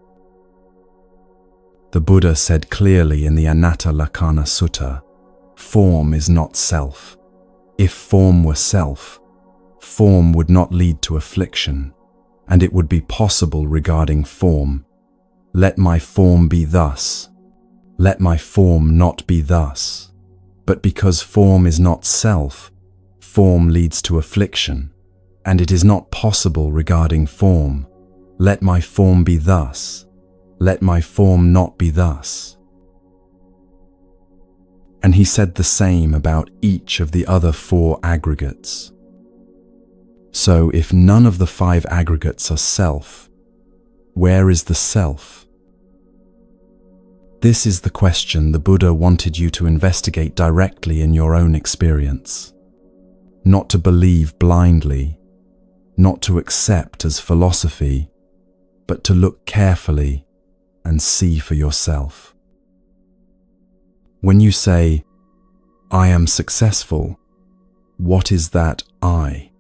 The Buddha said clearly in the Anatta Lakkhana Sutta, form is not self. If form were self, form would not lead to affliction, and it would be possible regarding form. Let my form be thus. Let my form not be thus. But because form is not self, form leads to affliction, and it is not possible regarding form. Let my form be thus. Let my form not be thus. And he said the same about each of the other 4 aggregates. So if none of the 5 aggregates are self, where is the self? This is the question the Buddha wanted you to investigate directly in your own experience. Not to believe blindly, not to accept as philosophy, but to look carefully and see for yourself. When you say, I am successful, what is that I?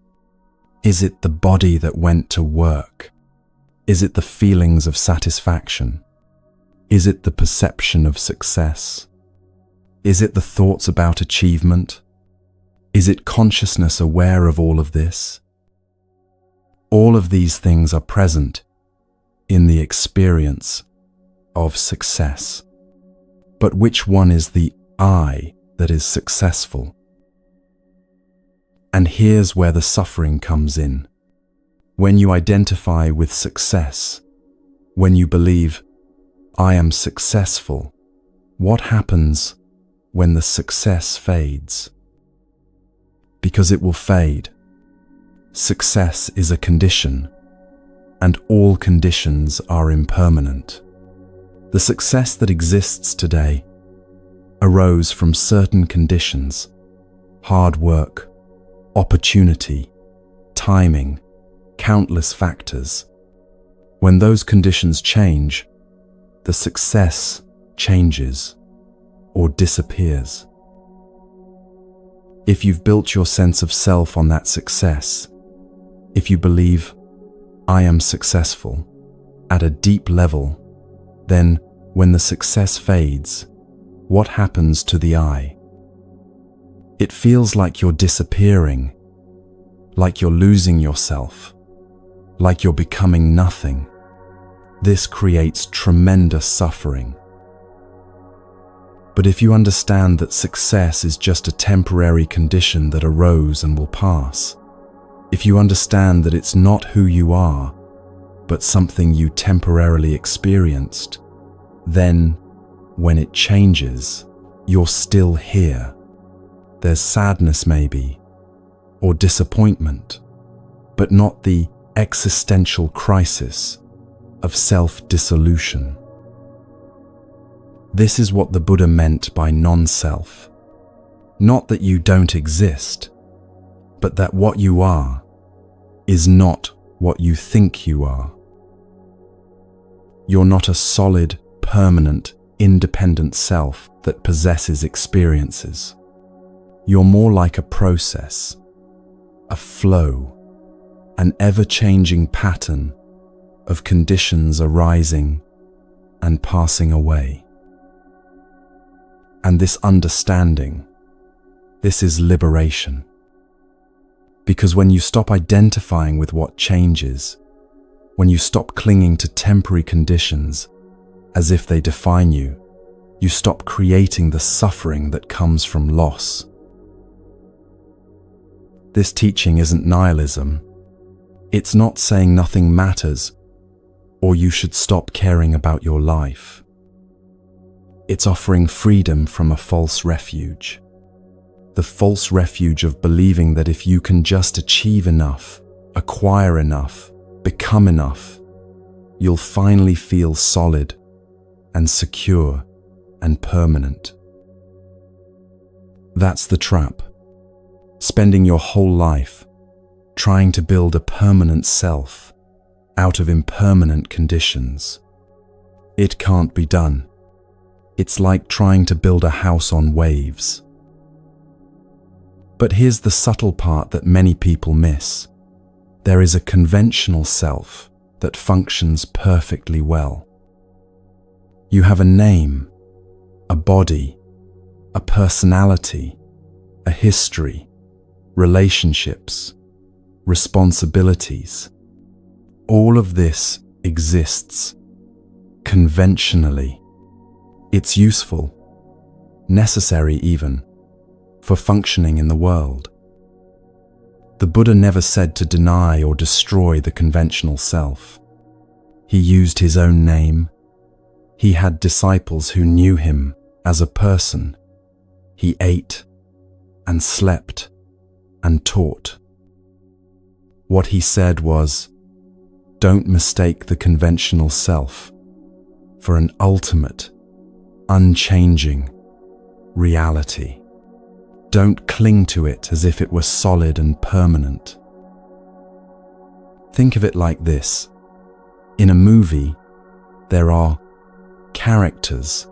Is it the body that went to work? Is it the feelings of satisfaction? Is it the perception of success? Is it the thoughts about achievement? Is it consciousness aware of all of this? All of these things are present in the experience of success. But which one is the I that is successful? And here's where the suffering comes in. When you identify with success, when you believe, I am successful, what happens when the success fades? Because it will fade. Success is a condition, and all conditions are impermanent. The success that exists today arose from certain conditions: hard work, opportunity, timing, countless factors. When those conditions change, the success changes or disappears. If you've built your sense of self on that success, if you believe, I am successful, at a deep level, then when the success fades, what happens to the I? It feels like you're disappearing, like you're losing yourself, like you're becoming nothing. This creates tremendous suffering. But if you understand that success is just a temporary condition that arose and will pass, if you understand that it's not who you are, but something you temporarily experienced, then, when it changes, you're still here. There's sadness maybe, or disappointment, but not the existential crisis of self-dissolution. This is what the Buddha meant by non-self. Not that you don't exist, but that what you are is not what you think you are. You're not a solid, permanent, independent self that possesses experiences. You're more like a process, a flow, an ever-changing pattern of conditions arising and passing away. And this understanding, this is liberation. Because when you stop identifying with what changes, when you stop clinging to temporary conditions as if they define you, you stop creating the suffering that comes from loss. This teaching isn't nihilism. It's not saying nothing matters or you should stop caring about your life. It's offering freedom from a false refuge. The false refuge of believing that if you can just achieve enough, acquire enough, become enough, you'll finally feel solid and secure and permanent. That's the trap. Spending your whole life trying to build a permanent self out of impermanent conditions. It can't be done. It's like trying to build a house on waves. But here's the subtle part that many people miss. There is a conventional self that functions perfectly well. You have a name, a body, a personality, a history, relationships, responsibilities. All of this exists conventionally. It's useful, necessary even, for functioning in the world. The Buddha never said to deny or destroy the conventional self. He used his own name. He had disciples who knew him as a person. He ate and slept and taught. What he said was, don't mistake the conventional self for an ultimate, unchanging reality. Don't cling to it as if it were solid and permanent. Think of it like this. In a movie, there are characters.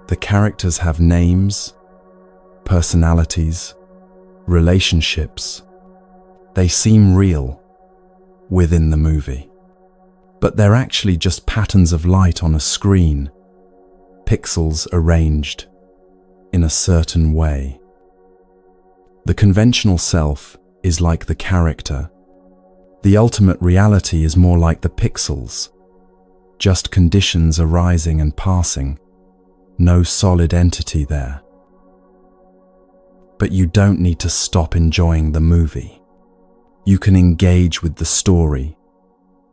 The characters have names, personalities, relationships. They seem real within the movie. but they're actually just patterns of light on a screen, pixels arranged in a certain way. The conventional self is like the character. The ultimate reality is more like the pixels, just conditions arising and passing, no solid entity there. But you don't need to stop enjoying the movie. You can engage with the story,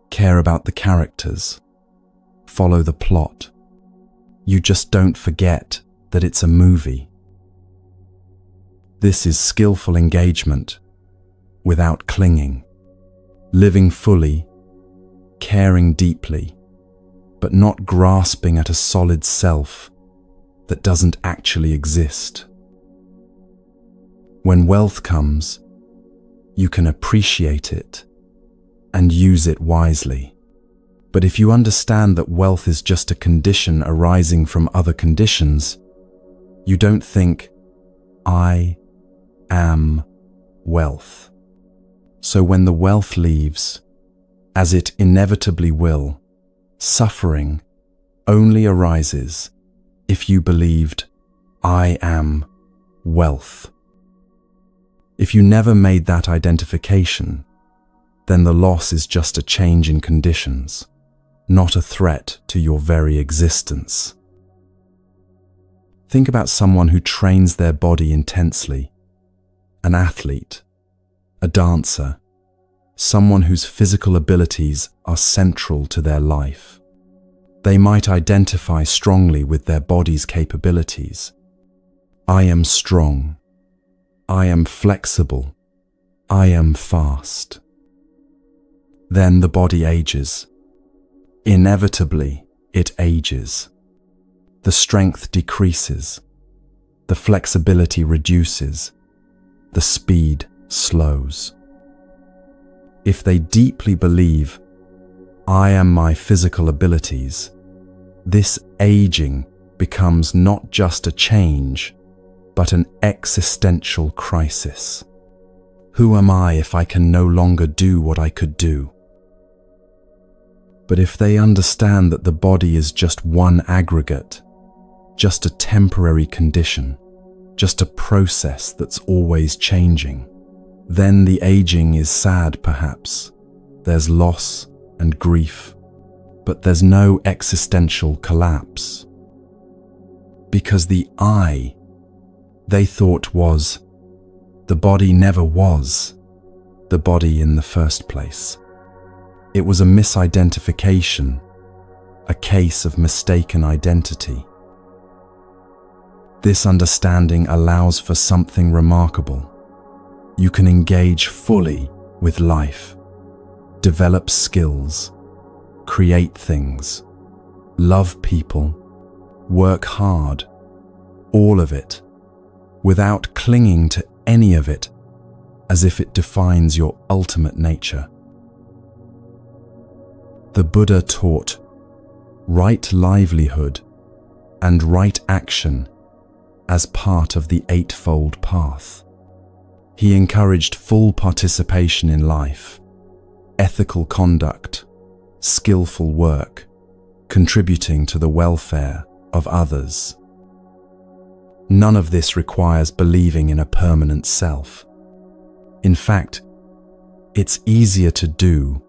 care about the characters, follow the plot. You just don't forget that it's a movie. This is skillful engagement without clinging, living fully, caring deeply, but not grasping at a solid self that doesn't actually exist. When wealth comes, you can appreciate it and use it wisely. But if you understand that wealth is just a condition arising from other conditions, you don't think, I am wealth. So when the wealth leaves, as it inevitably will, suffering only arises if you believed, I am wealth. If you never made that identification, then the loss is just a change in conditions, not a threat to your very existence. Think about someone who trains their body intensely, an athlete, a dancer, someone whose physical abilities are central to their life. They might identify strongly with their body's capabilities. I am strong. I am flexible. I am fast. Then the body ages. Inevitably, it ages. The strength decreases. The flexibility reduces. The speed slows. If they deeply believe, I am my physical abilities, this aging becomes not just a change, but an existential crisis. Who am I if I can no longer do what I could do? But if they understand that the body is just one aggregate, just a temporary condition, just a process that's always changing, then the aging is sad perhaps. There's loss and grief, but there's no existential collapse. Because the I they thought was, the body never was the body in the first place. It was a misidentification, a case of mistaken identity. This understanding allows for something remarkable. You can engage fully with life, develop skills, create things, love people, work hard, all of it, without clinging to any of it as if it defines your ultimate nature. The Buddha taught right livelihood and right action as part of the Eightfold Path. He encouraged full participation in life, ethical conduct, skillful work, contributing to the welfare of others. None of this requires believing in a permanent self. In fact, it's easier to do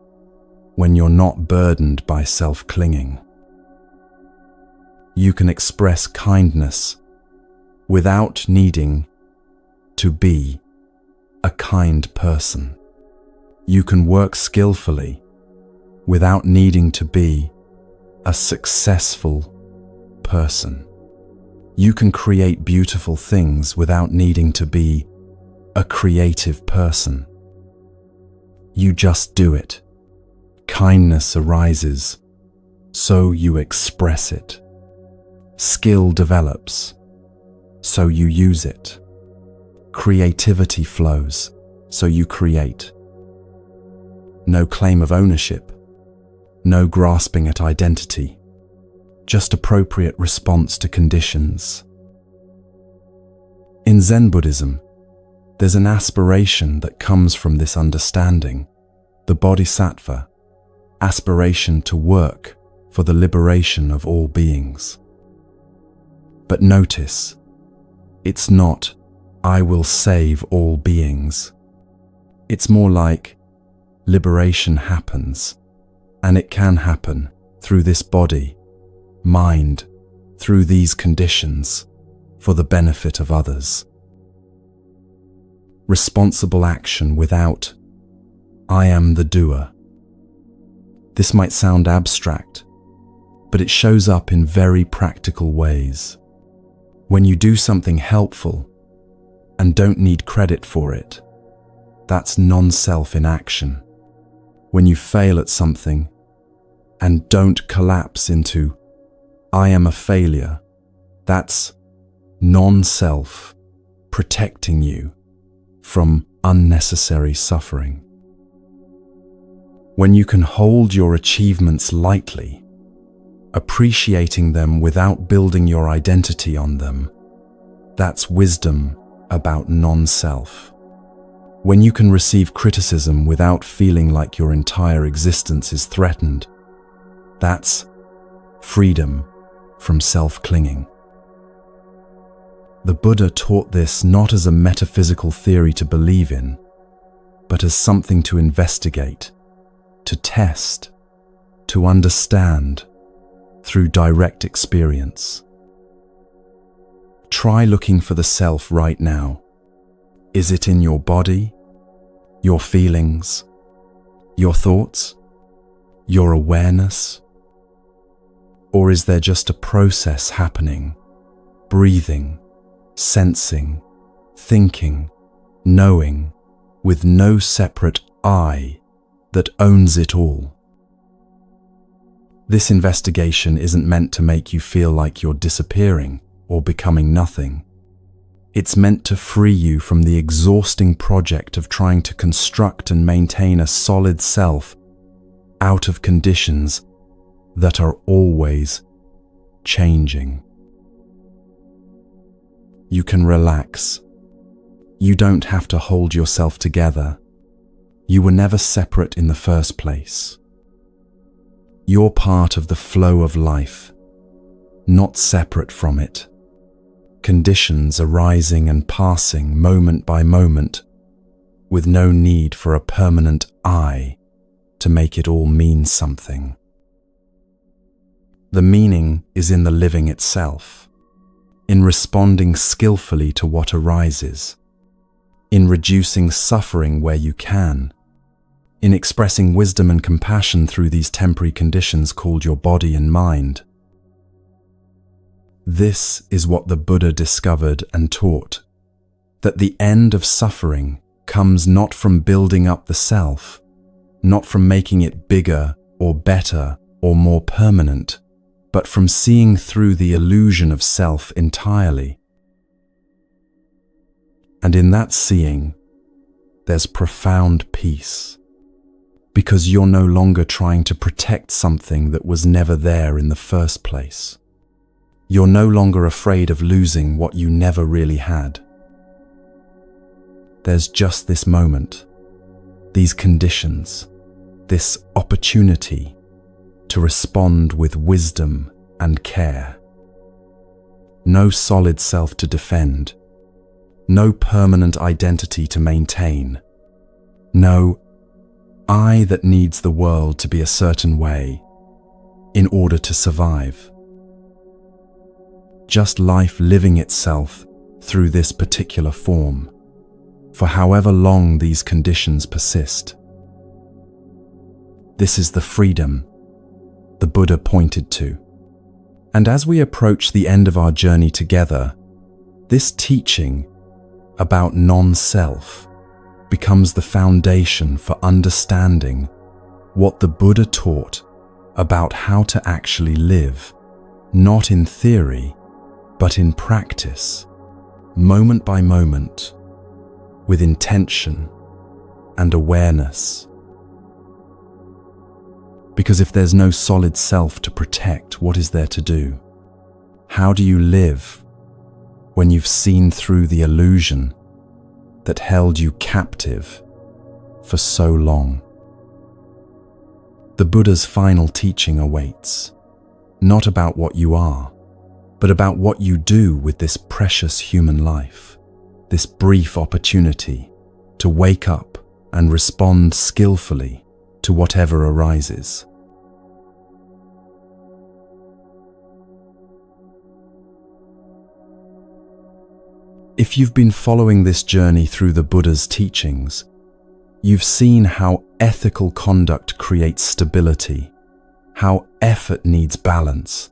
when you're not burdened by self-clinging. You can express kindness without needing to be a kind person. You can work skillfully without needing to be a successful person. You can create beautiful things without needing to be a creative person. You just do it. Kindness arises, so you express it. Skill develops, so you use it. Creativity flows, so you create. No claim of ownership, no grasping at identity, just appropriate response to conditions. In Zen Buddhism, there's an aspiration that comes from this understanding, the bodhisattva, aspiration to work for the liberation of all beings. But notice, it's not, I will save all beings. It's more like, liberation happens, and it can happen through this body, mind, through these conditions, for the benefit of others. Responsible action without, I am the doer. This might sound abstract, but it shows up in very practical ways. When you do something helpful and don't need credit for it, that's non-self in action. When you fail at something and don't collapse into, I am a failure, that's non-self protecting you from unnecessary suffering. When you can hold your achievements lightly, appreciating them without building your identity on them, that's wisdom about non-self. When you can receive criticism without feeling like your entire existence is threatened, that's freedom from self-clinging. The Buddha taught this not as a metaphysical theory to believe in, but as something to investigate, to test, to understand through direct experience. Try looking for the self right now. Is it in your body, your feelings, your thoughts, your awareness? Or is there just a process happening, breathing, sensing, thinking, knowing, with no separate I that owns it all? This investigation isn't meant to make you feel like you're disappearing or becoming nothing. It's meant to free you from the exhausting project of trying to construct and maintain a solid self out of conditions that are always changing. You can relax. You don't have to hold yourself together. You were never separate in the first place. You're part of the flow of life, not separate from it. Conditions arising and passing moment by moment, with no need for a permanent I to make it all mean something. The meaning is in the living itself, in responding skillfully to what arises, in reducing suffering where you can, in expressing wisdom and compassion through these temporary conditions called your body and mind. This is what the Buddha discovered and taught, that the end of suffering comes not from building up the self, not from making it bigger or better or more permanent, but from seeing through the illusion of self entirely. And in that seeing, there's profound peace, because you're no longer trying to protect something that was never there in the first place. You're no longer afraid of losing what you never really had. There's just this moment, these conditions, this opportunity to respond with wisdom and care. No solid self to defend, no permanent identity to maintain, no I that needs the world to be a certain way in order to survive. Just life living itself through this particular form, for however long these conditions persist. This is the freedom the Buddha pointed to. And as we approach the end of our journey together, this teaching about non-self becomes the foundation for understanding what the Buddha taught about how to actually live, not in theory, but in practice, moment by moment, with intention and awareness. Because if there's no solid self to protect, what is there to do? How do you live when you've seen through the illusion that held you captive for so long? The Buddha's final teaching awaits, not about what you are, but about what you do with this precious human life, this brief opportunity to wake up and respond skillfully to whatever arises. If you've been following this journey through the Buddha's teachings, you've seen how ethical conduct creates stability, how effort needs balance,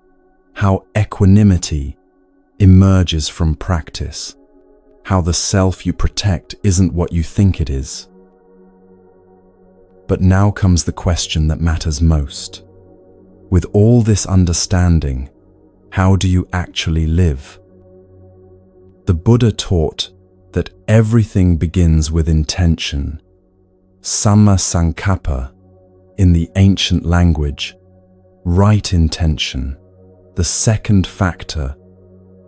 how equanimity emerges from practice, how the self you protect isn't what you think it is. But now comes the question that matters most. With all this understanding, how do you actually live? The Buddha taught that everything begins with intention, samma sankappa, in the ancient language, right intention, the second factor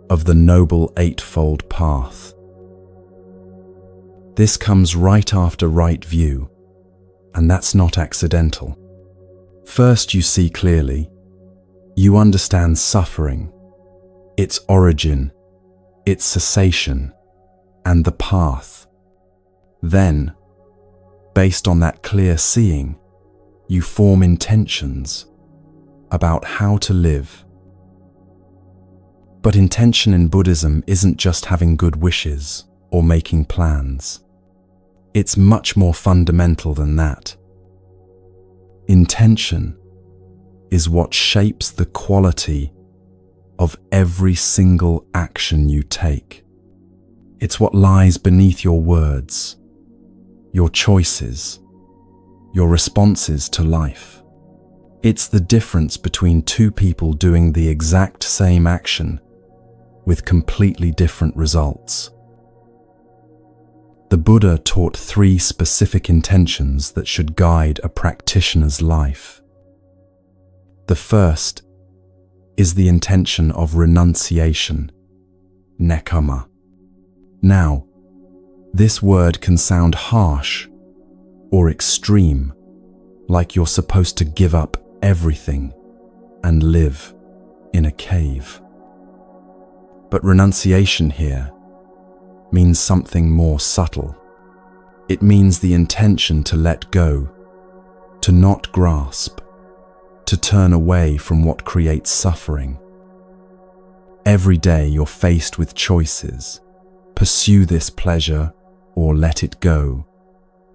of the Noble Eightfold Path. This comes right after right view, and that's not accidental. First, you see clearly. You understand suffering, its origin, its cessation, and the path. Then, based on that clear seeing, you form intentions about how to live. But intention in Buddhism isn't just having good wishes or making plans. It's much more fundamental than that. Intention is what shapes the quality of every single action you take. It's what lies beneath your words, your choices, your responses to life. It's the difference between two people doing the exact same action with completely different results. The Buddha taught 3 specific intentions that should guide a practitioner's life. The first is the intention of renunciation, nekkhamma. Now, this word can sound harsh or extreme, like you're supposed to give up everything and live in a cave. But renunciation here means something more subtle. It means the intention to let go, to not grasp, to turn away from what creates suffering. Every day you're faced with choices. Pursue this pleasure or let it go.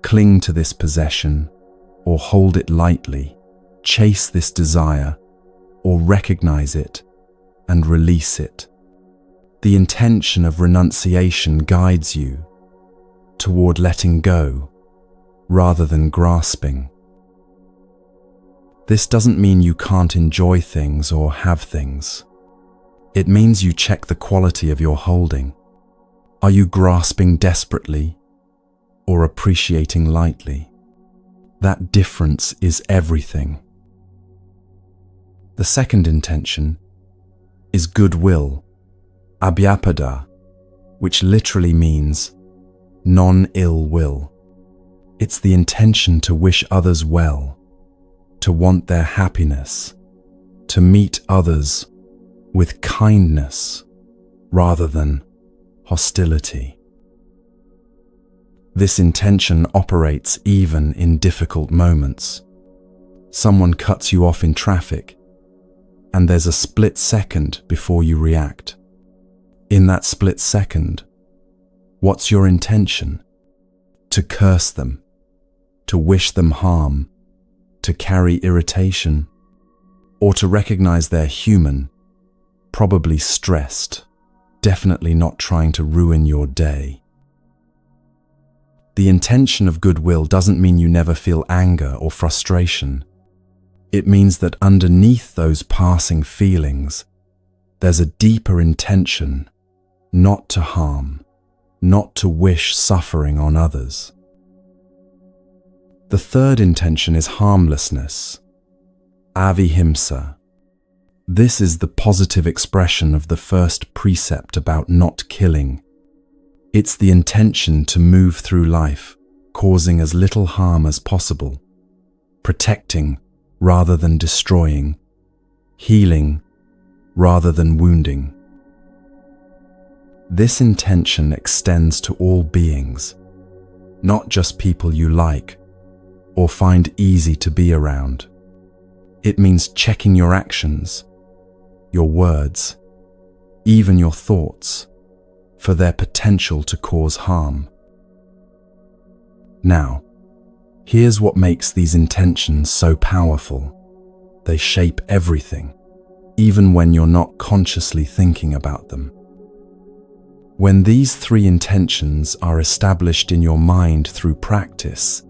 Cling to this possession or hold it lightly. Chase this desire or recognize it and release it. The intention of renunciation guides you toward letting go rather than grasping. This doesn't mean you can't enjoy things or have things. It means you check the quality of your holding. Are you grasping desperately or appreciating lightly? That difference is everything. The second intention is goodwill, abhyapada, which literally means non-ill will. It's the intention to wish others well, to want their happiness, to meet others with kindness rather than hostility. This intention operates even in difficult moments. Someone cuts you off in traffic, and there's a split second before you react. In that split second, what's your intention? To curse them, to wish them harm, to carry irritation, or to recognize they're human, probably stressed, definitely not trying to ruin your day. The intention of goodwill doesn't mean you never feel anger or frustration. It means that underneath those passing feelings, there's a deeper intention not to harm, not to wish suffering on others. The third intention is harmlessness, avihimsa. This is the positive expression of the first precept about not killing. It's the intention to move through life, causing as little harm as possible, protecting rather than destroying, healing rather than wounding. This intention extends to all beings, not just people you like or find easy to be around. It means checking your actions, your words, even your thoughts, for their potential to cause harm. Now, here's what makes these intentions so powerful. They shape everything, even when you're not consciously thinking about them. When these three intentions are established in your mind through practice,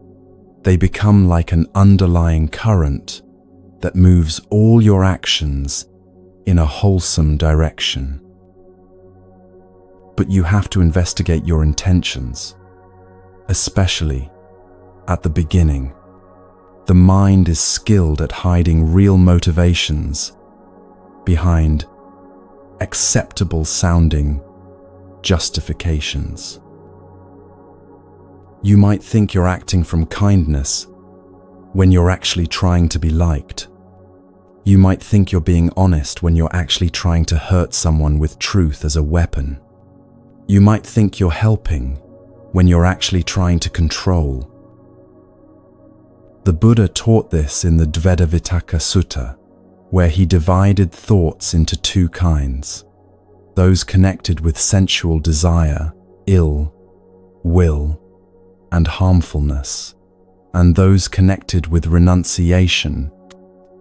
they become like an underlying current that moves all your actions in a wholesome direction. But you have to investigate your intentions, especially at the beginning. The mind is skilled at hiding real motivations behind acceptable sounding justifications. You might think you're acting from kindness when you're actually trying to be liked. You might think you're being honest when you're actually trying to hurt someone with truth as a weapon. You might think you're helping when you're actually trying to control. The Buddha taught this in the Dvedavitaka Sutta, where he divided thoughts into two kinds: those connected with sensual desire, ill will, and harmfulness, and those connected with renunciation,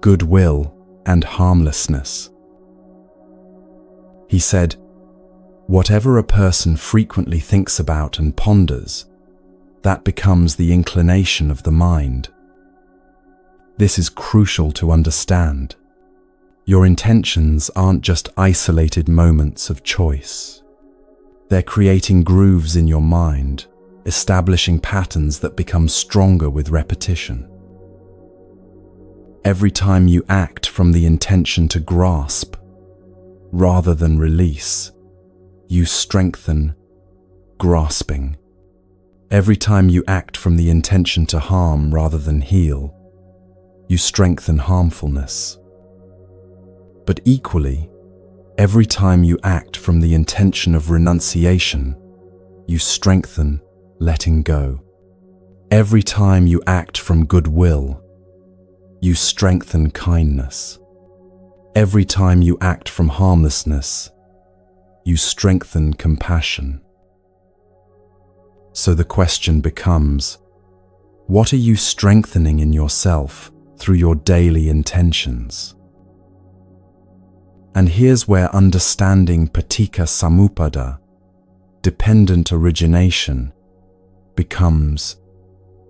goodwill, and harmlessness. He said, whatever a person frequently thinks about and ponders, that becomes the inclination of the mind. This is crucial to understand. Your intentions aren't just isolated moments of choice. They're creating grooves in your mind, establishing patterns that become stronger with repetition. Every time you act from the intention to grasp rather than release, you strengthen grasping. Every time you act from the intention to harm rather than heal, you strengthen harmfulness. But equally, every time you act from the intention of renunciation, you strengthen letting go. Every time you act from goodwill, you strengthen kindness. Every time you act from harmlessness, you strengthen compassion. So the question becomes, what are you strengthening in yourself through your daily intentions? And here's where understanding paticca samuppada, dependent origination, becomes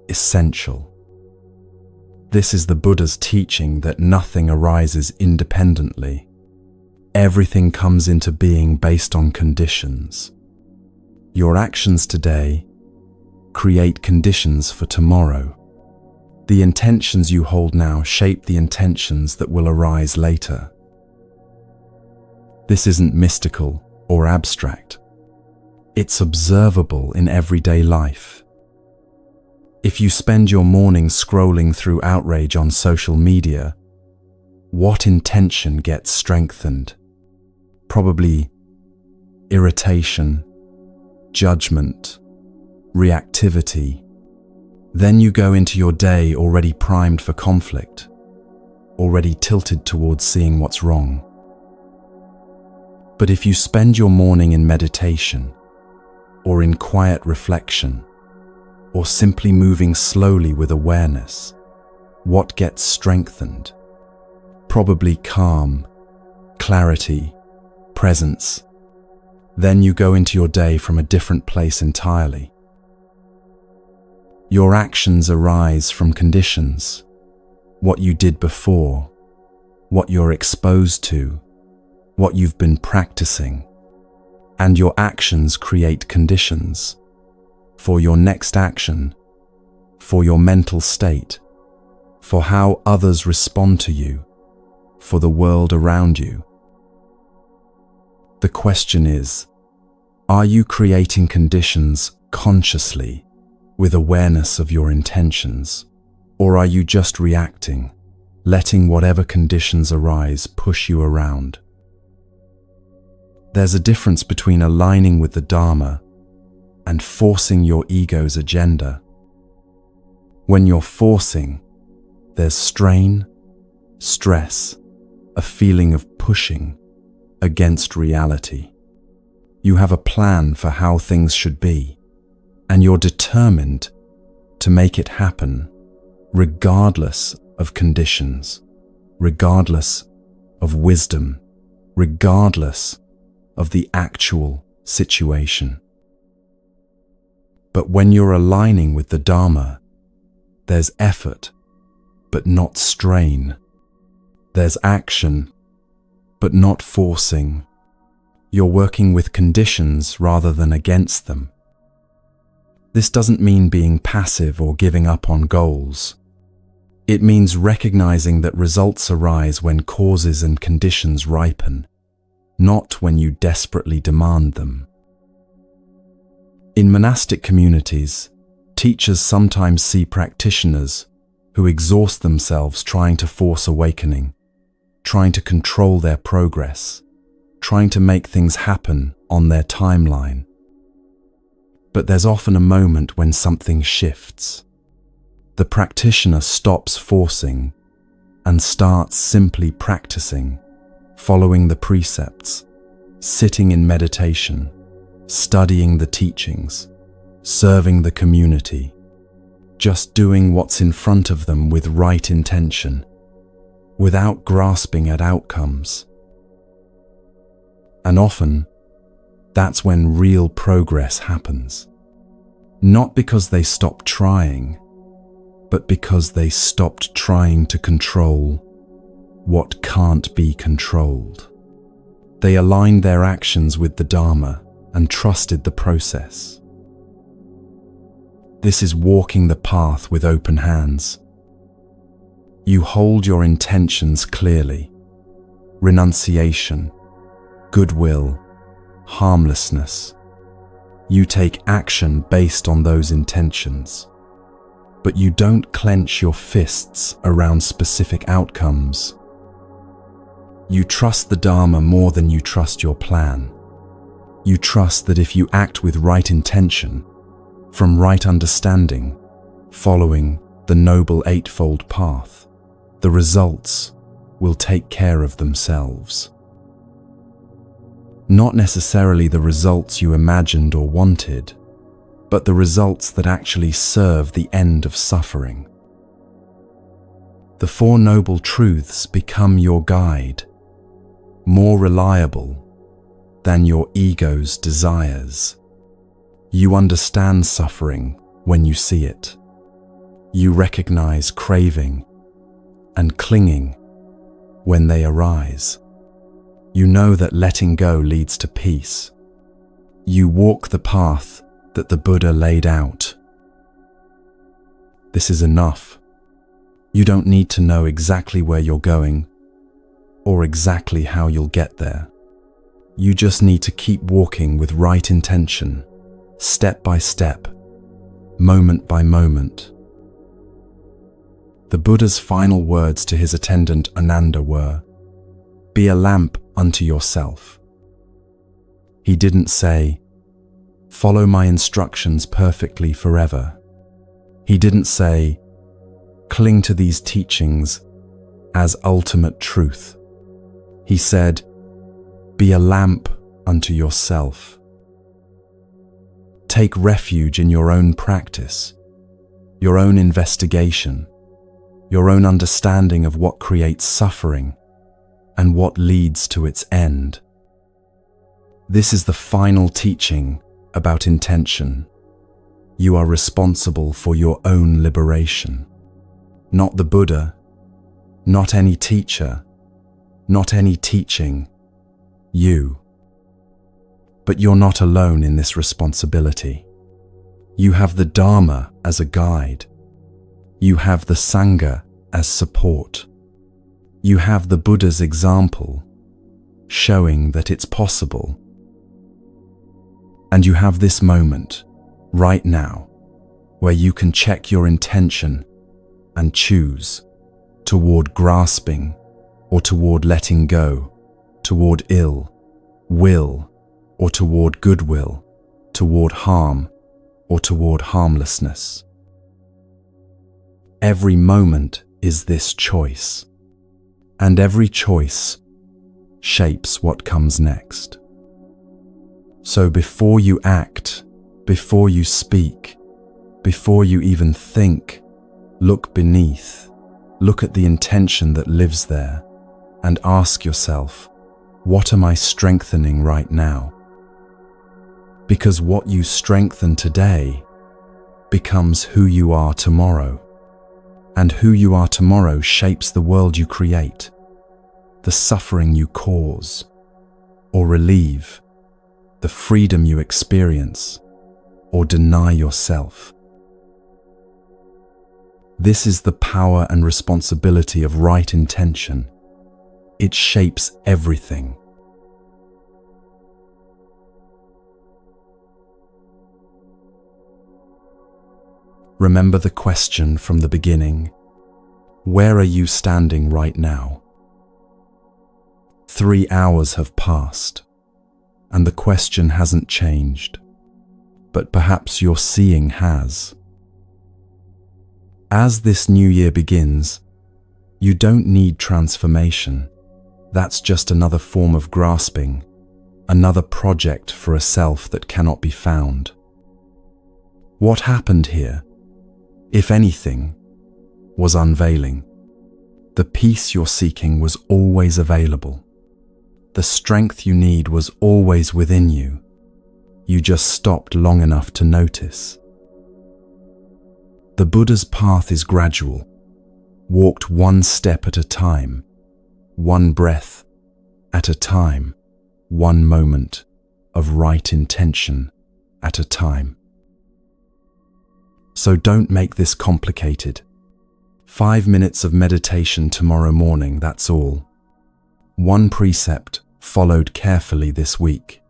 essential. This is the Buddha's teaching that nothing arises independently. Everything comes into being based on conditions. Your actions today create conditions for tomorrow. The intentions you hold now shape the intentions that will arise later. This isn't mystical or abstract. It's observable in everyday life. If you spend your morning scrolling through outrage on social media, what intention gets strengthened? Probably irritation, judgment, reactivity. Then you go into your day already primed for conflict, already tilted towards seeing what's wrong. But if you spend your morning in meditation, or in quiet reflection, or simply moving slowly with awareness, what gets strengthened? Probably calm, clarity, presence. Then you go into your day from a different place entirely. Your actions arise from conditions, what you did before, what you're exposed to, what you've been practicing, and your actions create conditions for your next action, for your mental state, for how others respond to you, for the world around you. The question is, are you creating conditions consciously with awareness of your intentions, or are you just reacting, letting whatever conditions arise push you around. There's a difference between aligning with the Dharma and forcing your ego's agenda. When you're forcing, there's strain, stress, a feeling of pushing against reality. You have a plan for how things should be, and you're determined to make it happen regardless of conditions, regardless of wisdom, regardless of the actual situation. But when you're aligning with the Dharma, there's effort, but not strain. There's action, but not forcing. You're working with conditions rather than against them. This doesn't mean being passive or giving up on goals. It means recognizing that results arise when causes and conditions ripen, not when you desperately demand them. In monastic communities, teachers sometimes see practitioners who exhaust themselves trying to force awakening, trying to control their progress, trying to make things happen on their timeline. But there's often a moment when something shifts. The practitioner stops forcing and starts simply practicing, following the precepts, sitting in meditation, studying the teachings, serving the community, just doing what's in front of them with right intention, without grasping at outcomes. And often, that's when real progress happens. Not because they stopped trying, but because they stopped trying to control what can't be controlled. They aligned their actions with the Dharma and trusted the process. This is walking the path with open hands. You hold your intentions clearly: renunciation, goodwill, harmlessness. You take action based on those intentions, but you don't clench your fists around specific outcomes. You trust the Dharma more than you trust your plan. You trust that if you act with right intention, from right understanding, following the Noble Eightfold Path, the results will take care of themselves. Not necessarily the results you imagined or wanted, but the results that actually serve the end of suffering. The Four Noble Truths become your guide, more reliable than your ego's desires. You understand suffering when you see it. You recognize craving and clinging when they arise. You know that letting go leads to peace. You walk the path that the Buddha laid out. This is enough. You don't need to know exactly where you're going or exactly how you'll get there. You just need to keep walking with right intention, step by step, moment by moment. The Buddha's final words to his attendant Ananda were, "Be a lamp unto yourself." He didn't say, "Follow my instructions perfectly forever." He didn't say, "Cling to these teachings as ultimate truth." He said, "Be a lamp unto yourself." Take refuge in your own practice, your own investigation, your own understanding of what creates suffering and what leads to its end. This is the final teaching about intention. You are responsible for your own liberation. Not the Buddha, not any teacher, not any teaching, you. But you're not alone in this responsibility. You have the Dharma as a guide. You have the Sangha as support. You have the Buddha's example, showing that it's possible. And you have this moment, right now, where you can check your intention and choose toward grasping, or toward letting go, toward ill will, or toward goodwill, toward harm, or toward harmlessness. Every moment is this choice, and every choice shapes what comes next. So before you act, before you speak, before you even think, look beneath, look at the intention that lives there, and ask yourself, what am I strengthening right now? Because what you strengthen today becomes who you are tomorrow, and who you are tomorrow shapes the world you create, the suffering you cause or relieve, the freedom you experience or deny yourself. This is the power and responsibility of right intention. It shapes everything. Remember the question from the beginning. Where are you standing right now? 3 hours have passed, and the question hasn't changed, but perhaps your seeing has. As this new year begins, you don't need transformation. That's just another form of grasping, another project for a self that cannot be found. What happened here, if anything, was unveiling. The peace you're seeking was always available. The strength you need was always within you. You just stopped long enough to notice. The Buddha's path is gradual, walked one step at a time, one breath at a time, one moment of right intention at a time. So don't make this complicated. 5 minutes of meditation tomorrow morning, that's all. One precept followed carefully this week.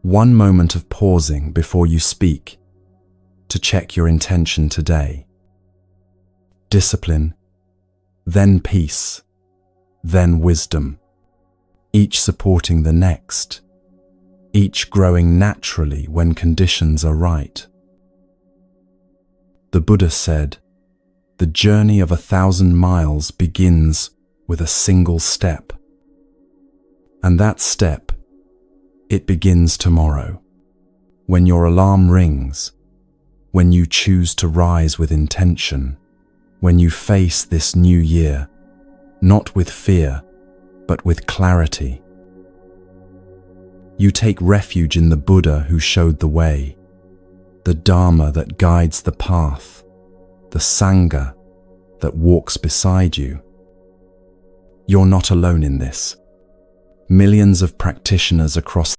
1 moment of pausing before you speak to check your intention today. Discipline, then peace, then wisdom, each supporting the next, each growing naturally when conditions are right. The Buddha said, the journey of 1,000 miles begins with a single step. And that step, it begins tomorrow, when your alarm rings, when you choose to rise with intention, when you face this new year, not with fear, but with clarity. You take refuge in the Buddha who showed the way, the Dharma that guides the path, the Sangha that walks beside you. You're not alone in this. Millions of practitioners across